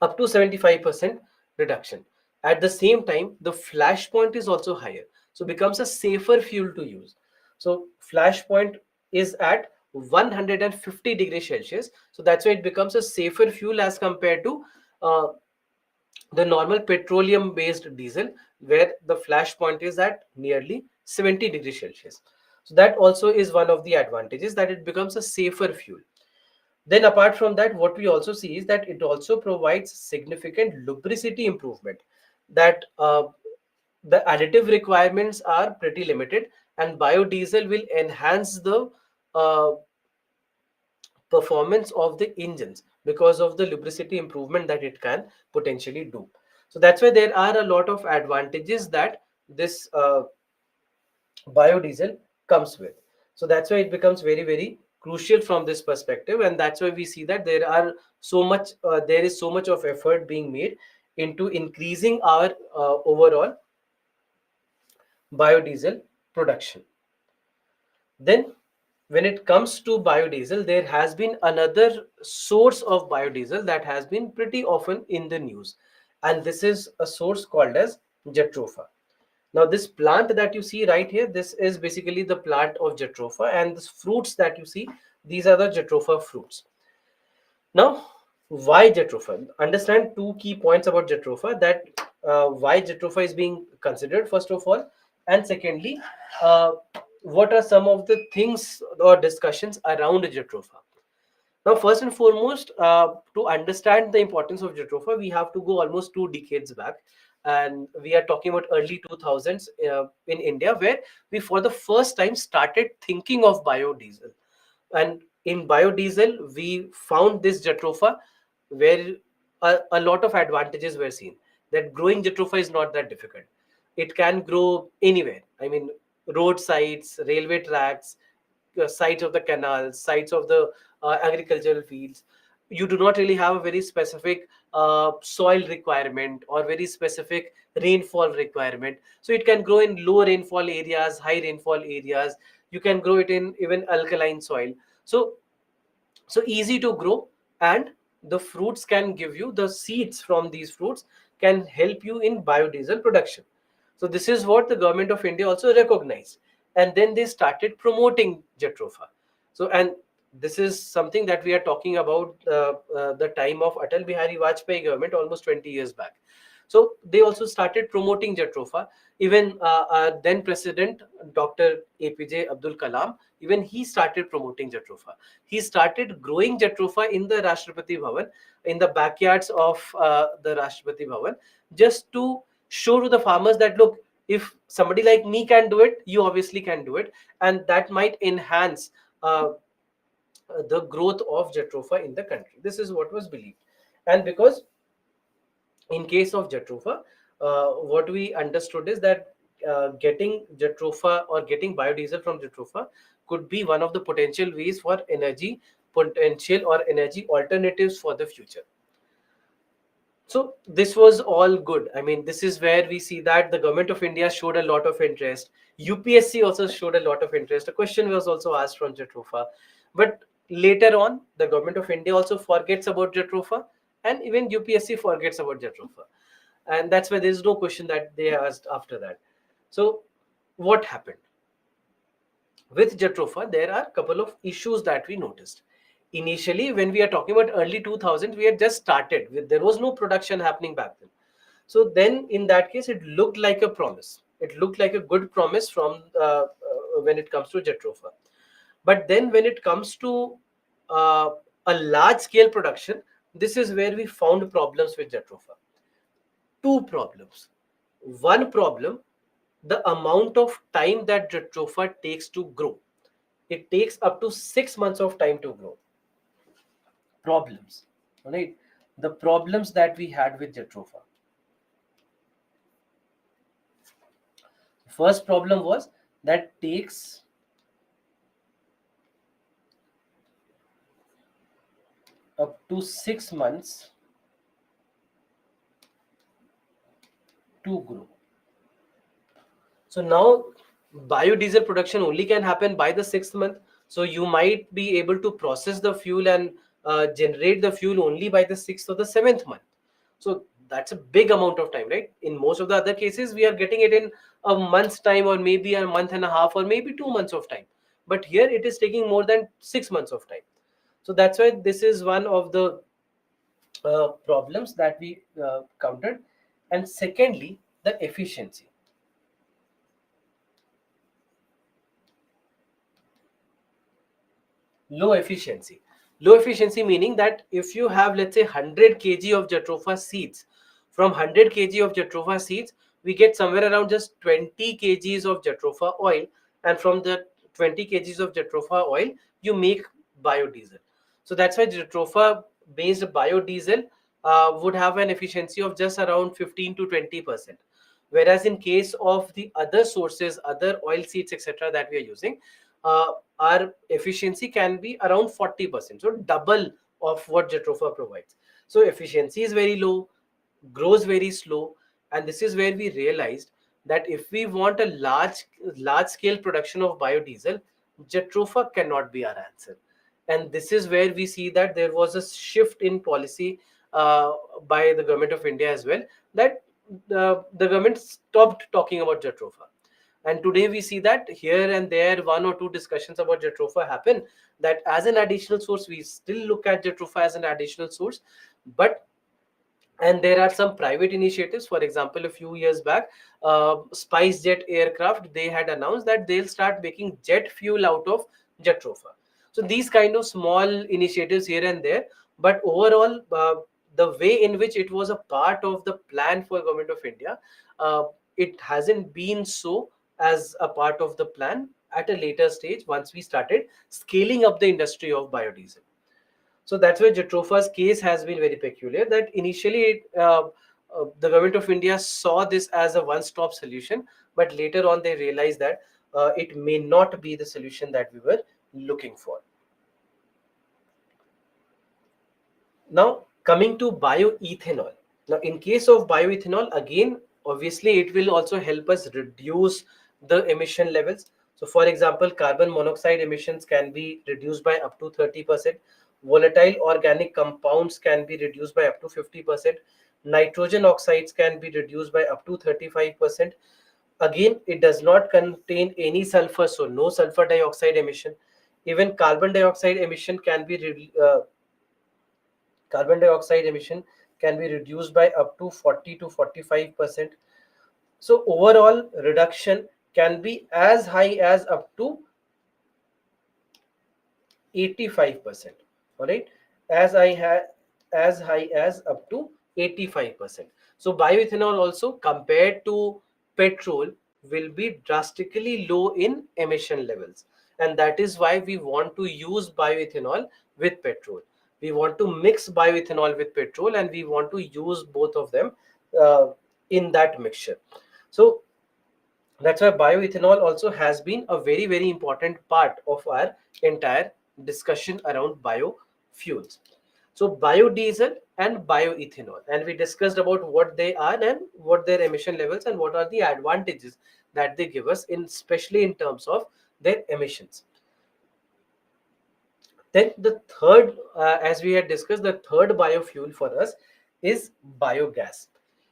up to 75% reduction. At the same time, the flash point is also higher, so becomes a safer fuel to use. So flash point is at 150 degrees Celsius, so that's why it becomes a safer fuel as compared to uh, the normal petroleum based diesel, where the flash point is at nearly 70 degrees Celsius. So that also is one of the advantages, that it becomes a safer fuel. Then apart from that, what we also see is that it also provides significant lubricity improvement, that the additive requirements are pretty limited, and biodiesel will enhance the uh, performance of the engines because of the lubricity improvement that it can potentially do. So that's why there are a lot of advantages that this biodiesel comes with. So that's why it becomes very, very crucial from this perspective, and that's why we see that there is so much of effort being made into increasing our overall biodiesel production. Then, when it comes to biodiesel, there has been another source of biodiesel that has been pretty often in the news, and this is a source called as Jatropha. Now, this plant that you see right here, this is basically the plant of Jatropha, and the fruits that you see, these are the Jatropha fruits. Now, why Jatropha? Understand two key points about Jatropha, that why Jatropha is being considered, first of all, and secondly, uh, what are some of the things or discussions around Jatropha. Now, first and foremost, to understand the importance of Jatropha, we have to go almost 2 decades back. And we are talking about early 2000s in India, where we for the first time started thinking of biodiesel. And In biodiesel, we found this jatropha where a lot of advantages were seen. That growing jatropha is not that difficult. It can grow anywhere. I mean, roadsides, railway tracks, sides of the canals, sides of the agricultural fields. You do not really have a very specific soil requirement or very specific rainfall requirement. So it can grow in low rainfall areas, high rainfall areas. You can grow it in even alkaline soil. So easy to grow, and the fruits can give you the seeds from these fruits can help you in biodiesel production. So this is what the government of India also recognized, and then they started promoting jatropha. So, and this is something that we are talking about the time of Atal Bihari Vajpayee government almost 20 years back. So they also started promoting jatropha. Even then President Dr. APJ Abdul Kalam, even he started promoting jatropha. He started growing jatropha in the Rashtrapati Bhavan, in the backyards of the Rashtrapati Bhavan, just to show to the farmers that look, if somebody like me can do it, you obviously can do it, and that might enhance the growth of jatropha in the country. This is what was believed, and because in case of jatropha, what we understood is that getting jatropha or getting biodiesel from jatropha could be one of the potential ways for energy potential or energy alternatives for the future. So this was all good. I mean, this is where we see that the government of India showed a lot of interest. UPSC also showed a lot of interest. A question was also asked from jatropha, but later on the government of India also forgets about jatropha, and even UPSC forgets about jatropha, and that's why there's no question that they asked after that. So what happened with jatropha? There are a couple of issues that we noticed initially. When we are talking about early 2000, we had just started with, there was no production happening back then. So then in that case, it looked like a promise, it looked like a good promise from when it comes to jatropha. But then when it comes to uh, a large scale production, this is where we found problems with jatropha. Two problems. One problem, the amount of time that jatropha takes to grow. It takes up to 6 months of time to grow. Problems, right? The problems that we had with jatropha. First problem was that takes up to 6 months to grow. So now biodiesel production only can happen by the sixth month. So you might be able to process the fuel and generate the fuel only by the sixth or the seventh month. So that's a big amount of time, right? In most of the other cases, we are getting it in a month's time, or maybe a month and a half, or maybe 2 months of time. But here it is taking more than 6 months of time. So that's why this is one of the problems that we counted. And secondly, the efficiency. Low efficiency meaning that if you have, let's say, 100 kg of jatropha seeds, from 100 kg of jatropha seeds we get somewhere around just 20 kgs of jatropha oil, and from the 20 kgs of jatropha oil you make biodiesel. So that's why jatropha based biodiesel would have an efficiency of just around 15 to 20%, whereas in case of the other sources, other oil seeds, etc., that we are using, uh, our efficiency can be around 40%, so double of what jatropha provides. So efficiency is very low, grows very slow, and this is where we realized that if we want a large scale production of biodiesel, jatropha cannot be our answer. And this is where we see that there was a shift in policy by the government of India as well, that the government stopped talking about jatropha. And today we see that here and there one or two discussions about jatropha happen, that as an additional source we still look at jatropha as an additional source. But and there are some private initiatives. For example, a few years back, SpiceJet aircraft, they had announced that they'll start making jet fuel out of jatropha. So these kind of small initiatives here and there, but overall the way in which it was a part of the plan for government of India, uh, it hasn't been so as a part of the plan at a later stage once we started scaling up the industry of biodiesel. So that's why Jatropha's case has been very peculiar. That initially the government of India saw this as a one-stop solution, but later on they realized that it may not be the solution that we were looking for. Now, coming to bioethanol. Now, in case of bioethanol, again, obviously, it will also help us reduce the emission levels. So, for example, carbon monoxide emissions can be reduced by up to 30%. Volatile organic compounds can be reduced by up to 50%. Nitrogen oxides can be reduced by up to 35%. Again, it does not contain any sulfur, so no sulfur dioxide emission. Even carbon dioxide emission can be reduced by up to 40 to 45%. So overall reduction can be as high as up to 85%. All right, as I had as high as up to 85%. So bioethanol also compared to petrol will be drastically low in emission levels, and that is why we want to use bioethanol with petrol. We want to mix bioethanol with petrol, and we want to use both of them uh, in that mixture. So that's why bioethanol also has been a very important part of our entire discussion around biofuels. So biodiesel and bioethanol, and we discussed about what they are and what their emission levels and what are the advantages that they give us, in especially in terms of their emissions. Then the third, as we had discussed, the third biofuel for us is biogas.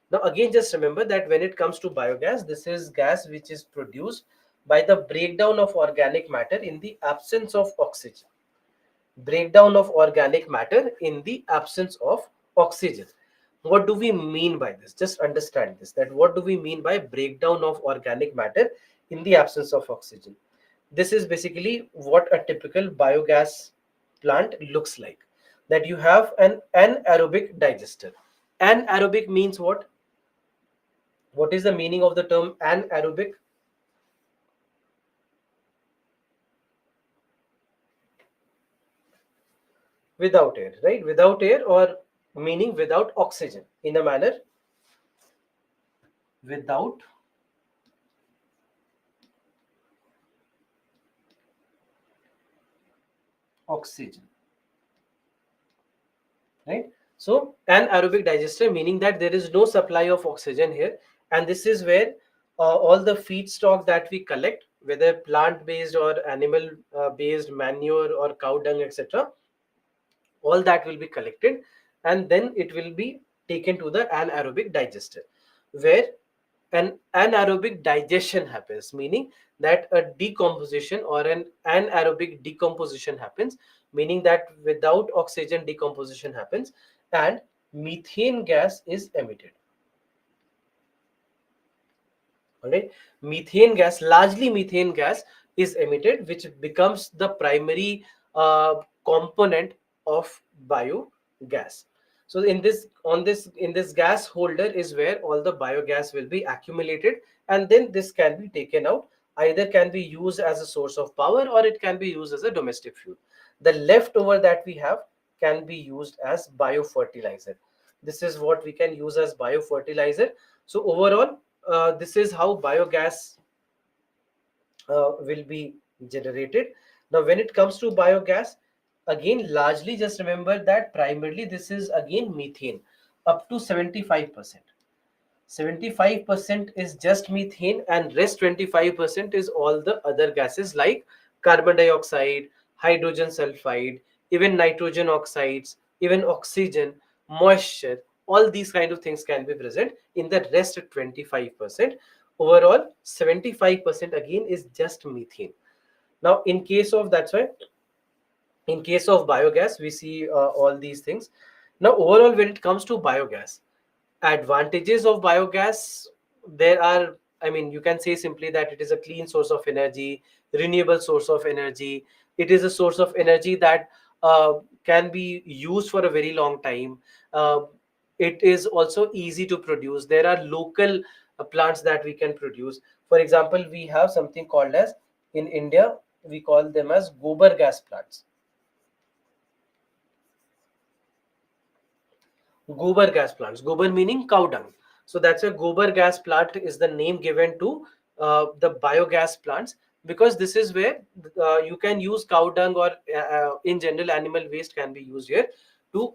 Now, again, just remember that when it comes to biogas, this is gas which is produced by the breakdown of organic matter in the absence of oxygen. Breakdown of organic matter in the absence of oxygen. What do we mean by this? Just understand this, that what do we mean by breakdown of organic matter in the absence of oxygen? This is basically what a typical biogas plant looks like. That you have an anaerobic digester. Anaerobic means what? What is the meaning of the term anaerobic? Without air, right? Without air, or meaning without oxygen, in a manner without oxygen, right? So anaerobic digester, meaning that there is no supply of oxygen here, and this is where all the feedstock that we collect, whether plant based or animal based manure or cow dung, etc., all that will be collected, and then it will be taken to the anaerobic digester, where an anaerobic digestion happens, meaning that a decomposition or an anaerobic decomposition happens, meaning that without oxygen decomposition happens, and methane gas is emitted. All right, methane gas, largely methane gas is emitted, which becomes the primary component of biogas. So in this gas holder is where all the biogas will be accumulated, and then this can be taken out, either can be used as a source of power or it can be used as a domestic fuel. The leftover that we have can be used as biofertilizer. This is what we can use as biofertilizer. So overall, this is how biogas will be generated. Now, when it comes to biogas, again, largely just remember that primarily this is again methane, up to 75%. 75% is just methane, and rest 25% is all the other gases like carbon dioxide, hydrogen sulfide, even nitrogen oxides, even oxygen, moisture. All these kind of things can be present in the rest 25%. Overall, 75% again is just methane. Now, in case of, that's why in case of biogas, we see all these things. Now, overall, when it comes to biogas, advantages of biogas, there are, I mean, you can say simply that it is a clean source of energy, renewable source of energy. It is a source of energy that can be used for a very long time. uh, it is also easy to produce. There are local plants that we can produce. For example, we have something called as In India, we call them as gobar gas plants. Gobar gas plants. Gobar meaning cow dung. So that's a gobar gas plant is the name given to the biogas plants, because this is where you can use cow dung, or in general animal waste can be used here to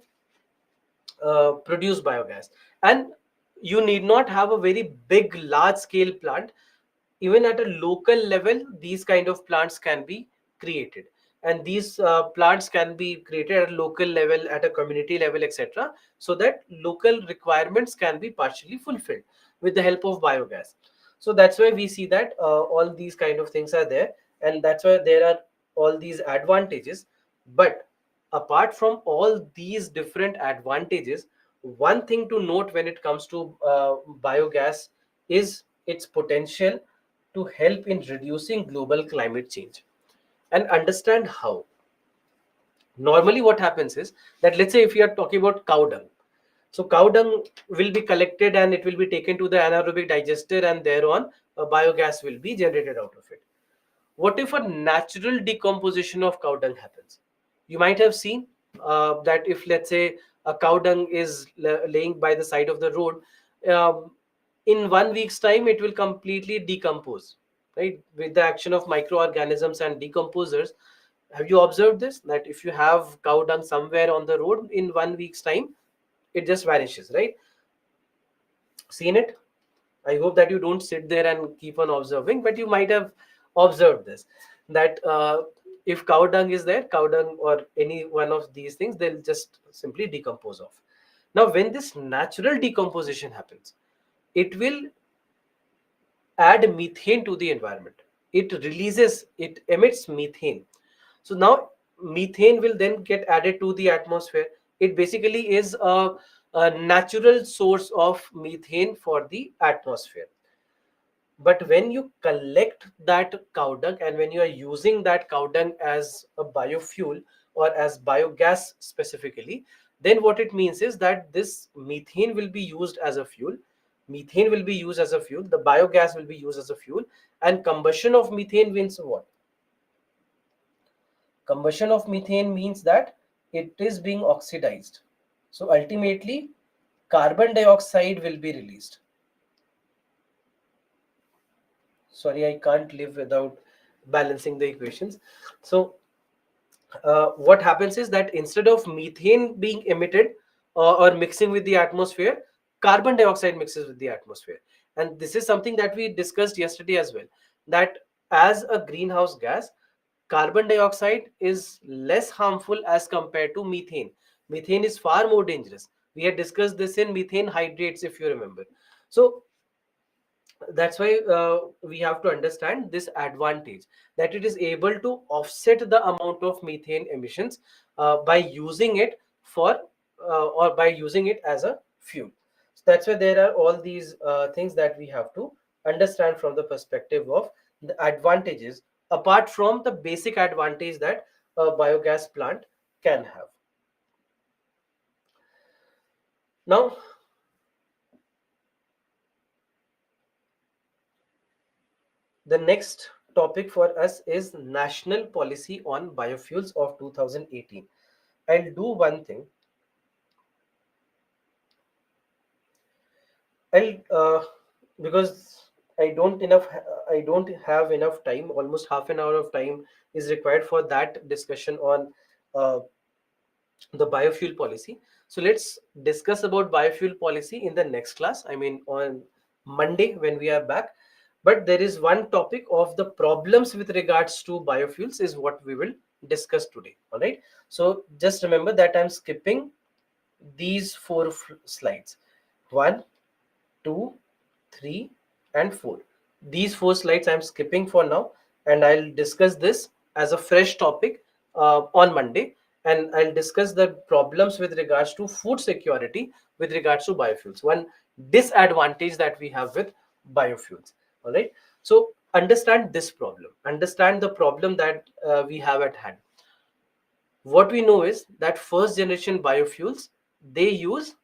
produce biogas. And you need not have a very big large scale plant. Even at a local level, these kind of plants can be created, and these plants can be created at a local level, at a community level, etc., so that local requirements can be partially fulfilled with the help of biogas. So that's why we see that all these kind of things are there, and that's why there are all these advantages. But apart from all these different advantages, one thing to note when it comes to biogas is its potential to help in reducing global climate change. And understand how. Normally what happens is that, let's say if you are talking about cow dung, so cow dung will be collected and it will be taken to the anaerobic digester, and thereon biogas will be generated out of it. What if a natural decomposition of cow dung happens? You might have seen that if, let's say, a cow dung is laying by the side of the road, um, in 1 week's time it will completely decompose, right, with the action of microorganisms and decomposers. Have you observed this, that if you have cow dung somewhere on the road, in 1 week's time it just vanishes, right? Seen it? I hope that you don't sit there and keep on observing, but you might have observed this, that if cow dung is there, cow dung or any one of these things, they'll just simply decompose off. Now, when this natural decomposition happens, it will add methane to the environment. It emits methane. So now methane will then get added to the atmosphere. It basically is a natural source of methane for the atmosphere. But when you collect that cow dung and when you are using that cow dung as a biofuel or as biogas specifically, then what it means is that this methane will be used as a fuel. Methane will be used as a fuel. The biogas will be used as a fuel. And combustion of methane means what? Combustion of methane means that it is being oxidized. So ultimately, carbon dioxide will be released. Sorry, I can't live without balancing the equations. So what happens is that instead of methane being emitted or mixing with the atmosphere, carbon dioxide mixes with the atmosphere. And this is something that we discussed yesterday as well, that as a greenhouse gas, carbon dioxide is less harmful as compared to methane. Methane is far more dangerous. We had discussed this in methane hydrates, if you remember. So that's why we have to understand this advantage, that it is able to offset the amount of methane emissions by using it for or by using it as a fuel. So that's why there are all these things that we have to understand from the perspective of the advantages, apart from the basic advantage that a biogas plant can have. Now, the next topic for us is National Policy on Biofuels of 2018. I'll do one thing. I'll because I don't have enough time. Almost half an hour of time is required for that discussion on uh, the biofuel policy. So let's discuss about biofuel policy in the next class. I mean, on Monday when we are back. But there is one topic of the problems with regards to biofuels is what we will discuss today. All right. So just remember that I'm skipping these four slides. One, 2, 3, and 4. These four slides I'm skipping for now, and I'll discuss this as a fresh topic on Monday. And I'll discuss the problems with regards to food security with regards to biofuels. One disadvantage that we have with biofuels. All right. So understand this problem. Understand the problem that we have at hand. What we know is that first generation biofuels, they use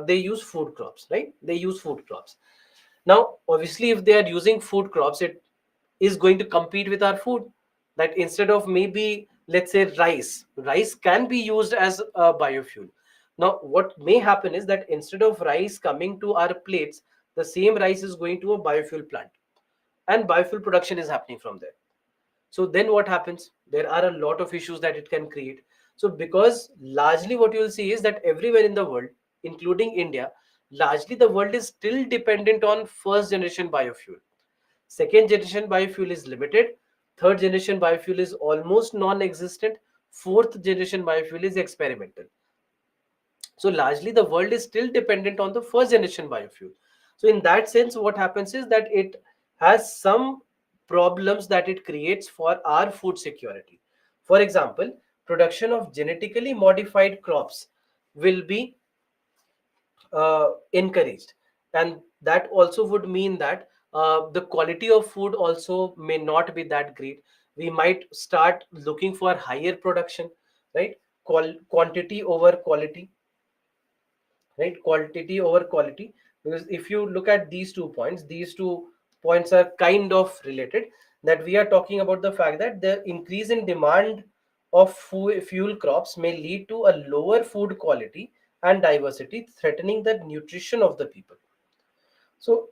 they use food crops, right? They use food crops. Now obviously if they are using food crops, is going to compete with our food. That instead of maybe, let's say, rice can be used as a biofuel. Now what may happen is that instead of rice coming to our plates, the same rice is going to a biofuel plant, and biofuel production is happening from there. So then what happens? There are a lot of issues that it can create. So because largely what you will see is that everywhere in the world, including India, largely the world is still dependent on first generation biofuel. Second generation biofuel is limited. Third generation biofuel is almost non-existent. Fourth generation biofuel is experimental. So largely the world is still dependent on the first generation biofuel. So in that sense, what happens is that it has some problems that it creates for our food security. For example, production of genetically modified crops will be encouraged, and that also would mean that the quality of food also may not be that great. We might start looking for higher production, right? Quantity over quality, right? Quantity over quality. Because if you look at these two points are kind of related. That we are talking about the fact that the increase in demand of fuel crops may lead to a lower food quality and diversity, threatening the nutrition of the people. So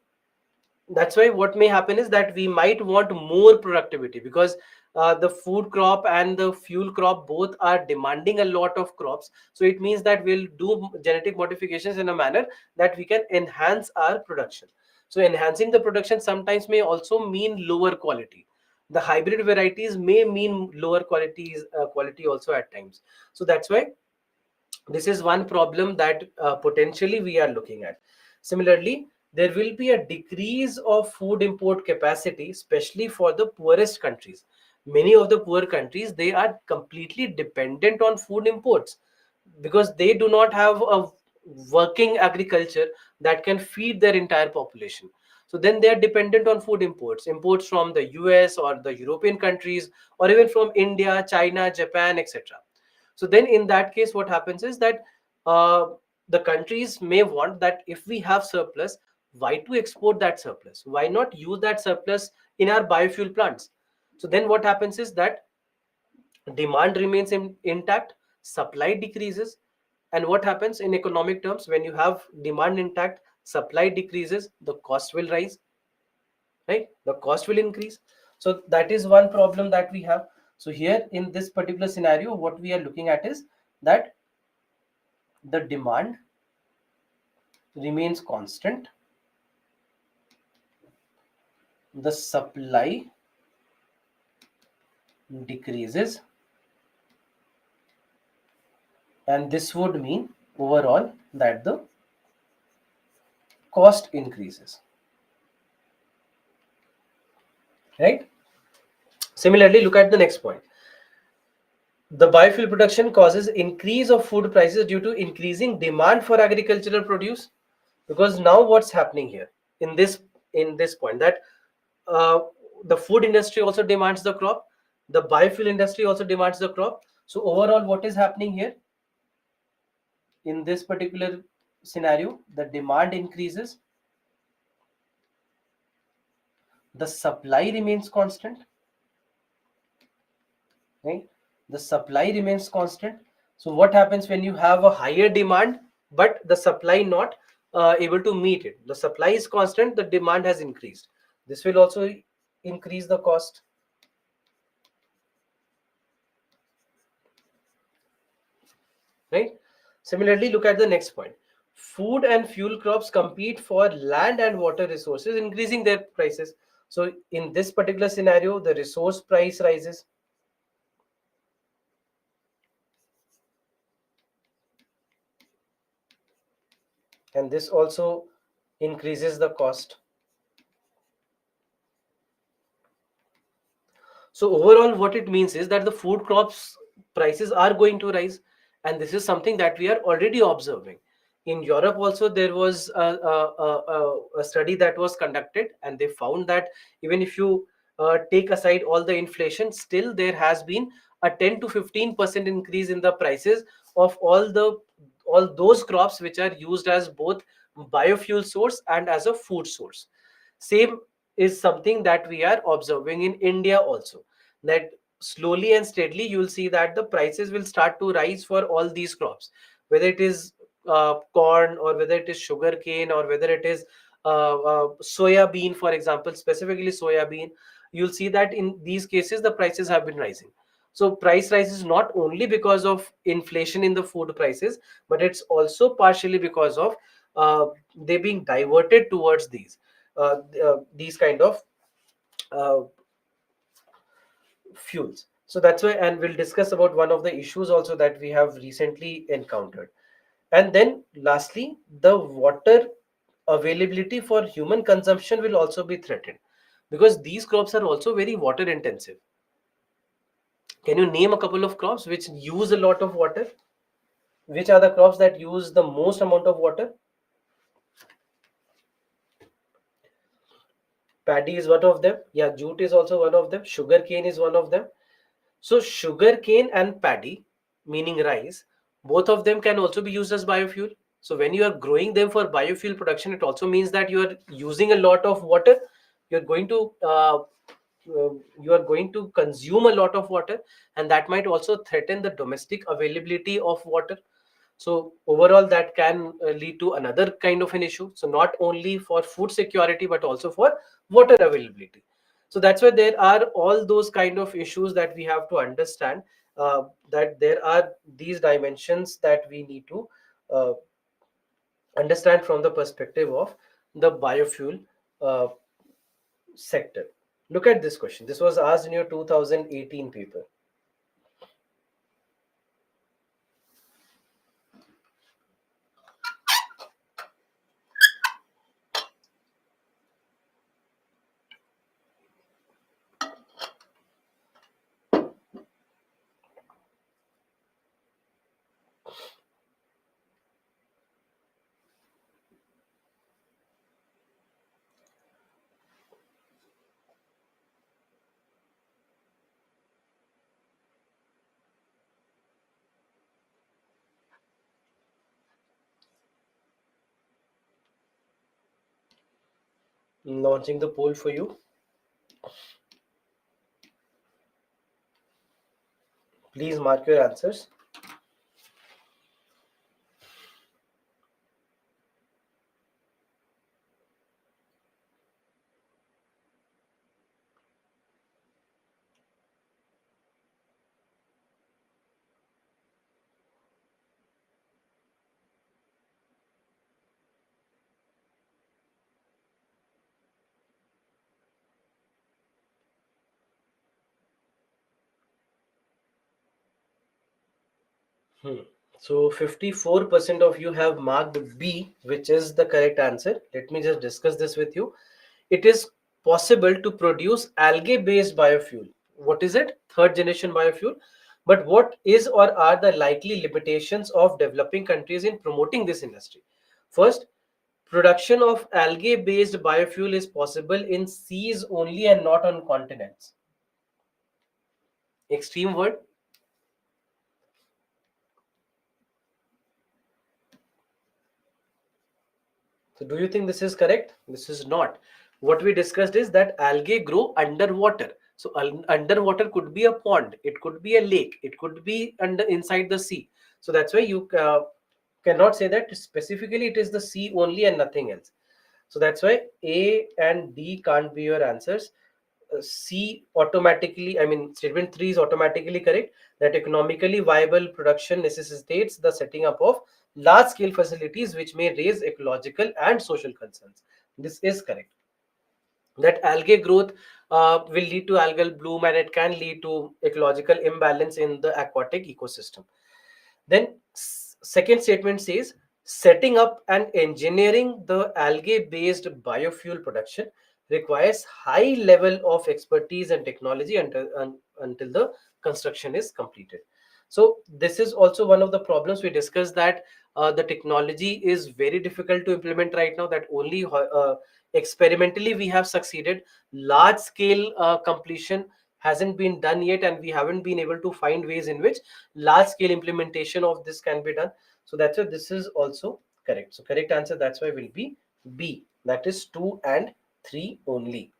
that's why what may happen is that we might want more productivity, because the food crop and the fuel crop both are demanding a lot of crops. So it means that we'll do genetic modifications in a manner that we can enhance our production. So enhancing the production sometimes may also mean lower quality. The hybrid varieties may mean lower quality also at times. So that's why this is one problem that potentially we are looking at. Similarly, there will be a decrease of food import capacity, especially for the poorest countries. Many of the poor countries, they are completely dependent on food imports, because they do not have a working agriculture that can feed their entire population. So then they are dependent on food imports from the US or the European countries, or even from India, China, Japan, etc. So then in that case, what happens is that uh, the countries may want that if we have surplus, why to export that surplus? Why not use that surplus in our biofuel plants? So then what happens is that demand remains intact, supply decreases. And what happens in economic terms? When you have demand intact, supply decreases, the cost will rise, right? The cost will increase. So that is one problem that we have. So here in this particular scenario, what we are looking at is that the demand remains constant, the supply decreases, and this would mean overall that the cost increases, right? Similarly, look at the next point. The biofuel production causes increase of food prices due to increasing demand for agricultural produce. Because now what's happening here in this point, that uh, the food industry also demands the crop, the biofuel industry also demands the crop. So overall, what is happening here in this particular scenario? The demand increases, the supply remains constant, right? The supply remains constant. So what happens when you have a higher demand but the supply not able to meet it? The supply is constant, the demand has increased. This will also increase the cost, right? Similarly, look at the next point. Food and fuel crops compete for land and water resources, increasing their prices. So in this particular scenario, the resource price rises, and this also increases the cost. So overall, what it means is that the food crops prices are going to rise, and this is something that we are already observing. In Europe, also there was a study that was conducted, and they found that even if you take aside all the inflation, still there has been a 10 to 15% increase in the prices of all those crops which are used as both biofuel source and as a food source. Same is something that we are observing in India also, that slowly and steadily you will see that the prices will start to rise for all these crops, whether it is corn, or whether it is sugar cane, or whether it is soya bean, for example, specifically soya bean. You'll see that in these cases the prices have been rising. So price rise is not only because of inflation in the food prices, but it's also partially because of they being diverted towards these kind of uh, fuels. So that's why, and we'll discuss about one of the issues also that we have recently encountered. And then lastly, the water availability for human consumption will also be threatened, because these crops are also very water intensive. Can you name a couple of crops which use a lot of water? Which are the crops that use the most amount of water? Paddy is one of them. Yeah, jute is also one of them. Sugar cane is one of them. So sugar cane and paddy, meaning rice, both of them can also be used as biofuel. So when you are growing them for biofuel production, it also means that you are using a lot of water. You're going to you are going to consume a lot of water, and that might also threaten the domestic availability of water. So overall, that can lead to another kind of an issue. So not only for food security, but also for water availability. So that's why there are all those kind of issues that we have to understand, that there are these dimensions that we need to uh, understand from the perspective of the biofuel uh, sector. Look at this question. This was asked in your 2018 paper. Launching the poll for you. Please mark your answers. Hmm. So 54% of you have marked B, which is the correct answer. Let me just discuss this with you. It is possible to produce algae-based biofuel. What is it? Third generation biofuel. But what is or are the likely limitations of developing countries in promoting this industry? First, production of algae-based biofuel is possible in seas only and not on continents. Extreme word. So do you think this is correct? This is not. What we discussed is that algae grow underwater. So underwater could be a pond, it could be a lake, it could be under inside the sea. So that's why you cannot say that specifically it is the sea only and nothing else. So that's why A and D can't be your answers. C automatically, I mean, statement 3 is automatically correct, that economically viable production necessitates the setting up of large scale facilities which may raise ecological and social concerns. This is correct. That algae growth will lead to algal bloom, and it can lead to ecological imbalance in the aquatic ecosystem. Then second statement says setting up and engineering the algae-based biofuel production requires high level of expertise and technology until the construction is completed. So this is also one of the problems we discussed, that the technology is very difficult to implement right now, that only experimentally we have succeeded. Large scale completion hasn't been done yet, and we haven't been able to find ways in which large scale implementation of this can be done. So that's why this is also correct. So correct answer, that's why, will be B, that is 2 and 3 only.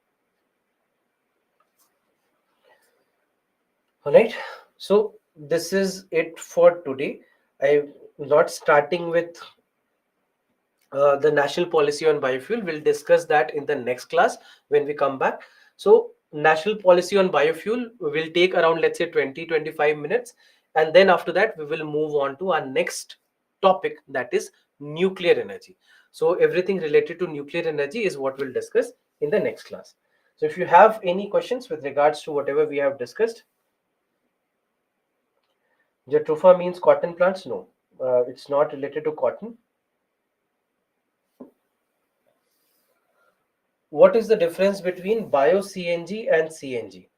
All right. So this is it for today. I'm not starting with the national policy on biofuel. We'll discuss that in the next class when we come back. So national policy on biofuel will take around, let's say, 20-25 minutes, and then after that we will move on to our next topic, that is nuclear energy. So everything related to nuclear energy is what we'll discuss in the next class. So if you have any questions with regards to whatever we have discussed. Jatropha means cotton plants. No, it's not related to cotton. What is the difference between bio CNG and CNG?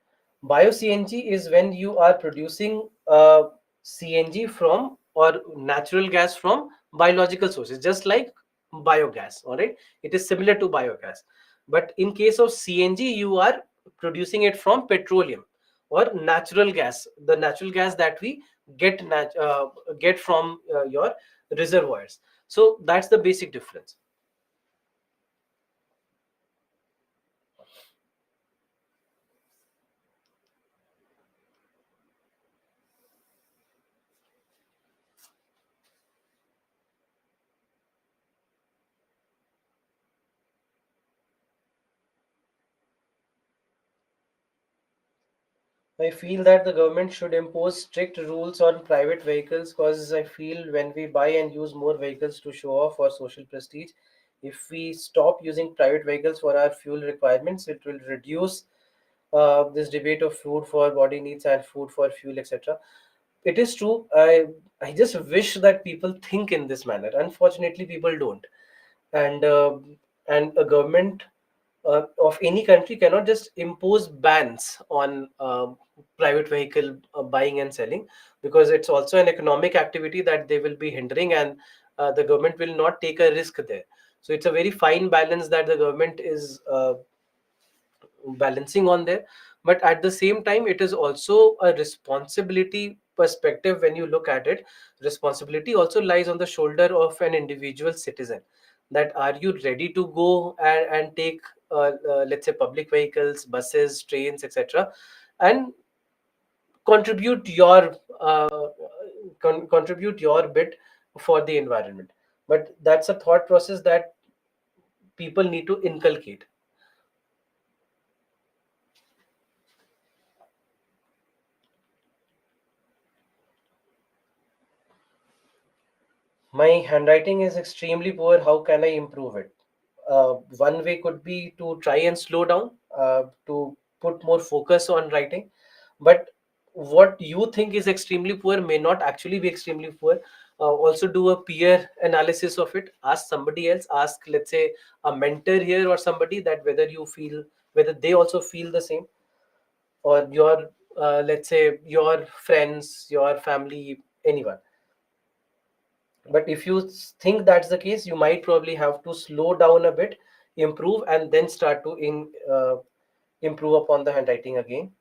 Bio CNG is when you are producing CNG from, or natural gas from, biological sources, just like biogas. All right, it is similar to biogas, but in case of CNG, you are producing it from petroleum or natural gas, the natural gas that we get from your reservoirs. So that's the basic difference. I feel that the government should impose strict rules on private vehicles, because I feel when we buy and use more vehicles to show off our social prestige, if we stop using private vehicles for our fuel requirements, it will reduce this debate of food for body needs and food for fuel, etc. It is true. I just wish that people think in this manner. Unfortunately, people don't, and a government of any country cannot just impose bans on private vehicle buying and selling, because it's also an economic activity that they will be hindering, and the government will not take a risk there. So it's a very fine balance that the government is balancing on there. But at the same time, it is also a responsibility perspective. When you look at it, responsibility also lies on the shoulder of an individual citizen, that are you ready to go and take let's say public vehicles, buses, trains, etc., and contribute your contribute your bit for the environment. But that's a thought process that people need to inculcate. My handwriting is extremely poor. How can I improve it? One way could be to try and slow down, to put more focus on writing. But what you think is extremely poor may not actually be extremely poor. Also, do a peer analysis of it. Ask somebody else. Ask, let's say, a mentor here or somebody, that whether you feel, whether they also feel the same, or your let's say your friends, your family, anyone. But if you think that's the case, you might probably have to slow down a bit, improve, and then start to improve upon the handwriting again.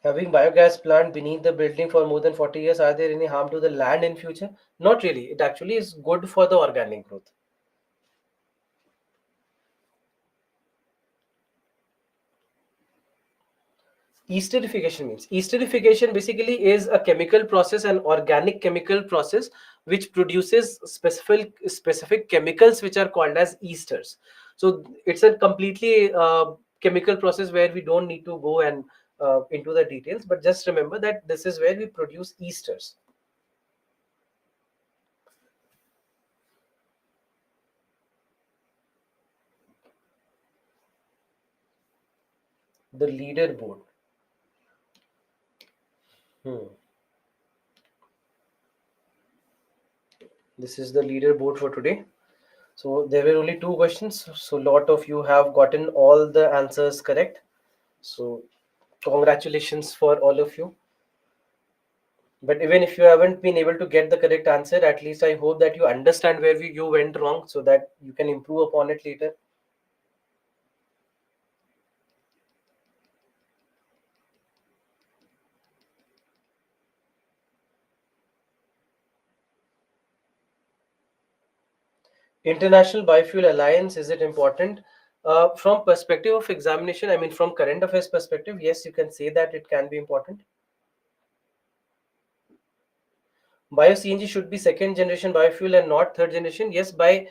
Having biogas plant beneath the building for more than 40 years, are there any harm to the land in future? Not really. It actually is good for the organic growth. Esterification basically is a chemical process, an organic chemical process, which produces specific chemicals which are called as esters. So it's a completely chemical process where we don't need to go and into the details, but just remember that this is where we produce esters. The leaderboard. Hmm. This is the leaderboard for today. So there were only two questions. So lot of you have gotten all the answers correct. So congratulations for all of you. But even if you haven't been able to get the correct answer, at least I hope that you understand where you went wrong, so that you can improve upon it later. International Biofuel Alliance, is it important? From perspective of examination, I mean from current affairs perspective, yes, you can say that it can be important. Bio-CNG should be second generation biofuel and not third generation. Yes, by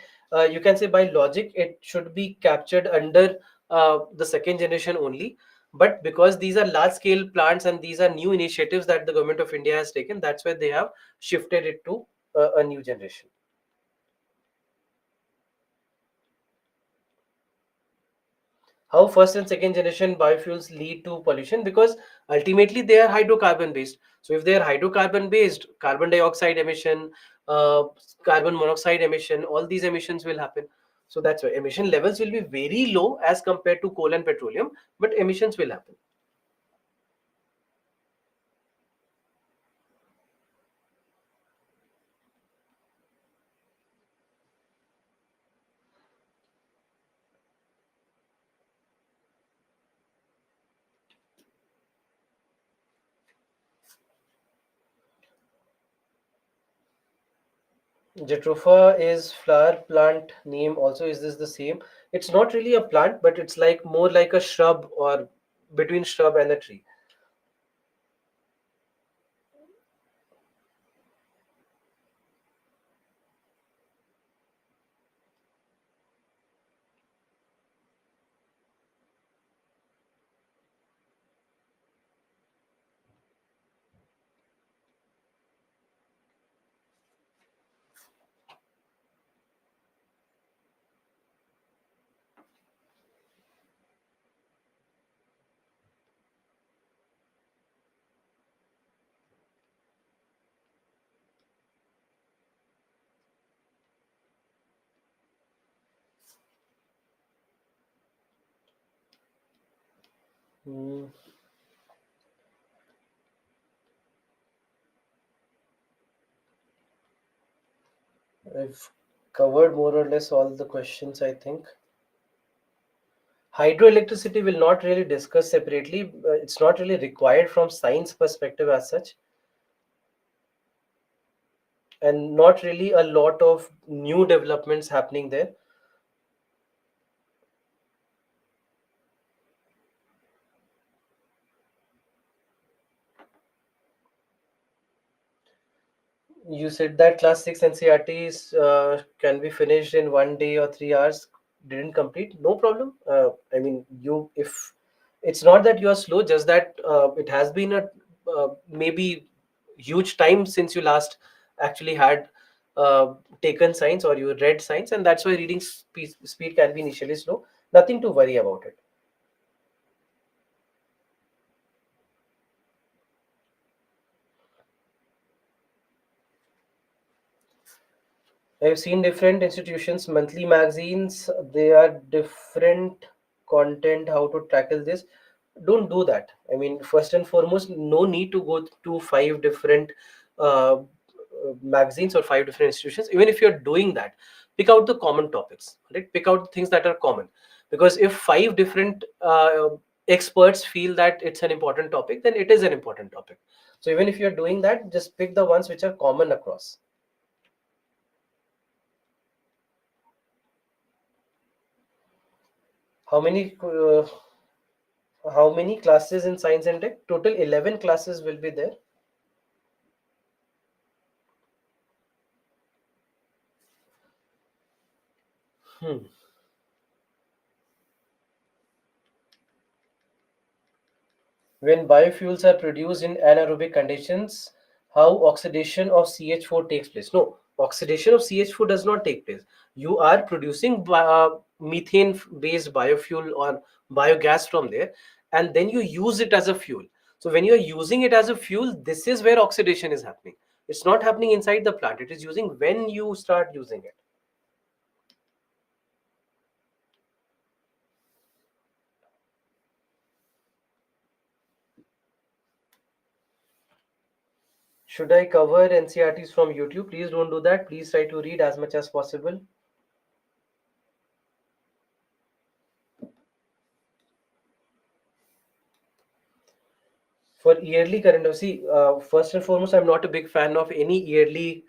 you can say by logic, it should be captured under the second generation only. But because these are large scale plants and these are new initiatives that the government of India has taken, that's why they have shifted it to a new generation. How first and second generation biofuels lead to pollution? Because ultimately they are hydrocarbon based. So if they are hydrocarbon based, carbon dioxide emission, uh, carbon monoxide emission, all these emissions will happen. So that's why emission levels will be very low as compared to coal and petroleum, but emissions will happen. Jatropha is flower plant name also. Is this the same? It's not really a plant, but it's like more like a shrub or between shrub and a tree. Hmm. I've covered more or less all the questions, I think. Hydroelectricity will not really discuss separately. It's not really required from science perspective as such, and not really a lot of new developments happening there. You said that class 6 NCRTs can be finished in 1 day or 3 hours. Didn't complete, no problem. I mean, you if it's not that you are slow, just that it has been a maybe huge time since you last actually had taken science or you read science, and that's why reading speed can be initially slow. Nothing to worry about it. I've seen different institutions, monthly magazines, they are different content, how to tackle this. Don't do that. I mean, first and foremost, no need to go to five different magazines or five different institutions. Even if you're doing that, pick out the common topics, right? Pick out things that are common. Because if five different experts feel that it's an important topic, then it is an important topic. So even if you're doing that, just pick the ones which are common across. How many classes in science and tech? Total 11 classes will be there. Hmm. When biofuels are produced in anaerobic conditions, how oxidation of CH4 takes place? No, oxidation of CH4 does not take place. You are producing methane based biofuel or biogas from there, and then you use it as a fuel. So when you are using it as a fuel, this is where oxidation is happening. It's not happening inside the plant. It is using when you start using it. Should I cover NCRTs from YouTube? Please don't do that. Please try to read as much as possible. For yearly current affairs, see, first and foremost, I'm not a big fan of any yearly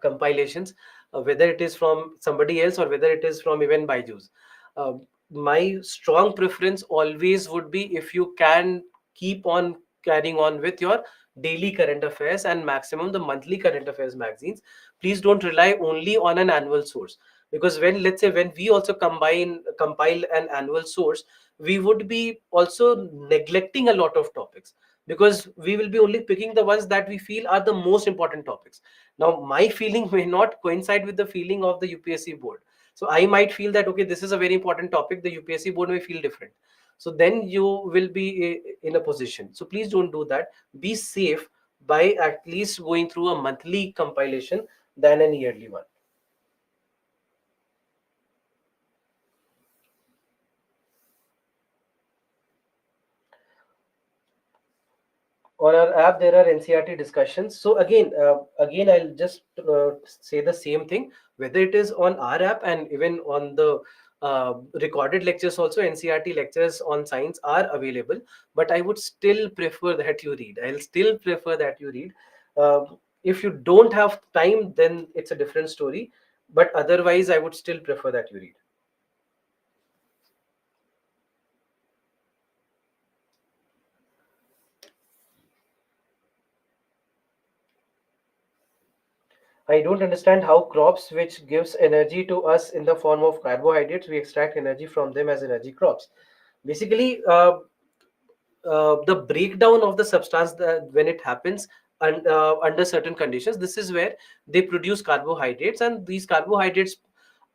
compilations. whether it is from somebody else or whether it is from even Byju's. Uh, my strong preference always would be if you can keep on carrying on with your daily current affairs and maximum the monthly current affairs magazines. Please don't rely only on an annual source, because when, let's say, when we also compile an annual source, we would be also neglecting a lot of topics, because we will be only picking the ones that we feel are the most important topics. Now my feeling may not coincide with the feeling of the UPSC board. So I might feel that, okay, this is a very important topic, the UPSC board may feel different. So then you will be in a position. So please don't do that. Be safe by at least going through a monthly compilation than an yearly one. On our app there are NCRT discussions. So again I'll just say the same thing, whether it is on our app and even on the recorded lectures also. NCRT lectures on science are available, but I would still prefer that you read. I'll still prefer that you read. If you don't have time, then it's a different story, but otherwise I would still prefer that you read. I don't understand how crops which gives energy to us in the form of carbohydrates, we extract energy from them as energy crops. Basically, the breakdown of the substance, that when it happens under certain conditions, this is where they produce carbohydrates, and these carbohydrates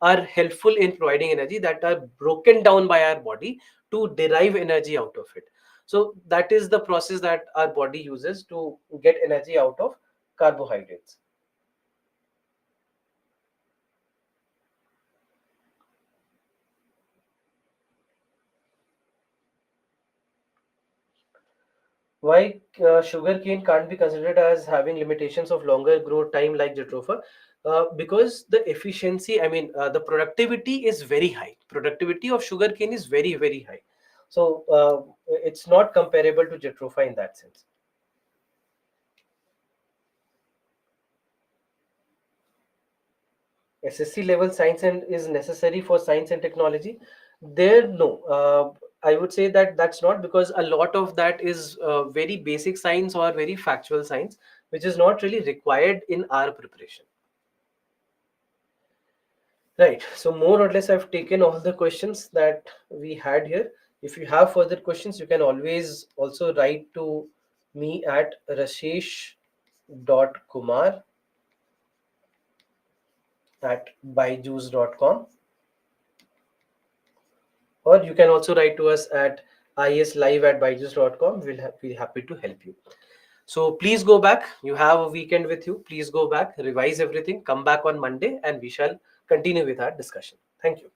are helpful in providing energy, that are broken down by our body to derive energy out of it. So that is the process that our body uses to get energy out of carbohydrates. Why sugarcane can't be considered as having limitations of longer growth time like jatropha? Because the efficiency, I mean, the productivity is very high. Productivity of sugarcane is very, very high. So it's not comparable to jatropha in that sense. SSC level science and is necessary for science and technology. There, no. I would say that that's not, because a lot of that is very basic science or very factual science, which is not really required in our preparation. Right. So more or less, I've taken all the questions that we had here. If you have further questions, you can always also write to me at rashesh.kumar at byju's.com, or you can also write to us at islive@byju's.com. We'll be happy to help you. So please go back. You have a weekend with you. Please go back, revise everything, come back on Monday, and we shall continue with our discussion. Thank you.